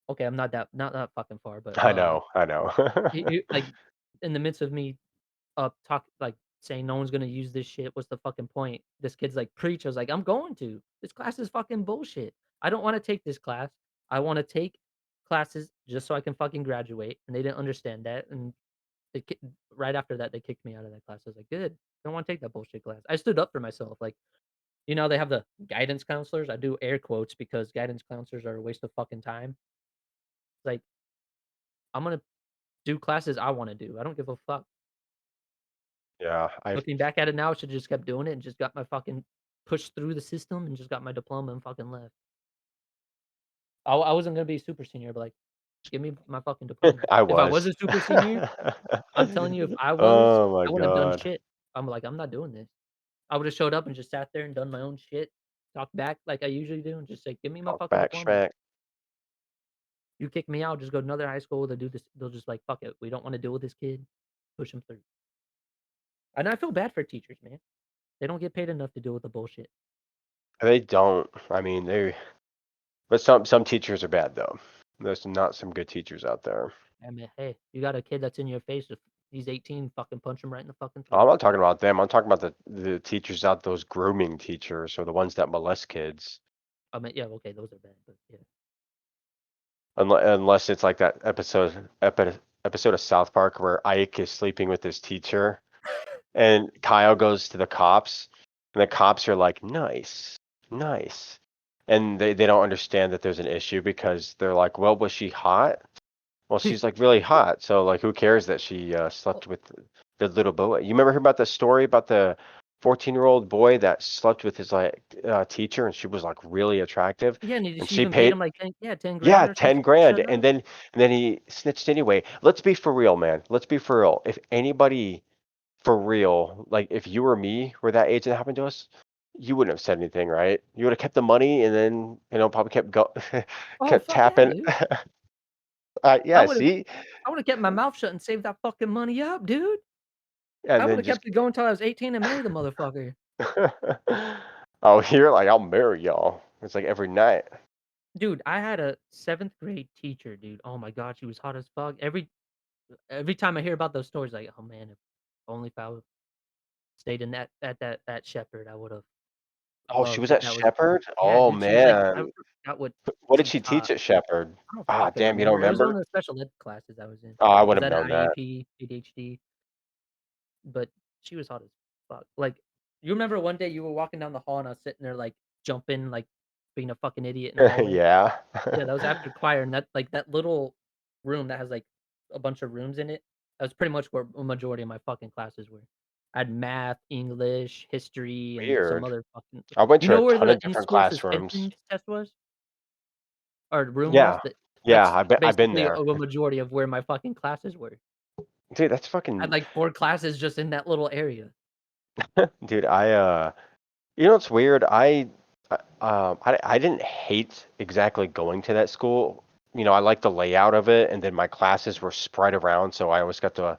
Speaker 1: okay, I'm not that fucking far, but,
Speaker 2: I know.
Speaker 1: you like, in the midst of me, saying no one's gonna use this shit, what's the fucking point? This kid's like, "Preach." I was like, "I'm going to. This class is fucking bullshit. I don't wanna take this class. I wanna take classes just so I can fucking graduate," and they didn't understand that, and they ki right after that, they kicked me out of that class. I was like, "Good. Don't wanna take that bullshit class." I stood up for myself, like, they have the guidance counselors? I do air quotes because guidance counselors are a waste of fucking time. Like, I'm gonna do classes I wanna do. I don't give a fuck.
Speaker 2: Yeah, I
Speaker 1: Looking back at it now, I should've just kept doing it and just got my fucking pushed through the system and just got my diploma and fucking left. I wasn't gonna be a super senior, but, like, give me my fucking diploma.
Speaker 2: I
Speaker 1: If I was
Speaker 2: was.
Speaker 1: a super senior, I'm telling you, if I was,
Speaker 2: Oh my
Speaker 1: I wouldn't have done
Speaker 2: god.
Speaker 1: shit. I'm like, "I'm not doing this." I would've showed up and just sat there and done my own shit, talked back like I usually do, and just say, "Give me my
Speaker 2: Talk
Speaker 1: fucking
Speaker 2: back
Speaker 1: diploma.
Speaker 2: smack.
Speaker 1: You kick me out, just go to another high school, they'll just like, 'Fuck it, we don't wanna deal with this kid.' Push him through." And I feel bad for teachers, man. They don't get paid enough to deal with the bullshit.
Speaker 2: They don't. I mean, but some teachers are bad though. There's not some good teachers out there.
Speaker 1: I mean, hey, you got a kid that's in your face, if he's 18, fucking punch him right in the fucking
Speaker 2: I'm
Speaker 1: throat.
Speaker 2: not talking about them. I'm talking about the teachers out, those grooming teachers or the ones that molest kids.
Speaker 1: I mean, yeah, okay, those are bad, but yeah.
Speaker 2: Unless it's like that episode of South Park where Ike is sleeping with his teacher, and Kyle goes to the cops, and the cops are like, "Nice, nice," and they don't understand that there's an issue because they're like, "Well, was she hot?" Well, she's like really hot, so like, who cares that she
Speaker 1: Oh,
Speaker 2: slept with the little boy? You remember about the story about the 14-year-old boy that slept with his like teacher, and she was like really attractive,
Speaker 1: yeah, and
Speaker 2: and
Speaker 1: she
Speaker 2: she
Speaker 1: even paid
Speaker 2: paid.
Speaker 1: him like 10, yeah, 10
Speaker 2: Yeah,
Speaker 1: grand or some
Speaker 2: 10 grand,
Speaker 1: shit now.
Speaker 2: and then he snitched anyway. Let's be for real, man. Let's be for real. If anybody for real, like if you or me were that age and it happened to us, you wouldn't have said anything, right? You would have kept the money and then, probably
Speaker 1: Oh,
Speaker 2: kept
Speaker 1: fuck yeah,
Speaker 2: tapping.
Speaker 1: dude. I
Speaker 2: Yeah,
Speaker 1: would've
Speaker 2: see?
Speaker 1: I would've kept my mouth shut and saved that fucking money up, dude. I
Speaker 2: And then
Speaker 1: would've
Speaker 2: just
Speaker 1: kept it going until I was 18 and married the motherfucker.
Speaker 2: oh, you're like, I'll marry y'all. It's like every night.
Speaker 1: Dude, I had a 7th grade teacher, dude. Oh my god, she was hot as fuck. Every time I hear about those stories, like, "Oh, man, if only if I would've stayed in that Shepherd, I would've
Speaker 2: Oh, she
Speaker 1: loved
Speaker 2: was
Speaker 1: it."
Speaker 2: at
Speaker 1: That was
Speaker 2: Shepherd?
Speaker 1: yeah,
Speaker 2: Oh
Speaker 1: dude, she was like I
Speaker 2: man.
Speaker 1: forgot what
Speaker 2: What did
Speaker 1: she
Speaker 2: she
Speaker 1: taught.
Speaker 2: teach at Shepherd?
Speaker 1: I don't
Speaker 2: Ah,
Speaker 1: fucking
Speaker 2: damn, you don't
Speaker 1: remember. It was one
Speaker 2: remember?
Speaker 1: of the special ed classes I was in.
Speaker 2: Oh, I
Speaker 1: I was
Speaker 2: wouldn't have
Speaker 1: at an
Speaker 2: known that.
Speaker 1: IEP, ADHD, but she was hot as fuck. Like, you remember one day you were walking down the hall and I was sitting there, like, jumping, like, being a fucking idiot in the hallway?
Speaker 2: Yeah.
Speaker 1: Yeah, that was after choir, and that little room that has, like, a bunch of rooms in it, that was pretty much where a majority of my fucking classes were. I had math, English, history, and some
Speaker 2: Weird.
Speaker 1: other fucking
Speaker 2: I went
Speaker 1: you
Speaker 2: to a
Speaker 1: know where
Speaker 2: ton
Speaker 1: the
Speaker 2: of different
Speaker 1: in-school
Speaker 2: classrooms.
Speaker 1: suspension test was? Or room was?
Speaker 2: Yeah. Yeah,
Speaker 1: That's
Speaker 2: I've been
Speaker 1: basically
Speaker 2: there.
Speaker 1: a majority of where my fucking classes were.
Speaker 2: Dude, that's
Speaker 1: I had,
Speaker 2: fucking
Speaker 1: like, 4 classes just in that little area.
Speaker 2: dude, you know what's weird? I didn't hate exactly going to that school. I liked the layout of it, and then my classes were spread around, so I always got to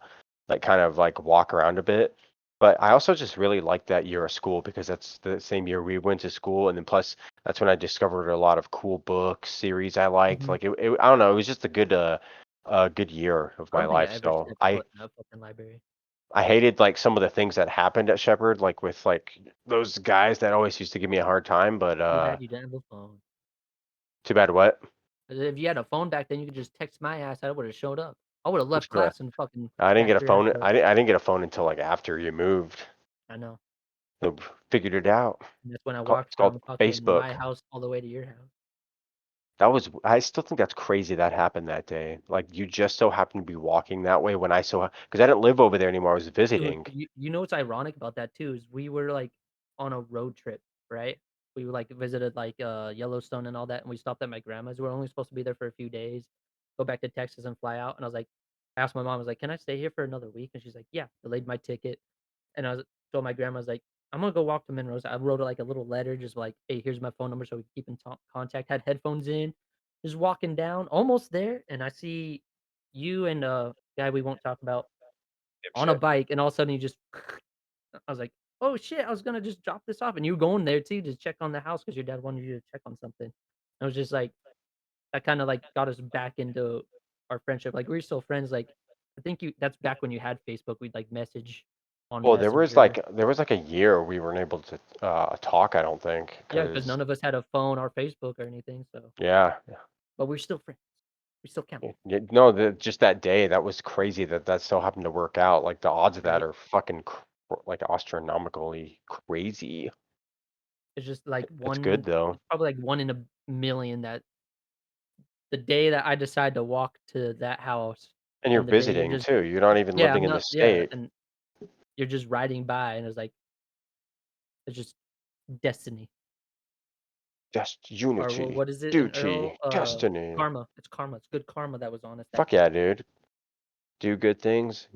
Speaker 2: like kind of like walk around a bit. But I also just really liked that year of school because that's the same year we went to school, and then plus that's when I discovered a lot of cool books, series I liked.
Speaker 1: Mhm.
Speaker 2: Like I don't know, it was just a good year of
Speaker 1: I
Speaker 2: my
Speaker 1: don't think I
Speaker 2: life.
Speaker 1: ever
Speaker 2: So
Speaker 1: stepped foot in a fucking library.
Speaker 2: I hated like some of the things that happened at Shepherd, like with like those guys that always used to give me a hard time. But
Speaker 1: Too bad you didn't have a phone.
Speaker 2: too bad what?
Speaker 1: 'Cause if you had a phone back then, you could just text my ass, I would've showed up. I would've left
Speaker 2: Sure.
Speaker 1: class and fucking
Speaker 2: I didn't get a
Speaker 1: backed your ass
Speaker 2: phone.
Speaker 1: up.
Speaker 2: I didn't get a phone until like after you moved.
Speaker 1: I know.
Speaker 2: So figured it out.
Speaker 1: And that's when I
Speaker 2: It's
Speaker 1: walked
Speaker 2: called
Speaker 1: from fucking
Speaker 2: Facebook.
Speaker 1: my house all the way to your house.
Speaker 2: I still think that's crazy that happened that day. Like you just so happened to be walking that way when I because I didn't live over there anymore. I was
Speaker 1: Dude,
Speaker 2: visiting.
Speaker 1: you know what's ironic about that too is we were, like, on a road trip, right? We, like, visited, like, Yellowstone and all that, and we stopped at my grandma's. We were only supposed to be there for a few days, go back to Texas and fly out, and I was like I asked my mom, I was like, "Can I stay here for another week?" And she's like, "Yeah." Delayed my ticket, and I told my grandma, I was like, "I'm gonna go walk to Monroe's." I wrote her, like, a little letter just like, "Hey, here's my phone number so we can keep in contact." Had headphones in, just walking down, almost there, and I see you and a guy we won't talk about on a
Speaker 2: Dipshit.
Speaker 1: bike, and all of a sudden you just I was like, "Oh, shit, I was gonna just drop this off," and you going there too to check on the house because your dad wanted you to check on something. I was just like that kinda, like, got us back into our friendship, like, we're still friends, like, I think you that's back when you had Facebook, we'd, like, message on
Speaker 2: Well,
Speaker 1: Messenger.
Speaker 2: there was like a year we weren't able to talk. I don't think
Speaker 1: Yeah, because
Speaker 2: because
Speaker 1: none of us had a phone or Facebook or anything, so
Speaker 2: yeah.
Speaker 1: but we're still friends. We still count,
Speaker 2: No, just that day, that was crazy that that still happened to work out. Like the odds of that
Speaker 1: right?
Speaker 2: are fucking like astronomically crazy.
Speaker 1: It's just, like,
Speaker 2: It's good though.
Speaker 1: it's probably, like, 1 in a million that the day that I decide to walk to that house
Speaker 2: And you're
Speaker 1: and the day you're
Speaker 2: visiting
Speaker 1: just
Speaker 2: too. You're not even
Speaker 1: yeah,
Speaker 2: living
Speaker 1: I'm
Speaker 2: in the
Speaker 1: not yeah,
Speaker 2: state.
Speaker 1: and you're just riding by, and it's just destiny,
Speaker 2: Just
Speaker 1: or
Speaker 2: unity,
Speaker 1: what is it in Earl?
Speaker 2: duty, destiny.
Speaker 1: Karma. It's karma. It's good karma that was on us that
Speaker 2: Fuck yeah,
Speaker 1: day.
Speaker 2: dude. Do good things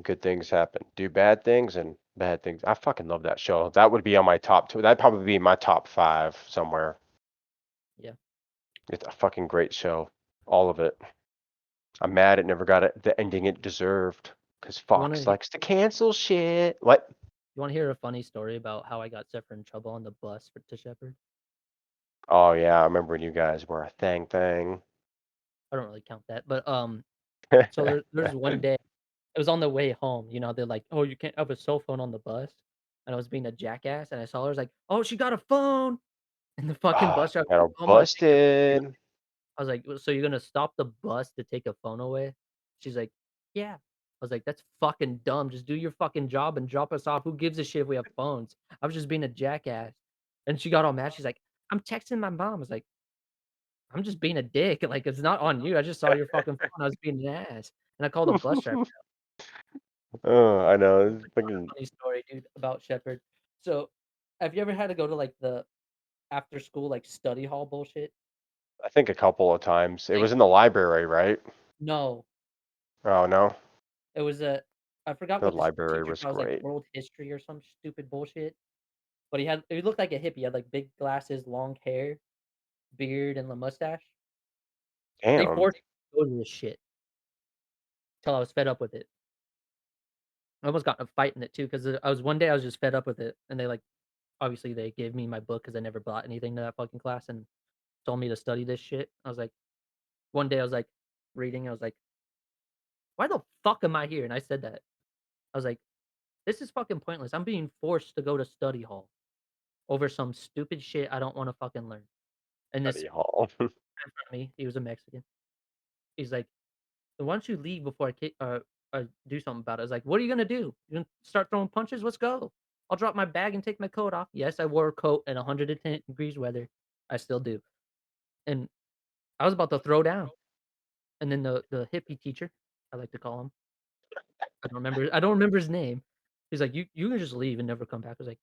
Speaker 2: happen. Do bad things and bad things. I fucking love that show. That would be on my top two. That'd probably be my top five somewhere.
Speaker 1: Yeah.
Speaker 2: It's a fucking great show. All of it. I'm mad it never got the ending it deserved. Because
Speaker 1: You wanna
Speaker 2: Fox
Speaker 1: you
Speaker 2: likes to cancel shit. What?
Speaker 1: wanna hear a funny story about how I got Zephyr in trouble on the bus to Shepherd?
Speaker 2: Oh, yeah, I remember when you guys were a thing.
Speaker 1: I don't really count that, but, so there's one day it was on the way home, you know, they're like, "Oh, you can't have a cell phone on the bus," and I was being a jackass, and I saw her, I was like, "Oh, she got a phone!" And the fucking
Speaker 2: Ah,
Speaker 1: bus driver was
Speaker 2: got
Speaker 1: like,
Speaker 2: 'em
Speaker 1: "Oh, I'm gonna take your phone."
Speaker 2: busted.
Speaker 1: I was like, "Well, so you're gonna stop the bus to take a phone away?" She's like, "Yeah." I was like, "That's fucking dumb. Just do your fucking job and drop us off. Who gives a shit if we have phones?" I was just being a jackass. And she got all mad. She's like, "I'm texting my mom." I was like, "I'm just being a dick. Like, it's not on you. I just saw your fucking phone. I was being an ass." And I called the bus driver.
Speaker 2: Oh, I know,
Speaker 1: That's
Speaker 2: it's
Speaker 1: another
Speaker 2: fucking
Speaker 1: funny story, dude, about Shepherd. So, have you ever had to go to, like, the after school, like, study hall bullshit?
Speaker 2: I think a couple of times. It
Speaker 1: Like
Speaker 2: was in the library, right?
Speaker 1: no.
Speaker 2: Oh, no?
Speaker 1: It was a I forgot
Speaker 2: The
Speaker 1: what this
Speaker 2: library
Speaker 1: teacher
Speaker 2: was
Speaker 1: taught us, like,
Speaker 2: great.
Speaker 1: world history or some stupid bullshit, but he looked like a hippie, he had, like, big glasses, long hair, beard, and a mustache. They
Speaker 2: Damn.
Speaker 1: forced me to go to this shit till I was fed up with it. I almost got in a fight in it too, 'cause, I was one day I was just fed up with it, and they, like obviously, they gave me my book because I never brought anything to that fucking class and told me to study this shit. I was like one day I was, like, reading, I was like, "Why the fuck am I here?" And I said that. I was like, "This is fucking pointless. I'm being forced to go to study hall over some stupid shit I don't wanna fucking learn." And this
Speaker 2: Study hall.
Speaker 1: guy in front of me, he was a Mexican. He's like, "Why don't you leave before I do something about it?" I was like, "What are you gonna do? You gonna start throwing punches? Let's go. I'll drop my bag and take my coat off." Yes, I wore a coat in 110 degrees weather. I still do. And I was about to throw down. And then the hippie teacher, I like to call him, I don't remember his name. He's like, "You can just leave and never come back." I was like,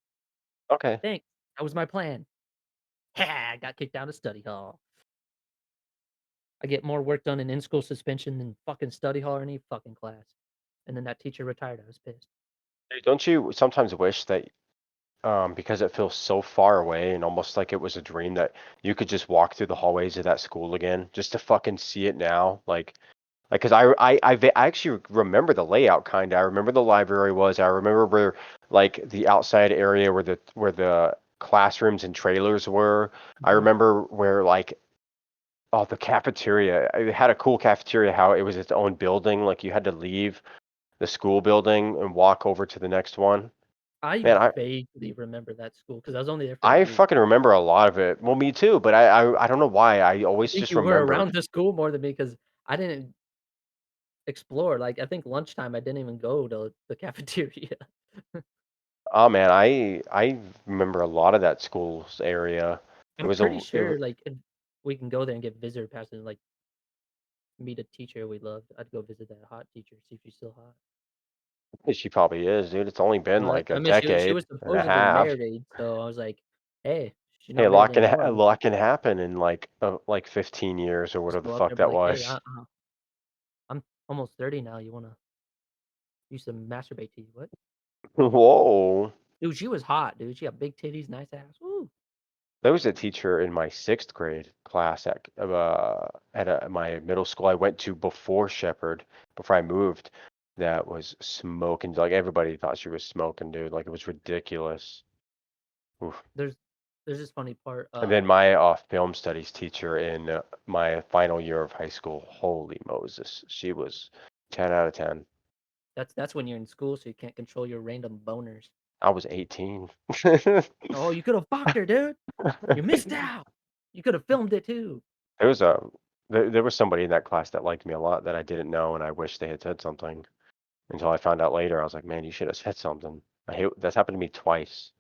Speaker 2: Okay.
Speaker 1: "Thanks. That was my plan." Ha! I got kicked out of study hall. I get more work done in in-school suspension than fucking study hall or any fucking class. And then that teacher retired, I was pissed.
Speaker 2: Hey, don't you sometimes wish that, because it feels so far away and almost like it was a dream that you could just walk through the hallways of that school again just to fucking see it now? Like, cause I actually remember the layout kinda. I remember the library was. I remember where like the outside area where the classrooms and trailers were. I
Speaker 1: Mhm.
Speaker 2: remember where like the cafeteria. It had a cool cafeteria. How it was its own building. Like you had to leave the school building and walk over to the next one.
Speaker 1: I
Speaker 2: Man, I
Speaker 1: vaguely remember that school because I was only there for a
Speaker 2: I
Speaker 1: week.
Speaker 2: fucking remember a lot of it. Well, me too. But I don't know why. I
Speaker 1: I
Speaker 2: always
Speaker 1: think
Speaker 2: just
Speaker 1: you were
Speaker 2: remember.
Speaker 1: around the school more than me because I didn't explore, like, I think lunchtime, I didn't even go to the cafeteria.
Speaker 2: Oh man, I remember a lot of that school's area. It
Speaker 1: I'm
Speaker 2: was
Speaker 1: pretty
Speaker 2: a it
Speaker 1: sure, like, if we can go there and get visitor passes and, like, meet a teacher we loved. I'd go visit that hot teacher, see if she's still hot.
Speaker 2: she probably is, dude. It's only been
Speaker 1: Well,
Speaker 2: like a
Speaker 1: I mean, she was
Speaker 2: decade and a
Speaker 1: supposedly
Speaker 2: half.
Speaker 1: married, so I was like, "Hey, she's
Speaker 2: Hey,
Speaker 1: not married anymore."
Speaker 2: a lot can happen in like 15 years or
Speaker 1: Just
Speaker 2: whatever the
Speaker 1: go up there
Speaker 2: fuck
Speaker 1: and be
Speaker 2: that
Speaker 1: like, "Hey,
Speaker 2: was.
Speaker 1: I'm almost 30 now. You wanna used to masturbate to you." "What?"
Speaker 2: Whoa.
Speaker 1: Dude, she was hot, dude. She got big titties, nice ass. Woo.
Speaker 2: There was a teacher in my sixth grade class at my middle school I went to before Shepherd, before I moved, that was smoking. Like everybody thought she was smoking, dude. Like it was ridiculous. Oof.
Speaker 1: There's there's this funny part,
Speaker 2: And then my film studies teacher in my final year of high school, holy Moses, she was 10 out of 10.
Speaker 1: that's when you're in school, so you can't control your random boners.
Speaker 2: I was 18.
Speaker 1: "Oh, you could have fucked her, dude. You missed out. You could have filmed it too."
Speaker 2: There was a there was somebody in that class that liked me a lot that I didn't know, and I wish they had said something until I found out later. I was like, man, you should have said something. I hate that's happened to me twice.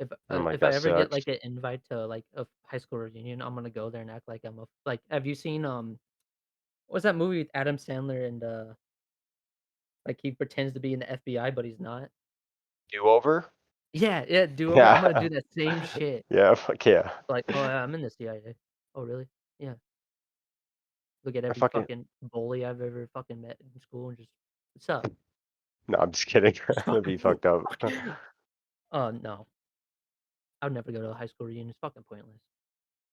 Speaker 2: And I'm like,
Speaker 1: If I
Speaker 2: that
Speaker 1: ever get,
Speaker 2: sucks.
Speaker 1: like, an invite to, like, a high school reunion, I'm gonna go there and act like I'm a like, have you seen, what's that movie with Adam Sandler and, like, he pretends to be in the FBI, but he's not?
Speaker 2: Do over?
Speaker 1: Yeah, yeah, Do Over. I'm gonna
Speaker 2: Yeah.
Speaker 1: do that same shit.
Speaker 2: Yeah, fuck yeah.
Speaker 1: Like, "Oh, yeah, I'm in the CIA." "Oh, really?" "Yeah." Look at
Speaker 2: I
Speaker 1: every
Speaker 2: fucking
Speaker 1: fucking bully I've ever fucking met in school and just, "What's up?"
Speaker 2: no, I'm just kidding.
Speaker 1: "Just
Speaker 2: That'd
Speaker 1: fucking
Speaker 2: be fucked up.
Speaker 1: fuck." No. I would never go to a high school reunion, it's fucking pointless.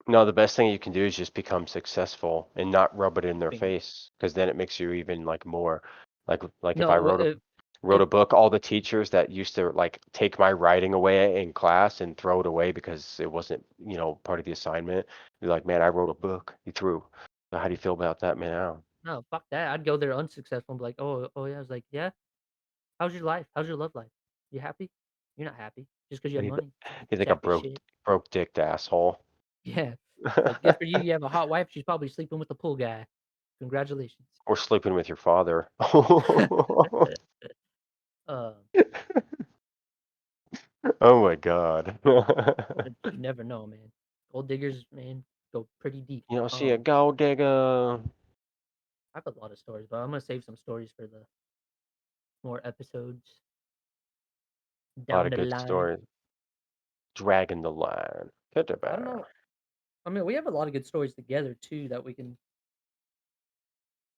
Speaker 2: No, the best thing you can do is just become successful and not rub it in their
Speaker 1: Bingo.
Speaker 2: face, because then it makes you even like more like if
Speaker 1: No,
Speaker 2: I wrote a Wrote a book. All the teachers that used to like take my writing away in class and throw it away because it wasn't, part of the assignment. They're like, man, I wrote a book. You threw. So how do you feel about that, man? Now
Speaker 1: No, fuck that. I'd go there unsuccessful and be like, "Oh, yeah." I was like, "Yeah? How's your life? How's your love life? You happy? You're not happy just because you have
Speaker 2: he's,
Speaker 1: money.
Speaker 2: he's like a
Speaker 1: Sappy
Speaker 2: broke
Speaker 1: shit."
Speaker 2: broke dicked asshole.
Speaker 1: Yeah. Like, "Good for you. You have a hot wife. She's probably sleeping with the pool guy. Congratulations."
Speaker 2: Or sleeping with your father.
Speaker 1: Um,
Speaker 2: Oh my god.
Speaker 1: but you never know, man. Gold diggers, man, go pretty deep.
Speaker 2: You don't see a gold digger.
Speaker 1: I have a lot of stories, but I'm gonna save some stories for the more episodes
Speaker 2: A lot
Speaker 1: down
Speaker 2: of
Speaker 1: the
Speaker 2: good
Speaker 1: line.
Speaker 2: stories. Dragging the line. Good
Speaker 1: I don't know.
Speaker 2: bear.
Speaker 1: I mean, we have a lot of good stories together too that we can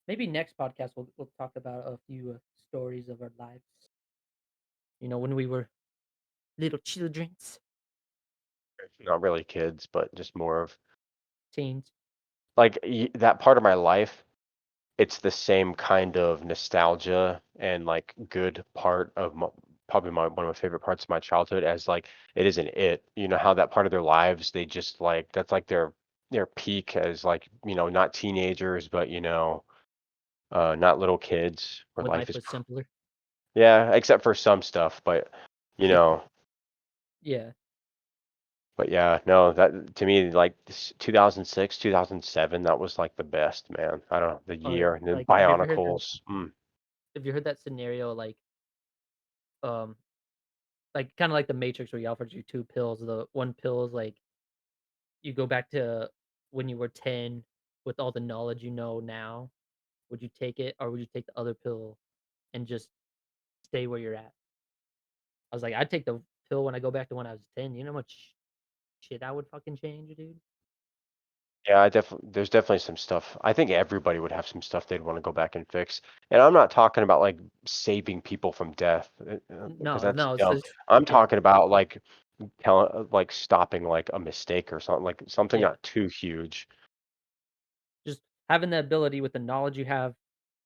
Speaker 1: maybe next podcast we'll talk about a few stories of our lives. When we were little childrens,
Speaker 2: Not really kids, but just more of
Speaker 1: teens.
Speaker 2: like that part of my life. It's the same kind of nostalgia and like good part of probably one of my favorite parts of my childhood as like it isn't it. You know how that part of their lives they just like that's like their peak as like not teenagers but not little kids where
Speaker 1: When
Speaker 2: life
Speaker 1: life
Speaker 2: is
Speaker 1: was simpler.
Speaker 2: yeah except for some stuff you know
Speaker 1: Yeah.
Speaker 2: but yeah no that to me like 2006 2007 that was like the best man. I don't know the
Speaker 1: Oh yeah.
Speaker 2: year and then
Speaker 1: Like, have you ever heard that?
Speaker 2: Bionicles.
Speaker 1: Have you heard that scenario um, like kind of like the Matrix where he offers you two pills. The one pill is like you go back to when you were 10 with all the knowledge you know now. Would you take it, or would you take the other pill and just stay where you're at? I was like, I'd take the pill when I go back to when I was 10. You know how much shit I would fucking change, dude?
Speaker 2: Yeah, there's definitely some stuff. I think everybody would have some stuff they'd want to go back and fix. And I'm not talking about like saving people from death because
Speaker 1: No,
Speaker 2: that's
Speaker 1: no, it's
Speaker 2: dumb.
Speaker 1: just
Speaker 2: I'm
Speaker 1: yeah,
Speaker 2: talking about like like stopping like a mistake or something like something
Speaker 1: yeah.
Speaker 2: not too huge.
Speaker 1: Just having the ability with the knowledge you have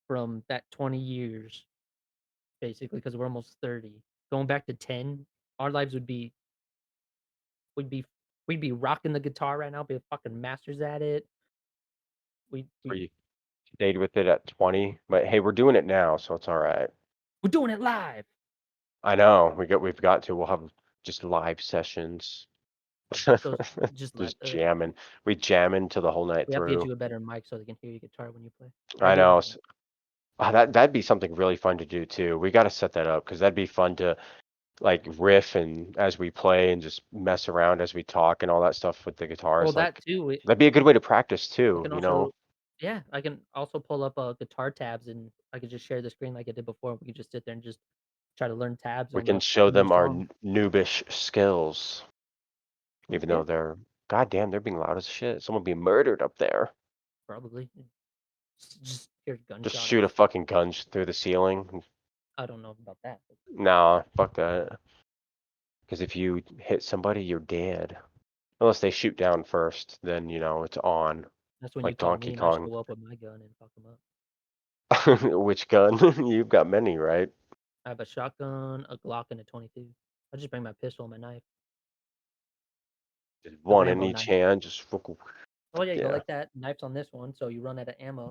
Speaker 1: from that 20 years, basically, because we're almost 30. Going back to 10, our lives would be we'd be rocking the guitar right now, be fucking masters at it.
Speaker 2: Where
Speaker 1: We
Speaker 2: you stayed with it at 20, but hey, we're doing it now, so it's all right.
Speaker 1: we're doing it live.
Speaker 2: I know we've got to. We'll have just live sessions,
Speaker 1: Those just like
Speaker 2: just jamming. We jamming till the whole night
Speaker 1: we have to get
Speaker 2: through.
Speaker 1: you a better mic so they can hear your guitar when you play. I
Speaker 2: I
Speaker 1: do
Speaker 2: know.
Speaker 1: have one.
Speaker 2: That'd be something really fun to do too. We got to set that up because that'd be fun to like riff and as we play and just mess around as we talk and all that stuff with the
Speaker 1: Well,
Speaker 2: guitars.
Speaker 1: that
Speaker 2: Like
Speaker 1: too.
Speaker 2: that'd be a good way to practice
Speaker 1: We
Speaker 2: too.
Speaker 1: can also yeah, I can also pull up, guitar tabs, and I could just share the screen like I did before. We could just sit there and just try to learn tabs
Speaker 2: We
Speaker 1: on
Speaker 2: can
Speaker 1: the
Speaker 2: show
Speaker 1: new
Speaker 2: them our
Speaker 1: song.
Speaker 2: noobish skills,
Speaker 1: Well,
Speaker 2: even
Speaker 1: yeah,
Speaker 2: though goddamn, they're being loud as shit. Someone being murdered up there.
Speaker 1: probably. Just hear
Speaker 2: Just
Speaker 1: gunshot
Speaker 2: shoot a
Speaker 1: of
Speaker 2: fucking gun through the ceiling.
Speaker 1: I don't know about that, but
Speaker 2: Nah, fuck that. Because if you hit somebody, you're dead. Unless they shoot down first, then it's on.
Speaker 1: that's when you
Speaker 2: Like
Speaker 1: call
Speaker 2: Donkey
Speaker 1: me and I
Speaker 2: Kong.
Speaker 1: show up with my gun and fuck them up.
Speaker 2: Which gun? You've got many, right?
Speaker 1: I have a shotgun, a Glock, and a 22. I just bring my pistol and my knife,
Speaker 2: Just
Speaker 1: the
Speaker 2: one in
Speaker 1: Rambo
Speaker 2: each
Speaker 1: knife.
Speaker 2: hand.
Speaker 1: Oh yeah, you go
Speaker 2: Yeah,
Speaker 1: like that. Knife's on this one, so you run out of ammo.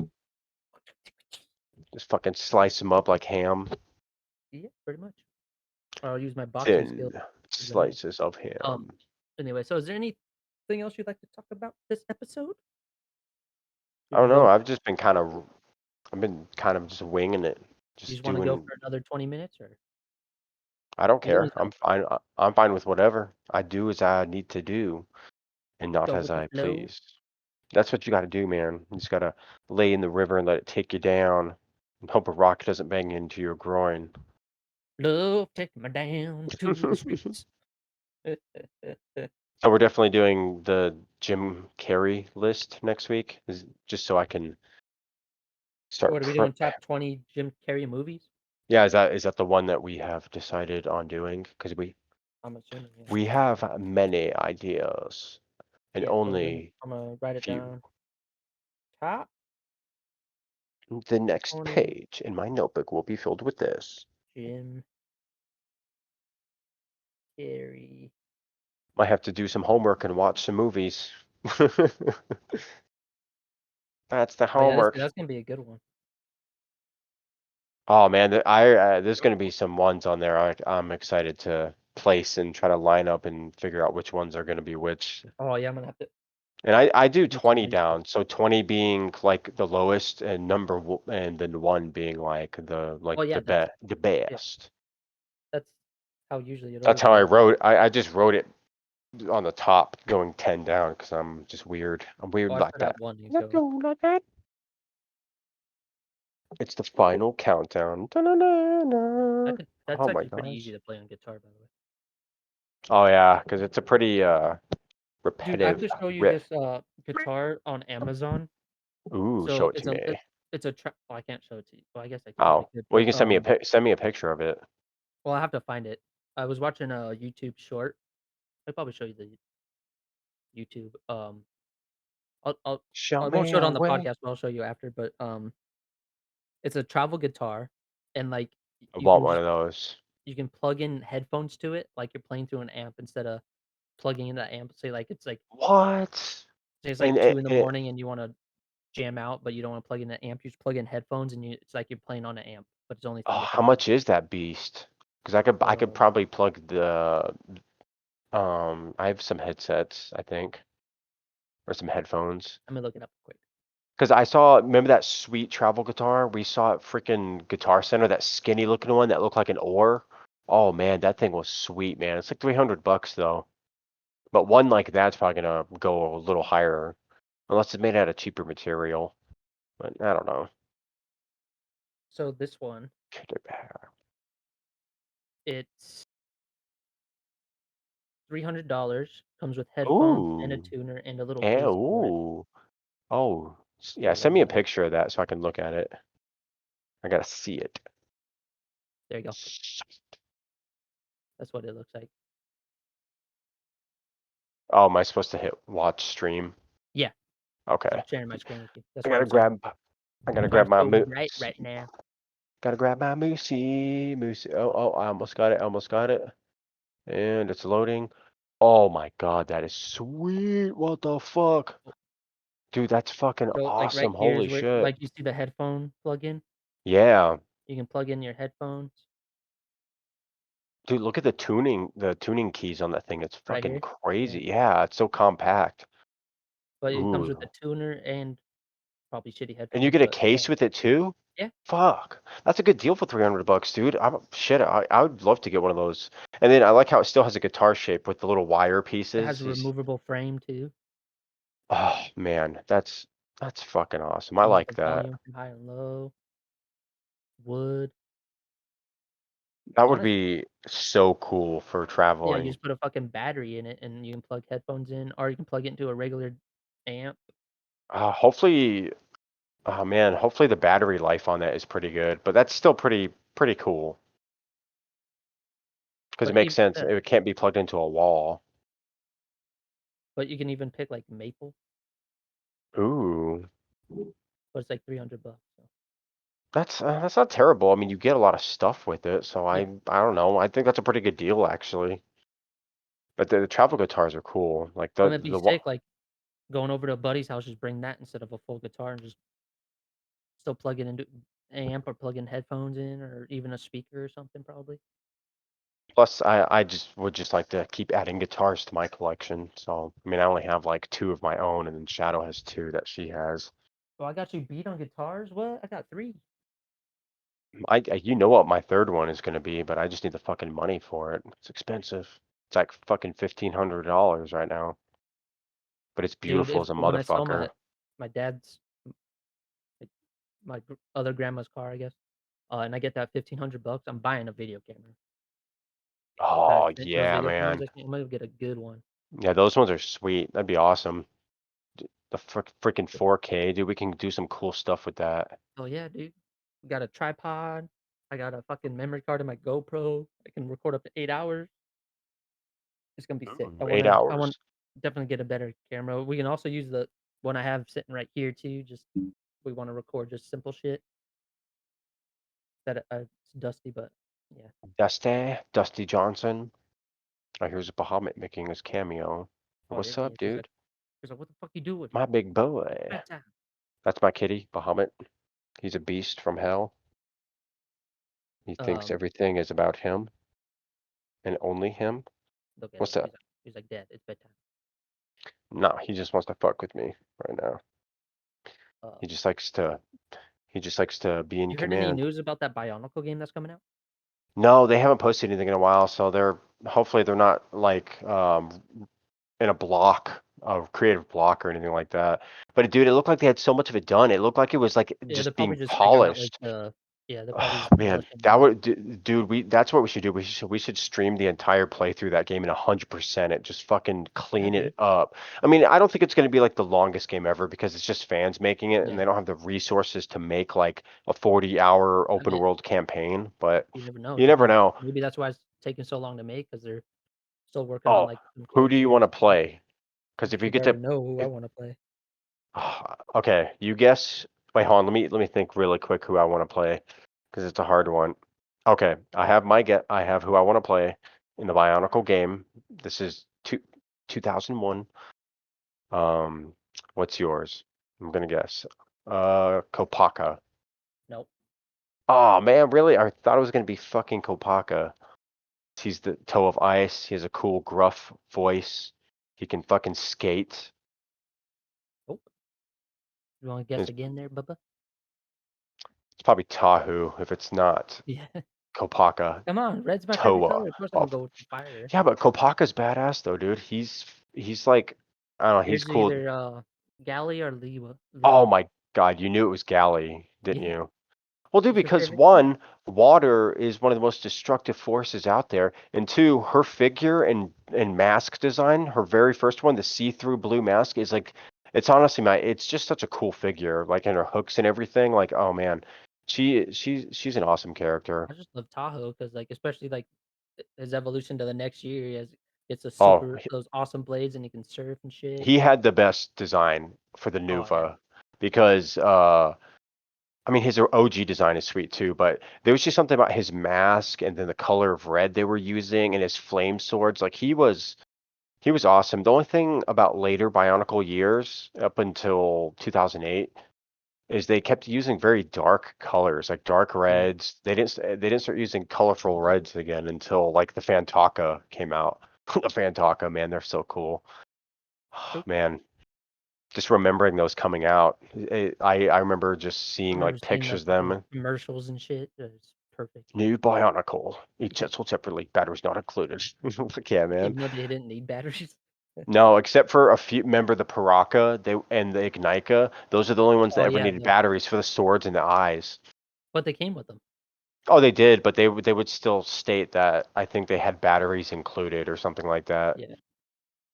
Speaker 2: just fucking slice them up like ham.
Speaker 1: Yeah, pretty much. Or I'll use my boxing skill
Speaker 2: Thin
Speaker 1: with the knife.
Speaker 2: slices of
Speaker 1: Um.
Speaker 2: ham.
Speaker 1: Anyway, so is there anything else you'd like to talk about this episode?
Speaker 2: I
Speaker 1: Would
Speaker 2: don't
Speaker 1: you
Speaker 2: know.
Speaker 1: go?
Speaker 2: I've been kind of just winging it,
Speaker 1: You
Speaker 2: just
Speaker 1: just want to go
Speaker 2: doing.
Speaker 1: for another 20 minutes, or
Speaker 2: I don't
Speaker 1: you can
Speaker 2: care.
Speaker 1: just
Speaker 2: I'm fine. I'm fine with whatever. I do as I need to do, and not
Speaker 1: go
Speaker 2: as
Speaker 1: with the
Speaker 2: I
Speaker 1: flow.
Speaker 2: please. That's what you got to do, man. You just gotta lay in the river and let it take you down, and hope a rock doesn't bang into your groin.
Speaker 1: Love, take me down to the streets.
Speaker 2: So we're definitely doing the Jim Carrey list next week, just so I can start
Speaker 1: What are we doing? Top 20 Jim Carrey movies?
Speaker 2: Yeah, is that the one that we have decided on doing? Because we
Speaker 1: I'm assuming, yeah.
Speaker 2: we have many ideas and
Speaker 1: Yeah, so
Speaker 2: only
Speaker 1: I'm gonna write it
Speaker 2: few.
Speaker 1: down. Top
Speaker 2: The next
Speaker 1: 20
Speaker 2: page in my notebook will be filled with this.
Speaker 1: Jim Carrey.
Speaker 2: Might have to do some homework and watch some movies. That's the
Speaker 1: Oh, yeah,
Speaker 2: homework.
Speaker 1: that's gonna be a good one.
Speaker 2: Oh man, there's gonna be some ones on there I'm excited to place and try to line up and figure out which ones are gonna be which.
Speaker 1: Oh, yeah, I'm gonna have to
Speaker 2: And I do
Speaker 1: do some
Speaker 2: 20
Speaker 1: research.
Speaker 2: down, so 20 being like the lowest and and then one being like
Speaker 1: Oh, yeah,
Speaker 2: the
Speaker 1: yeah,
Speaker 2: best.
Speaker 1: that's how usually it
Speaker 2: That's
Speaker 1: always
Speaker 2: how I
Speaker 1: goes.
Speaker 2: wrote. I just wrote it on the top, going 10 down because I'm just weird. I'm
Speaker 1: Oh,
Speaker 2: weird
Speaker 1: I
Speaker 2: like
Speaker 1: still
Speaker 2: that.
Speaker 1: got 1 to
Speaker 2: Not
Speaker 1: go.
Speaker 2: doing like that. It's the final countdown. Da-na-na-na.
Speaker 1: That's
Speaker 2: Oh my
Speaker 1: actually pretty easy
Speaker 2: gosh.
Speaker 1: to play on guitar, by the way.
Speaker 2: Oh yeah, because it's a pretty
Speaker 1: Dude, I have
Speaker 2: repetitive
Speaker 1: to show you
Speaker 2: riff.
Speaker 1: this, guitar on Amazon.
Speaker 2: Ooh, show
Speaker 1: So,
Speaker 2: it to me.
Speaker 1: it's a well, I can't show it to you. Well, I guess I probably
Speaker 2: Oh,
Speaker 1: could,
Speaker 2: well, you
Speaker 1: but,
Speaker 2: can send me a picture of it.
Speaker 1: well, I have to find it. I was watching a YouTube short. I'll probably show you the YouTube,
Speaker 2: Show
Speaker 1: I won't
Speaker 2: me
Speaker 1: show it
Speaker 2: a
Speaker 1: on the
Speaker 2: way.
Speaker 1: podcast, but I'll show you after, but, it's a travel guitar, and, like,
Speaker 2: I
Speaker 1: you
Speaker 2: want
Speaker 1: can
Speaker 2: one
Speaker 1: just
Speaker 2: of those.
Speaker 1: you can plug in headphones to it, like you're playing through an amp instead of plugging in the amp.
Speaker 2: What?
Speaker 1: Say it's,
Speaker 2: And
Speaker 1: like, 2 in the morning and you wanna jam out, but you don't wanna plug in the amp, you just plug in headphones and it's like you're playing on an amp, but it's only
Speaker 2: oh,
Speaker 1: through your
Speaker 2: how
Speaker 1: headphones.
Speaker 2: much is that beast? Because I could
Speaker 1: Uh,
Speaker 2: probably plug the I have some headsets, I think, or some headphones.
Speaker 1: Let me look it up quick.
Speaker 2: Because I saw, remember that sweet travel guitar? We saw at freaking Guitar Center, that skinny looking one that looked like an oar. Oh man, that thing was sweet, man. It's like $300 though. But one like that's probably gonna go a little higher, unless it's made out of cheaper material. But I don't know.
Speaker 1: So this one, it's $300, comes with headphones and a
Speaker 2: Ooh,
Speaker 1: tuner and a little
Speaker 2: and
Speaker 1: case for it.
Speaker 2: ooh, oh,
Speaker 1: There
Speaker 2: yeah.
Speaker 1: you go,
Speaker 2: Send me
Speaker 1: you
Speaker 2: a
Speaker 1: got it.
Speaker 2: picture of that so I can look at it. I gotta see it.
Speaker 1: There you go. That's what it looks like.
Speaker 2: Oh, am I supposed to hit watch stream?
Speaker 1: Yeah, so
Speaker 2: Okay.
Speaker 1: I'm sharing my screen with you. That's
Speaker 2: I
Speaker 1: why
Speaker 2: gotta
Speaker 1: I'm so
Speaker 2: grab. I gotta
Speaker 1: why I'm
Speaker 2: grab my
Speaker 1: so bright right now.
Speaker 2: Gotta grab my moosey. Oh, I almost got it. Almost got it. And it's loading. Oh my god, that is sweet. What the fuck? Dude, that's fucking
Speaker 1: So, like, right
Speaker 2: awesome.
Speaker 1: here
Speaker 2: Holy
Speaker 1: is where
Speaker 2: shit.
Speaker 1: like, you see the headphone plug-in?
Speaker 2: Yeah.
Speaker 1: You can plug in your headphones
Speaker 2: Dude, look at the tuning keys on that thing. It's
Speaker 1: right
Speaker 2: fucking
Speaker 1: here. Yeah,
Speaker 2: crazy. Yeah, it's so compact.
Speaker 1: but it comes with a
Speaker 2: Ooh.
Speaker 1: tuner and probably shitty
Speaker 2: And you
Speaker 1: headphones,
Speaker 2: get a
Speaker 1: but yeah.
Speaker 2: case with it too?
Speaker 1: Yeah,
Speaker 2: Fuck. That's a good deal for $300, dude. Shit, I would love to get one of those. And then I like how it still has a guitar shape with the little wire
Speaker 1: it has
Speaker 2: pieces.
Speaker 1: a
Speaker 2: These
Speaker 1: removable frame too.
Speaker 2: Oh man, that's fucking awesome. I
Speaker 1: Changes
Speaker 2: like
Speaker 1: the
Speaker 2: that.
Speaker 1: volume from high and low. Wood.
Speaker 2: That would
Speaker 1: Honestly,
Speaker 2: be so cool for
Speaker 1: yeah, you
Speaker 2: traveling.
Speaker 1: just put a fucking battery in it, and you can plug headphones in, or you can plug it into a regular amp.
Speaker 2: Hopefully, oh man, hopefully the battery life on that is pretty good. But that's still pretty cool because it
Speaker 1: But
Speaker 2: makes
Speaker 1: even
Speaker 2: sense.
Speaker 1: better.
Speaker 2: It can't be plugged into a wall.
Speaker 1: But you can even pick like maple,
Speaker 2: Ooh,
Speaker 1: but it's like $300. So
Speaker 2: that's not terrible. I mean, you get a lot of stuff with it, so
Speaker 1: yeah.
Speaker 2: I don't know. I think that's a pretty good deal actually. But the travel guitars are cool. Like
Speaker 1: I'm gonna be sick, like going over to a buddy's house, just bring that instead of a full guitar, and just still plug it into amp or plug in headphones in, or even a speaker or something probably.
Speaker 2: plus I just would just like to keep adding guitars to my collection. So I mean, I only have like two of my own, and then Shadow has two that she has.
Speaker 1: Oh, I got you beat on guitars? What? I got 3.
Speaker 2: You know what my third one is gonna be, but I just need the fucking money for it. It's expensive. It's like fucking $1,500 right now, but it's
Speaker 1: Dude,
Speaker 2: beautiful
Speaker 1: if
Speaker 2: as a
Speaker 1: when I sell
Speaker 2: motherfucker.
Speaker 1: my dad's like, other grandma's car, I guess, and I get that 1,500 bucks, I'm buying a video camera.
Speaker 2: Oh
Speaker 1: Those
Speaker 2: yeah,
Speaker 1: video cameras,
Speaker 2: man.
Speaker 1: I'm gonna get a good one.
Speaker 2: Yeah, those ones are sweet. That'd be awesome. The freaking 4K, dude. We can do some cool stuff with that.
Speaker 1: Oh yeah, dude. Got a tripod. I got a fucking memory card in my GoPro. I can record up to 8 hours. It's gonna be sick.
Speaker 2: Ooh, 8 hours.
Speaker 1: Definitely get a better camera. We can also use the one I have sitting right here too. Just we want to record just simple shit. That it's dusty, but Yeah.
Speaker 2: Dusty Johnson. Oh, here's Bahamut making his cameo.
Speaker 1: Oh, there
Speaker 2: What's
Speaker 1: he
Speaker 2: up,
Speaker 1: is.
Speaker 2: dude?
Speaker 1: He's like, "What the fuck you doing?
Speaker 2: My big boy.
Speaker 1: Bedtime."
Speaker 2: That's my kitty, Bahamut. He's a beast from hell. He thinks
Speaker 1: Um,
Speaker 2: everything is about him and only him.
Speaker 1: Look at him.
Speaker 2: What's up?
Speaker 1: He's like, "Dad, it's bedtime."
Speaker 2: Nah, he just wants to fuck with me right now.
Speaker 1: Uh,
Speaker 2: He just likes to he just likes to be in
Speaker 1: you heard any
Speaker 2: command.
Speaker 1: news about that Bionicle game that's coming out?
Speaker 2: No, they haven't posted anything in a while, so they're hopefully they're not like in a block, a creative block or anything like that. But dude, it looked like they had so much of it done. It looked like it was like
Speaker 1: Yeah, they're
Speaker 2: just
Speaker 1: probably
Speaker 2: being
Speaker 1: just figuring out like
Speaker 2: polished.
Speaker 1: the yeah, they're probably
Speaker 2: Oh
Speaker 1: just
Speaker 2: man,
Speaker 1: polishing
Speaker 2: that
Speaker 1: the
Speaker 2: would, dude. That's what we should do. We should stream the entire playthrough that game in 100% it. Just fucking
Speaker 1: yeah,
Speaker 2: clean
Speaker 1: dude.
Speaker 2: it up. I mean, I don't think it's going to be like the longest game ever because it's just fans making it and
Speaker 1: Yeah.
Speaker 2: they don't have the resources to make like a 40-hour
Speaker 1: I
Speaker 2: open
Speaker 1: mean,
Speaker 2: world campaign. But
Speaker 1: you never know.
Speaker 2: you never know.
Speaker 1: Maybe that's why it's taking so long to make because they're still working on
Speaker 2: Oh,
Speaker 1: like some
Speaker 2: who do you want
Speaker 1: characters.
Speaker 2: to play? Because if you
Speaker 1: You
Speaker 2: get
Speaker 1: already
Speaker 2: to,
Speaker 1: know who I
Speaker 2: if,
Speaker 1: want to play.
Speaker 2: okay, you guess. Wait, hold on. Let me think really quick who I want to play because it's a hard one. Okay, I have my get. I have who I want to play in the Bionicle game. This is 2001. Um, what's yours? I'm gonna guess. Kopaka.
Speaker 1: Nope.
Speaker 2: Oh man, really? I thought it was gonna be fucking Kopaka. He's the toe of ice. He has a cool gruff voice. He can fucking skate.
Speaker 1: Nope. You want to guess
Speaker 2: It's,
Speaker 1: again there, Bubba?
Speaker 2: it's probably Tahu if it's not
Speaker 1: Yeah.
Speaker 2: Kopaka.
Speaker 1: Come on, red's my favorite
Speaker 2: Toa.
Speaker 1: color. Of course I'm
Speaker 2: Oh,
Speaker 1: gonna go with the fire.
Speaker 2: yeah, but Kopaka's badass though, dude. He's like I don't know, he's
Speaker 1: Yours is
Speaker 2: cool.
Speaker 1: either Galley or Liwa.
Speaker 2: Oh
Speaker 1: Lua.
Speaker 2: my God, you knew it was Galley, didn't
Speaker 1: Yeah.
Speaker 2: you? Well, dude,
Speaker 1: She's your
Speaker 2: because
Speaker 1: favorite.
Speaker 2: one, water is one of the most destructive forces out there, and two, her figure and mask design, her very first one, the see-through blue mask, is like, it's honestly it's just such a cool figure, like in her hooks and everything. Like, oh man, she's an awesome character.
Speaker 1: I just love Tahoe because like especially like his evolution to the next year, he gets a
Speaker 2: Oh,
Speaker 1: super those awesome blades and he can surf and shit.
Speaker 2: he had the best design for the
Speaker 1: Oh yeah,
Speaker 2: Nuva because I mean his OG design is sweet too, but there was just something about his mask and then the color of red they were using and his flame swords. Like he was awesome. The only thing about later Bionicle years up until 2008 is they kept using very dark colors, like dark
Speaker 1: yeah.
Speaker 2: reds. They didn't start using colorful reds again until like the Fantaka came out. The Fantaka, man, they're so cool.
Speaker 1: True.
Speaker 2: Man, just remembering those coming out, I remember just
Speaker 1: I
Speaker 2: seeing
Speaker 1: remember
Speaker 2: like
Speaker 1: seeing
Speaker 2: pictures
Speaker 1: like
Speaker 2: of
Speaker 1: the
Speaker 2: them.
Speaker 1: commercials and shit. It was perfect.
Speaker 2: New Bionicle, each sold separately, batteries not included. Like, yeah, man.
Speaker 1: Even though they didn't need batteries.
Speaker 2: No, except for a few. Remember the Paraka, they and the Ignika. Those are the only ones that
Speaker 1: Oh
Speaker 2: ever
Speaker 1: yeah,
Speaker 2: needed batteries for the swords and the eyes.
Speaker 1: but they came with them.
Speaker 2: Oh, they did, but they would still state that I think they had batteries included or something like that.
Speaker 1: Yeah,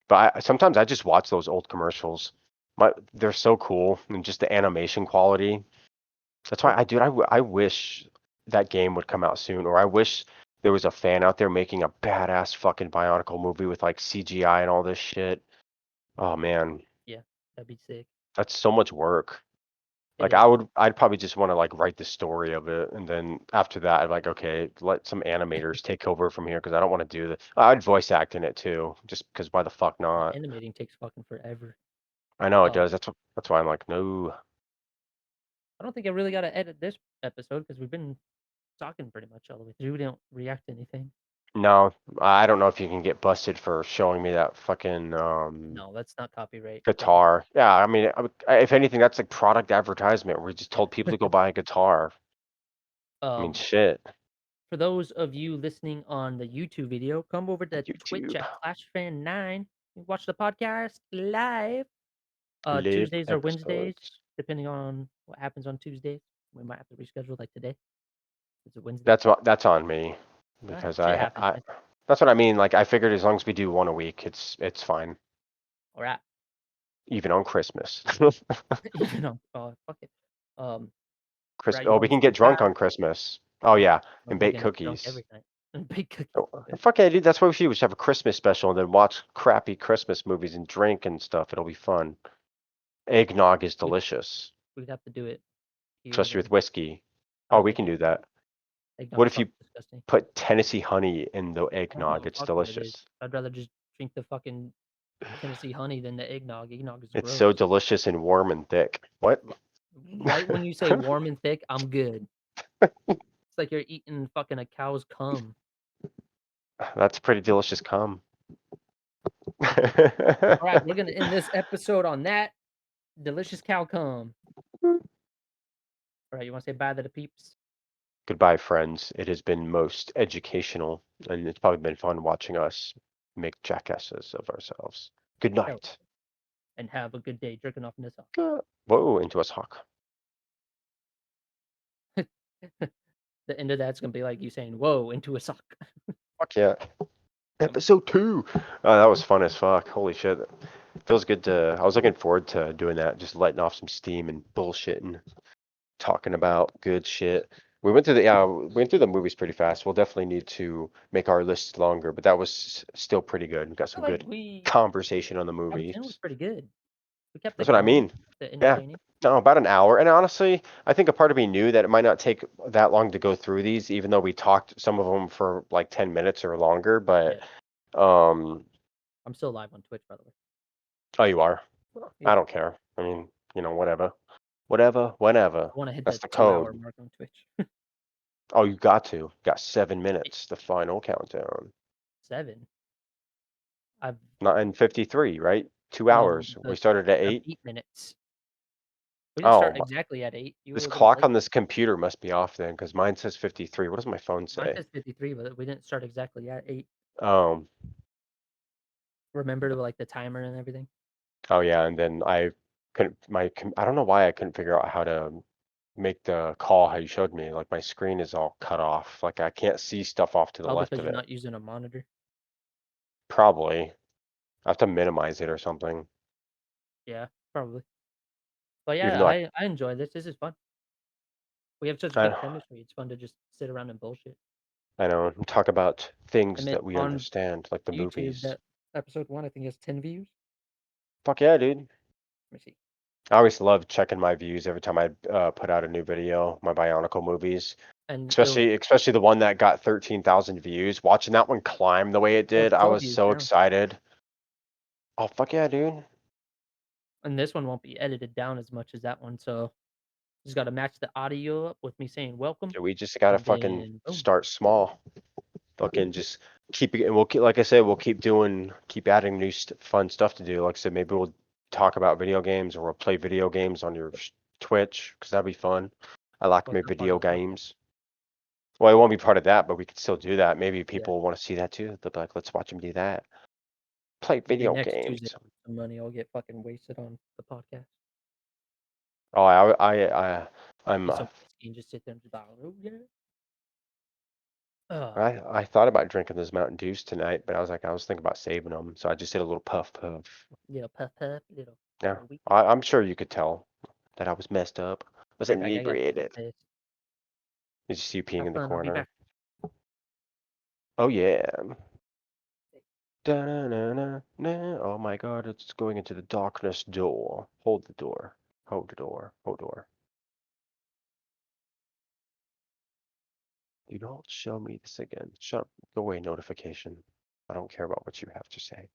Speaker 2: But sometimes I just watch those old commercials. They're so cool and just the animation quality. That's why
Speaker 1: true.
Speaker 2: I wish that game would come out soon, or I wish there was a fan out there making a badass fucking Bionicle movie with like CGI and all this shit. Oh man,
Speaker 1: Yeah, that'd be sick.
Speaker 2: that's so much work.
Speaker 1: It
Speaker 2: Like
Speaker 1: is.
Speaker 2: I'd probably just want to like write the story of it, and then after that, I'd like, okay, let some animators take over from here because I don't want to do that. I'd voice act in it too, just because why the fuck not?
Speaker 1: Animating takes fucking forever.
Speaker 2: I know it
Speaker 1: Um,
Speaker 2: does. That's why I'm like, no,
Speaker 1: I don't think I really got to edit this episode because we've been talking pretty much all the way through. We don't react to anything.
Speaker 2: no. I don't know if you can get busted for showing me that fucking
Speaker 1: No, that's not copyright friendly.
Speaker 2: guitar. Yeah, I mean, if anything, that's like product advertisement. We just
Speaker 1: Yeah.
Speaker 2: told people to go buy a guitar. I mean,
Speaker 1: Um,
Speaker 2: shit.
Speaker 1: for those of you listening on the YouTube video, come over to Twitch
Speaker 2: YouTube
Speaker 1: at ClashFan9. Watch the podcast live.
Speaker 2: live
Speaker 1: Tuesdays or Wednesdays,
Speaker 2: episodes.
Speaker 1: depending on what happens on Tuesdays. We might have to reschedule like today. Is it Wednesday?
Speaker 2: That's on me because
Speaker 1: Shit happens,
Speaker 2: I
Speaker 1: man.
Speaker 2: that's what I mean. Like I figured as long as we do one a week, it's fine.
Speaker 1: All right.
Speaker 2: Even on Christmas.
Speaker 1: Even on fuck it. Um,
Speaker 2: Chris
Speaker 1: right, you
Speaker 2: oh, we
Speaker 1: want to
Speaker 2: can get
Speaker 1: start,
Speaker 2: drunk
Speaker 1: guys?
Speaker 2: on Christmas. Oh
Speaker 1: Yeah.
Speaker 2: yeah,
Speaker 1: I'm
Speaker 2: and bake
Speaker 1: fucking drunk
Speaker 2: cookies.
Speaker 1: every night. And bake cookies.
Speaker 2: Oh, fuck yeah, dude. That's what we should do. We should have a Christmas special and then watch crappy Christmas movies and drink and stuff. It'll be fun. Eggnog is
Speaker 1: We'd,
Speaker 2: delicious,
Speaker 1: we'd have to do it here
Speaker 2: especially
Speaker 1: though.
Speaker 2: with whiskey.
Speaker 1: I
Speaker 2: Oh,
Speaker 1: don't
Speaker 2: we
Speaker 1: think
Speaker 2: can
Speaker 1: I
Speaker 2: do
Speaker 1: could do
Speaker 2: that.
Speaker 1: it.
Speaker 2: What
Speaker 1: Eggnog
Speaker 2: if you
Speaker 1: sounds disgusting.
Speaker 2: put Tennessee honey in the
Speaker 1: I don't give
Speaker 2: eggnog?
Speaker 1: a
Speaker 2: It's
Speaker 1: fuck what it is.
Speaker 2: delicious.
Speaker 1: I'd rather just drink the fucking Tennessee honey than the eggnog. Eggnog is
Speaker 2: It's so
Speaker 1: gross.
Speaker 2: delicious and warm and thick. What?
Speaker 1: Li Right when you say warm and thick, I'm good. It's like you're eating fucking a cow's cum.
Speaker 2: That's pretty delicious cum.
Speaker 1: Alright, we're gonna end this episode on that. Delicious cow cum. Alright, you wanna say bye to the peeps?
Speaker 2: Goodbye, friends. It has been most educational, and it's probably been fun watching us make jackasses of ourselves. Good
Speaker 1: Hell,
Speaker 2: night.
Speaker 1: and have a good day jerking off in the sun.
Speaker 2: Whoa, into a sock.
Speaker 1: The end of that's gonna be like you saying, "Whoa," into a sock.
Speaker 2: Fuck yeah. Episode 2. That was fun as fuck. Holy shit. Feels good to. I was looking forward to doing that, just letting off some steam and bullshitting, talking about good shit. We went through the movies pretty fast. We'll definitely need to make our list longer, but that was still pretty good. We
Speaker 1: I
Speaker 2: got
Speaker 1: feel
Speaker 2: some
Speaker 1: like
Speaker 2: good
Speaker 1: we
Speaker 2: conversation on the
Speaker 1: top 10 was
Speaker 2: movies.
Speaker 1: pretty good. We kept
Speaker 2: That's
Speaker 1: it
Speaker 2: what I
Speaker 1: going,
Speaker 2: mean.
Speaker 1: kept it
Speaker 2: Yeah.
Speaker 1: entertaining.
Speaker 2: No, about an hour. And honestly, I think a part of me knew that it might not take that long to go through these, even though we talked some of them for like 10 minutes or longer. But
Speaker 1: Yeah.
Speaker 2: um,
Speaker 1: I'm still live on Twitch, by the way.
Speaker 2: oh, you are. I
Speaker 1: Yeah.
Speaker 2: don't care. I mean, whatever. Whatever, whenever.
Speaker 1: I wanna hit
Speaker 2: That's
Speaker 1: that
Speaker 2: the
Speaker 1: 2-hour
Speaker 2: code.
Speaker 1: mark on Twitch.
Speaker 2: Oh, you got to. Got 7
Speaker 1: Eh,
Speaker 2: minutes, the final countdown.
Speaker 1: 7? I've
Speaker 2: 9:53, right? Two
Speaker 1: no,
Speaker 2: hours. We
Speaker 1: the
Speaker 2: started at
Speaker 1: I have
Speaker 2: 8.
Speaker 1: 8 minutes. We didn't
Speaker 2: Oh,
Speaker 1: start exactly at 8. You were
Speaker 2: this
Speaker 1: a little
Speaker 2: clock
Speaker 1: late.
Speaker 2: on this computer must be off then, because mine says 53. What does my phone
Speaker 1: Mine
Speaker 2: say?
Speaker 1: says 53, but we didn't start exactly at 8.
Speaker 2: Um,
Speaker 1: Remember to, like, the timer and everything?
Speaker 2: oh yeah, and then I couldn't. I don't know why I couldn't figure out how to make the call how you showed me. Like my screen is all cut off. Like I can't see stuff off to the
Speaker 1: Oh,
Speaker 2: left
Speaker 1: because
Speaker 2: of
Speaker 1: you're
Speaker 2: it.
Speaker 1: not using a monitor?
Speaker 2: Probably. I have to minimize it or something.
Speaker 1: Yeah, probably. But
Speaker 2: Even
Speaker 1: yeah,
Speaker 2: though
Speaker 1: I enjoy this. This is fun. We have such good
Speaker 2: I,
Speaker 1: chemistry. It's fun to just sit around and bullshit.
Speaker 2: I know, and talk about
Speaker 1: I
Speaker 2: things
Speaker 1: mean,
Speaker 2: that we
Speaker 1: on
Speaker 2: understand, like the
Speaker 1: YouTube,
Speaker 2: movies.
Speaker 1: that episode 1, I think, has 10 views.
Speaker 2: Fuck yeah, dude.
Speaker 1: Let me see.
Speaker 2: I always love checking my views every time I put out a new video, my Bionicle movies.
Speaker 1: And it was
Speaker 2: Especially the one that got 13,000 views. Watching that one climb the way it
Speaker 1: well, it's
Speaker 2: did, I
Speaker 1: 12
Speaker 2: was
Speaker 1: views
Speaker 2: so
Speaker 1: now.
Speaker 2: excited. Oh fuck yeah, dude.
Speaker 1: And this one won't be edited down as much as that one, so just gotta match the audio up with me saying welcome,
Speaker 2: Yeah, we just gotta
Speaker 1: and
Speaker 2: fucking
Speaker 1: then boom.
Speaker 2: start small. Fucking just keep it, and we'll keep, like I said, we'll keep adding new fun stuff to do. Like I said, maybe we'll talk about video games or we'll play video games on your Twitch because that'd be fun. I like
Speaker 1: Well, it's
Speaker 2: my
Speaker 1: not part of
Speaker 2: video
Speaker 1: the podcast.
Speaker 2: games. Well, it won't be part of that, but we could still do that. Maybe
Speaker 1: Yeah.
Speaker 2: people want to see that too. They'll be like, let's watch them do that. Play
Speaker 1: Maybe
Speaker 2: video
Speaker 1: next
Speaker 2: games.
Speaker 1: Tuesday, some money will get fucking wasted on the podcast.
Speaker 2: Oh, I'm,
Speaker 1: Get some whiskey and just sit there and just, "Oh, yeah." Ugh,
Speaker 2: I thought about drinking those Mountain Dews tonight, but I was thinking about saving them, so I just did a little puff puff.
Speaker 1: little puff puff,
Speaker 2: Yeah,
Speaker 1: little weekly.
Speaker 2: I'm sure you could tell that I was messed up, was
Speaker 1: Right back, I gotta take a
Speaker 2: inebriated.
Speaker 1: piss.
Speaker 2: Did you see you peeing
Speaker 1: Have
Speaker 2: in the
Speaker 1: fun, I'll be
Speaker 2: corner?
Speaker 1: back.
Speaker 2: Oh yeah. Da-na-na-na-na. Oh my God, it's going into the darkness door. Hold the door. Hold the door. Hold door. Do not show me this again. Shut up. Go away, notification. I don't care about what you have to say.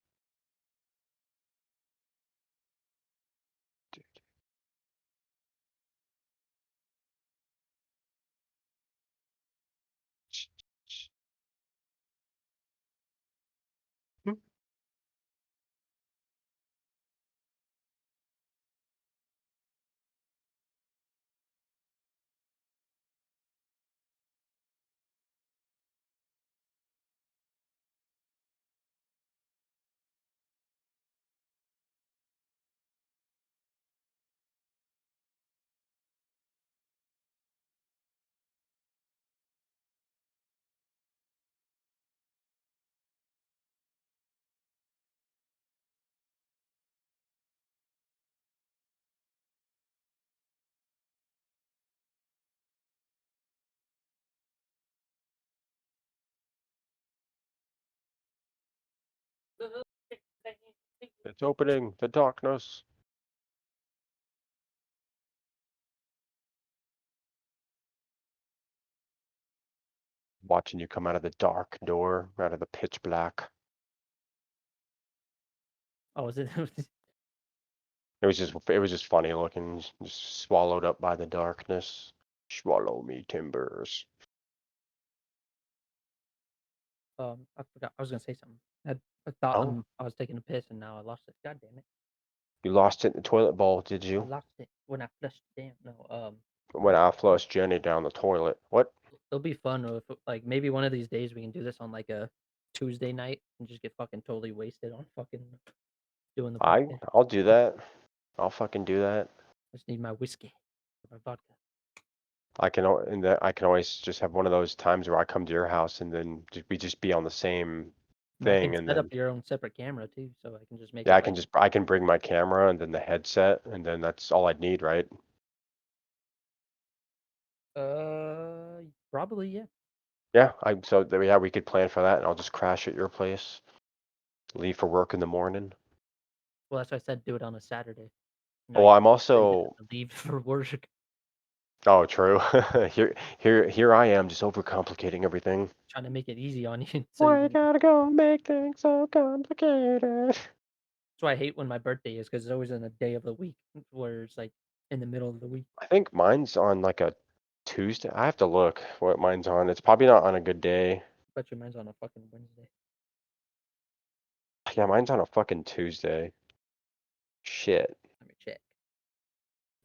Speaker 2: Dude. It's opening the darkness. watching you come out of the dark door, out of the pitch black.
Speaker 1: Oh, was it?
Speaker 2: It was just funny looking, just swallowed up by the darkness. Swallow me timbers.
Speaker 1: I forgot. I was gonna say something. I thought
Speaker 2: Oh,
Speaker 1: I was taking a piss and now I lost it. God damn it!
Speaker 2: you lost it in the toilet bowl, did
Speaker 1: I
Speaker 2: you?
Speaker 1: lost it when I flushed it down. No,
Speaker 2: When I flushed Jenny down the toilet. What?
Speaker 1: it'll be fun if like maybe one of these days we can do this on like a Tuesday night and just get fucking totally wasted on fucking doing the
Speaker 2: I
Speaker 1: podcast.
Speaker 2: I'll do that. I'll fucking do that.
Speaker 1: I just need my whiskey, my vodka.
Speaker 2: I can always just have one of those times where I come to your house and then we just be on the same
Speaker 1: And I can
Speaker 2: thing, and
Speaker 1: set up
Speaker 2: then
Speaker 1: your own separate camera too, so I can just make
Speaker 2: yeah,
Speaker 1: it like
Speaker 2: I can bring my camera and then the headset, and then that's all I'd need, right?
Speaker 1: probably yeah.
Speaker 2: Yeah, yeah, we could plan for that, and I'll just crash at your place, leave for work in the morning.
Speaker 1: Well, that's why I said do it on a Saturday. Now
Speaker 2: Oh,
Speaker 1: you
Speaker 2: I'm
Speaker 1: now you
Speaker 2: also
Speaker 1: have to leave for work.
Speaker 2: oh, true. Here I am just overcomplicating everything.
Speaker 1: Trying to make it easy on you, so you
Speaker 2: Why you
Speaker 1: can.
Speaker 2: gotta go make things so complicated?
Speaker 1: That's why I hate when my birthday is because it's always on a day of the week where it's like in the middle of the week.
Speaker 2: I think mine's on like a Tuesday. I have to look what mine's on. It's probably not on a good day.
Speaker 1: Bet your mine's on a fucking Wednesday.
Speaker 2: Yeah, mine's on a fucking Tuesday. Shit.
Speaker 1: Let me check.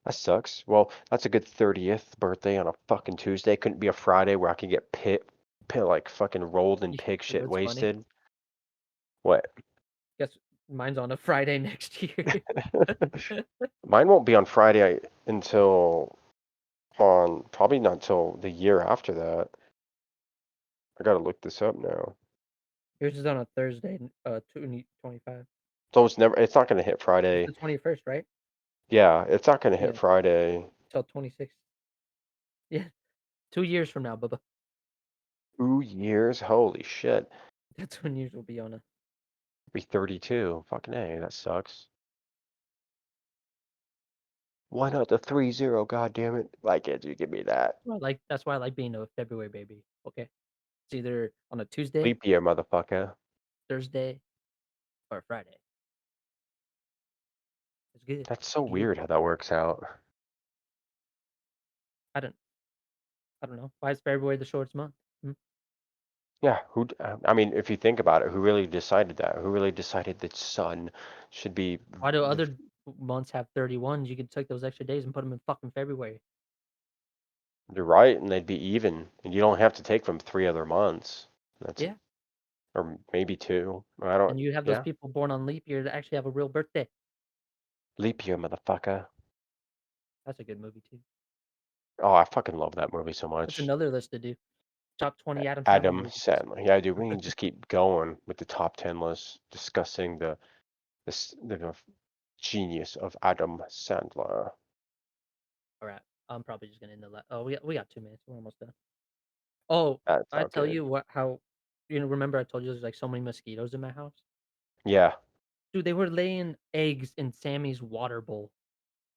Speaker 2: That sucks. Well, that's a good 30th birthday on a fucking Tuesday. Couldn't be a Friday where I could get like fucking rolled in
Speaker 1: You
Speaker 2: pig
Speaker 1: know
Speaker 2: shit
Speaker 1: what's funny?
Speaker 2: wasted. What?
Speaker 1: Guess mine's on a Friday next year.
Speaker 2: Mine won't be on Friday until on probably not till the year after that. I gotta look this up now.
Speaker 1: Yours is on a Thursday, 25.
Speaker 2: So it's not gonna hit
Speaker 1: It's
Speaker 2: Friday.
Speaker 1: the 21st, right?
Speaker 2: Yeah, it's not gonna hit
Speaker 1: Yeah,
Speaker 2: Friday.
Speaker 1: till 26th. Yeah, 2 years from now, Bubba.
Speaker 2: 2 years? Holy shit.
Speaker 1: That's when yours will be on a.
Speaker 2: Be 32. Fucking A, that sucks. Why not the 30? God damn it. Why can't you give me that?
Speaker 1: Well, like that's why I like being a February baby. Okay, it's either on a Tuesday,
Speaker 2: Leap year, motherfucker.
Speaker 1: Thursday, or a Friday. It's good.
Speaker 2: That's so
Speaker 1: Good.
Speaker 2: weird how that works out.
Speaker 1: I don't. I don't know. Why is February the shortest month? Hmm?
Speaker 2: Yeah, I mean, if you think about it, who really decided that? Who really decided that sun should be
Speaker 1: Why do
Speaker 2: the
Speaker 1: other months have 31s? You could take those extra days and put them in fucking February.
Speaker 2: you're right, and they'd be even, and you don't have to take from 3 other months. That's
Speaker 1: Yeah,
Speaker 2: or maybe two. I don't.
Speaker 1: and you have those
Speaker 2: Yeah,
Speaker 1: people born on leap year that actually have a real birthday.
Speaker 2: leap year, motherfucker.
Speaker 1: That's a good movie too.
Speaker 2: Oh, I fucking love that movie so
Speaker 1: That's
Speaker 2: much.
Speaker 1: another list to do. Top 20 Adam Sandler
Speaker 2: Adam
Speaker 1: movies.
Speaker 2: Sandler. Yeah, dude, we can just keep going with the top 10 list, discussing the genius of Adam Sandler.
Speaker 1: All right, I'm probably just gonna end the. Oh, we got 2 minutes. We're almost done. Oh,
Speaker 2: That's
Speaker 1: I
Speaker 2: not
Speaker 1: tell
Speaker 2: good.
Speaker 1: you what, how remember I told you there's like so many mosquitoes in my house?
Speaker 2: Yeah.
Speaker 1: Dude, they were laying eggs in Sammy's water bowl.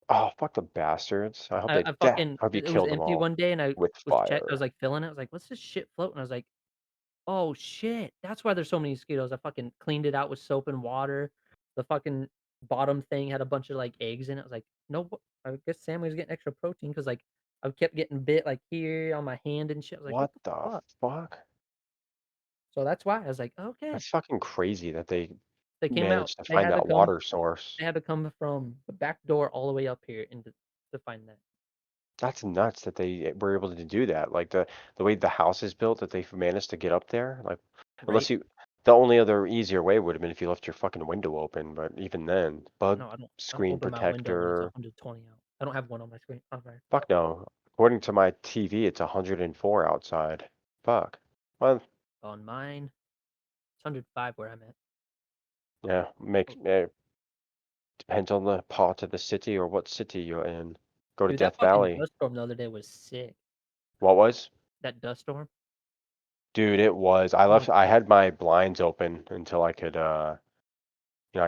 Speaker 2: Oh, fuck the bastards. I hope
Speaker 1: I
Speaker 2: they
Speaker 1: I
Speaker 2: dead.
Speaker 1: fucking
Speaker 2: I hope you
Speaker 1: it was
Speaker 2: killed them
Speaker 1: empty
Speaker 2: all
Speaker 1: one day and I
Speaker 2: with
Speaker 1: was I was
Speaker 2: fire.
Speaker 1: like filling it. I was like, "What's this shit floating?" I was like, "Oh shit, that's why there's so many mosquitoes." I fucking cleaned it out with soap and water. The fucking bottom thing had a bunch of like eggs in it. I was like, "No, I guess Sammy was getting extra protein because like I kept getting bit like here on my hand and shit." I was like, "What
Speaker 2: What
Speaker 1: the
Speaker 2: the
Speaker 1: fuck?"
Speaker 2: fuck?
Speaker 1: So that's why I was like, "Okay."
Speaker 2: That's fucking crazy that they
Speaker 1: They came out.
Speaker 2: managed to
Speaker 1: They
Speaker 2: find
Speaker 1: had to
Speaker 2: that
Speaker 1: come.
Speaker 2: water source.
Speaker 1: They had to come from the back door all the way up here and to find that.
Speaker 2: That's nuts that they were able to do that. Like the way the house is built, that they've managed to get up there. Like
Speaker 1: Right?
Speaker 2: unless you, the only other easier way would have been if you left your fucking window open. But even then, bug
Speaker 1: No, I don't
Speaker 2: screen
Speaker 1: open my window when it's
Speaker 2: protector.
Speaker 1: 120 out. I don't have one on my screen. All right.
Speaker 2: Fuck no. According to my TV, it's 104 outside. Fuck. Well,
Speaker 1: On mine, it's 105 where I'm at.
Speaker 2: yeah,
Speaker 1: Oh,
Speaker 2: depends on the part of the city or what city you're in. Go to
Speaker 1: dude, that
Speaker 2: Death
Speaker 1: fucking
Speaker 2: Valley.
Speaker 1: dust storm the other day was sick.
Speaker 2: What was?
Speaker 1: That dust storm?
Speaker 2: Dude, it was.
Speaker 1: Oh,
Speaker 2: I had my blinds open until I could I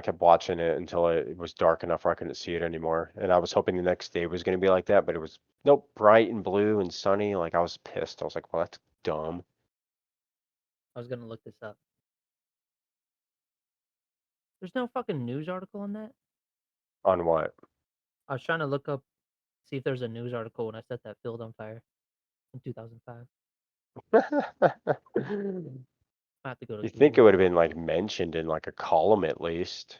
Speaker 2: kept watching it until it was dark enough where I couldn't see it anymore. And I was hoping the next day was gonna be like that, but it was nope, bright and blue and sunny. Like I was pissed. I was like, well, that's dumb.
Speaker 1: I was gonna look this up. There's no fucking news article on that?
Speaker 2: On what?
Speaker 1: I was trying to look up, see if there's a news article when I set that field on fire in 2005. I have to go to
Speaker 2: You think it
Speaker 1: Google.
Speaker 2: would have been like mentioned in like a column at least.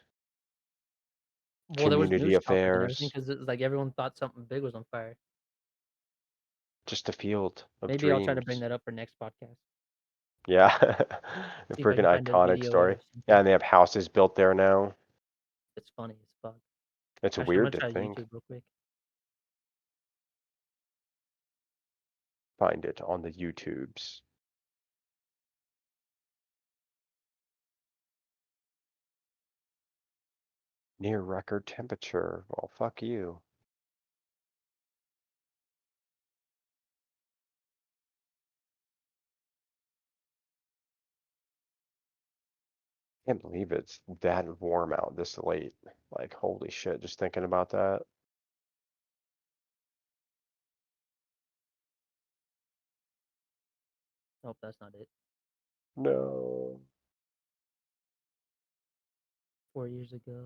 Speaker 1: Well, there was
Speaker 2: Community
Speaker 1: news coverage and everything
Speaker 2: affairs,
Speaker 1: because it was like everyone thought something big was on fire.
Speaker 2: just a field of
Speaker 1: Maybe I'll try to bring
Speaker 2: dreams.
Speaker 1: that up for next podcast.
Speaker 2: Yeah. A
Speaker 1: See if I
Speaker 2: freaking
Speaker 1: can find a
Speaker 2: iconic
Speaker 1: video
Speaker 2: story.
Speaker 1: or
Speaker 2: Yeah,
Speaker 1: something.
Speaker 2: and they have houses built there now.
Speaker 1: It's funny as fuck.
Speaker 2: It's
Speaker 1: Actually, I'm
Speaker 2: weird
Speaker 1: gonna
Speaker 2: to
Speaker 1: try
Speaker 2: think.
Speaker 1: YouTube real quick.
Speaker 2: Find it on the YouTubes. Near record temperature. Well, fuck you. Can't believe it's that warm out this late. Like, holy shit, just thinking about that.
Speaker 1: Nope, that's not it.
Speaker 2: No.
Speaker 1: 4 years ago.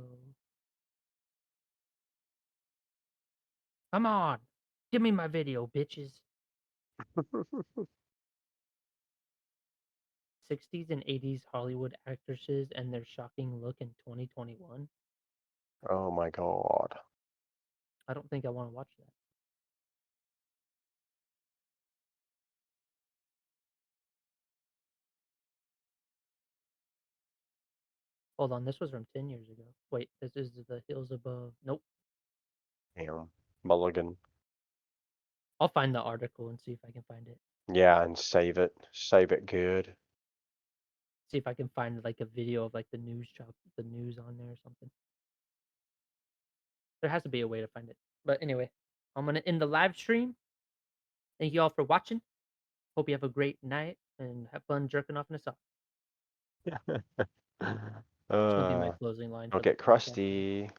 Speaker 1: Come on, give me my video, bitches. 60s and 80s Hollywood actresses and their shocking look in 2021.
Speaker 2: Oh my God.
Speaker 1: I don't think I want to watch that. Hold on, this was from 10 years ago. Wait, this is The Hills Above. Nope.
Speaker 2: Damn. Mulligan.
Speaker 1: I'll find the article and see if I can find it.
Speaker 2: Yeah, and save it. Save it good.
Speaker 1: See if I can find like a video of like the news job, the news on there or something. There has to be a way to find it. But anyway, I'm gonna end the live stream. Thank you all for watching. Hope you have a great night and have fun jerking off in the sun. It's gonna be my
Speaker 2: Uh,
Speaker 1: closing line
Speaker 2: don't
Speaker 1: for the
Speaker 2: get
Speaker 1: podcast now.
Speaker 2: crusty.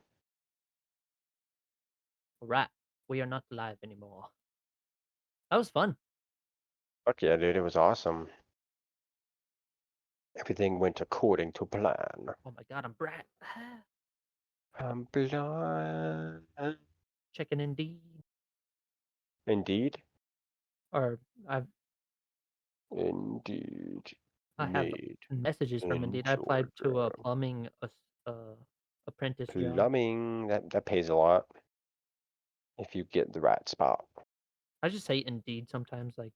Speaker 1: All right, we are not live anymore. That was fun.
Speaker 2: Fuck yeah, dude. It was awesome. Everything went according to plan.
Speaker 1: Oh my god, I'm Brat.
Speaker 2: I'm blind.
Speaker 1: Checking Indeed.
Speaker 2: Indeed.
Speaker 1: Or I've
Speaker 2: Indeed.
Speaker 1: I have
Speaker 2: Made
Speaker 1: messages from
Speaker 2: in
Speaker 1: Indeed. I applied to a
Speaker 2: Georgia.
Speaker 1: plumbing apprentice job.
Speaker 2: Plumbing. That pays a lot if you get the right spot.
Speaker 1: I just say Indeed sometimes, like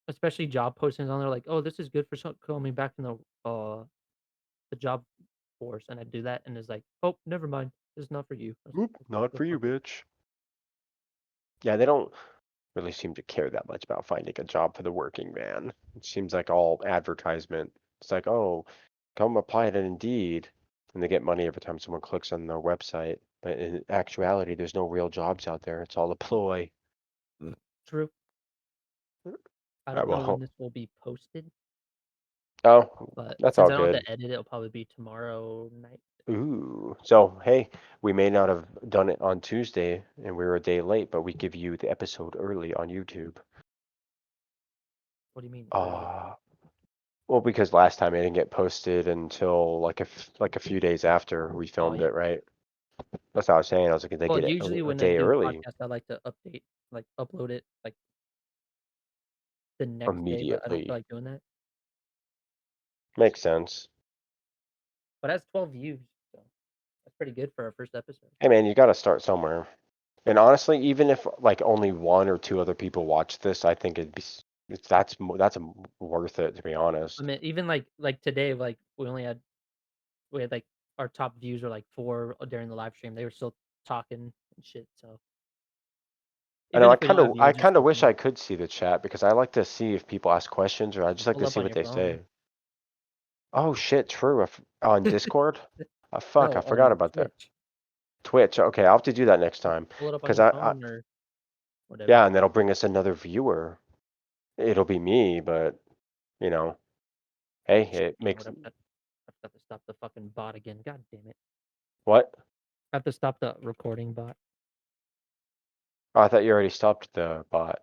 Speaker 1: especially job postings on there, like, oh, this is good for coming back in the job force, and I do that, and it's like, oh, never mind, this is not for you. I was
Speaker 2: Oop,
Speaker 1: like, okay,
Speaker 2: not
Speaker 1: go
Speaker 2: for you,
Speaker 1: fuck you.
Speaker 2: bitch. Yeah, they don't really seem to care that much about finding a job for the working man. It seems like all advertisement. It's like, oh, come apply at Indeed, and they get money every time someone clicks on their website. But in actuality, there's no real jobs out there. It's all a ploy.
Speaker 1: True. I
Speaker 2: I
Speaker 1: don't know when
Speaker 2: will.
Speaker 1: this will be posted,
Speaker 2: Oh,
Speaker 1: but
Speaker 2: that's
Speaker 1: since
Speaker 2: all
Speaker 1: I don't have
Speaker 2: good.
Speaker 1: to edit, it'll probably be tomorrow night.
Speaker 2: Ooh. So, hey, we may not have done it on Tuesday and we were a day late, but we give you the episode early on YouTube.
Speaker 1: What do you mean early?
Speaker 2: Uh, well, because last time it didn't get posted until like a few days after we
Speaker 1: Oh
Speaker 2: filmed
Speaker 1: yeah.
Speaker 2: it, right? That's what I was saying. I was like, they
Speaker 1: Well,
Speaker 2: get it
Speaker 1: usually
Speaker 2: a
Speaker 1: when I
Speaker 2: day
Speaker 1: do
Speaker 2: early
Speaker 1: podcasts, I like to upload it like the next day, but I don't feel
Speaker 2: immediately.
Speaker 1: like doing that.
Speaker 2: Makes sense.
Speaker 1: But it has 12 views, so that's pretty good for our first episode.
Speaker 2: Hey, man, you got to start somewhere. And honestly, even if like only one or two other people watch this, I think that's worth it to be
Speaker 1: I
Speaker 2: honest.
Speaker 1: mean, even like today, like we had like our top views were like 4 during the live stream. They were still talking and shit. So
Speaker 2: I know
Speaker 1: even if we don't have
Speaker 2: I
Speaker 1: views, it's
Speaker 2: kind of
Speaker 1: still
Speaker 2: wish
Speaker 1: fun.
Speaker 2: I could see the chat because I like to see if people ask questions or I just like
Speaker 1: Pull
Speaker 2: to
Speaker 1: up
Speaker 2: see
Speaker 1: on
Speaker 2: what
Speaker 1: your
Speaker 2: they
Speaker 1: phone.
Speaker 2: say. Oh shit, true. On Discord? Fuck,
Speaker 1: No,
Speaker 2: I forgot
Speaker 1: on
Speaker 2: about that.
Speaker 1: Twitch.
Speaker 2: Twitch. Okay, I'll have to do that next
Speaker 1: Just
Speaker 2: time
Speaker 1: pull it up on
Speaker 2: because
Speaker 1: your
Speaker 2: I
Speaker 1: phone or whatever.
Speaker 2: yeah, and that'll bring us another viewer. It'll be me, but you know, hey,
Speaker 1: Shit,
Speaker 2: it
Speaker 1: you know
Speaker 2: makes
Speaker 1: what? I've got to stop the fucking bot again. God damn it!
Speaker 2: what?
Speaker 1: I have to stop the recording bot.
Speaker 2: Oh, I thought you already stopped the bot.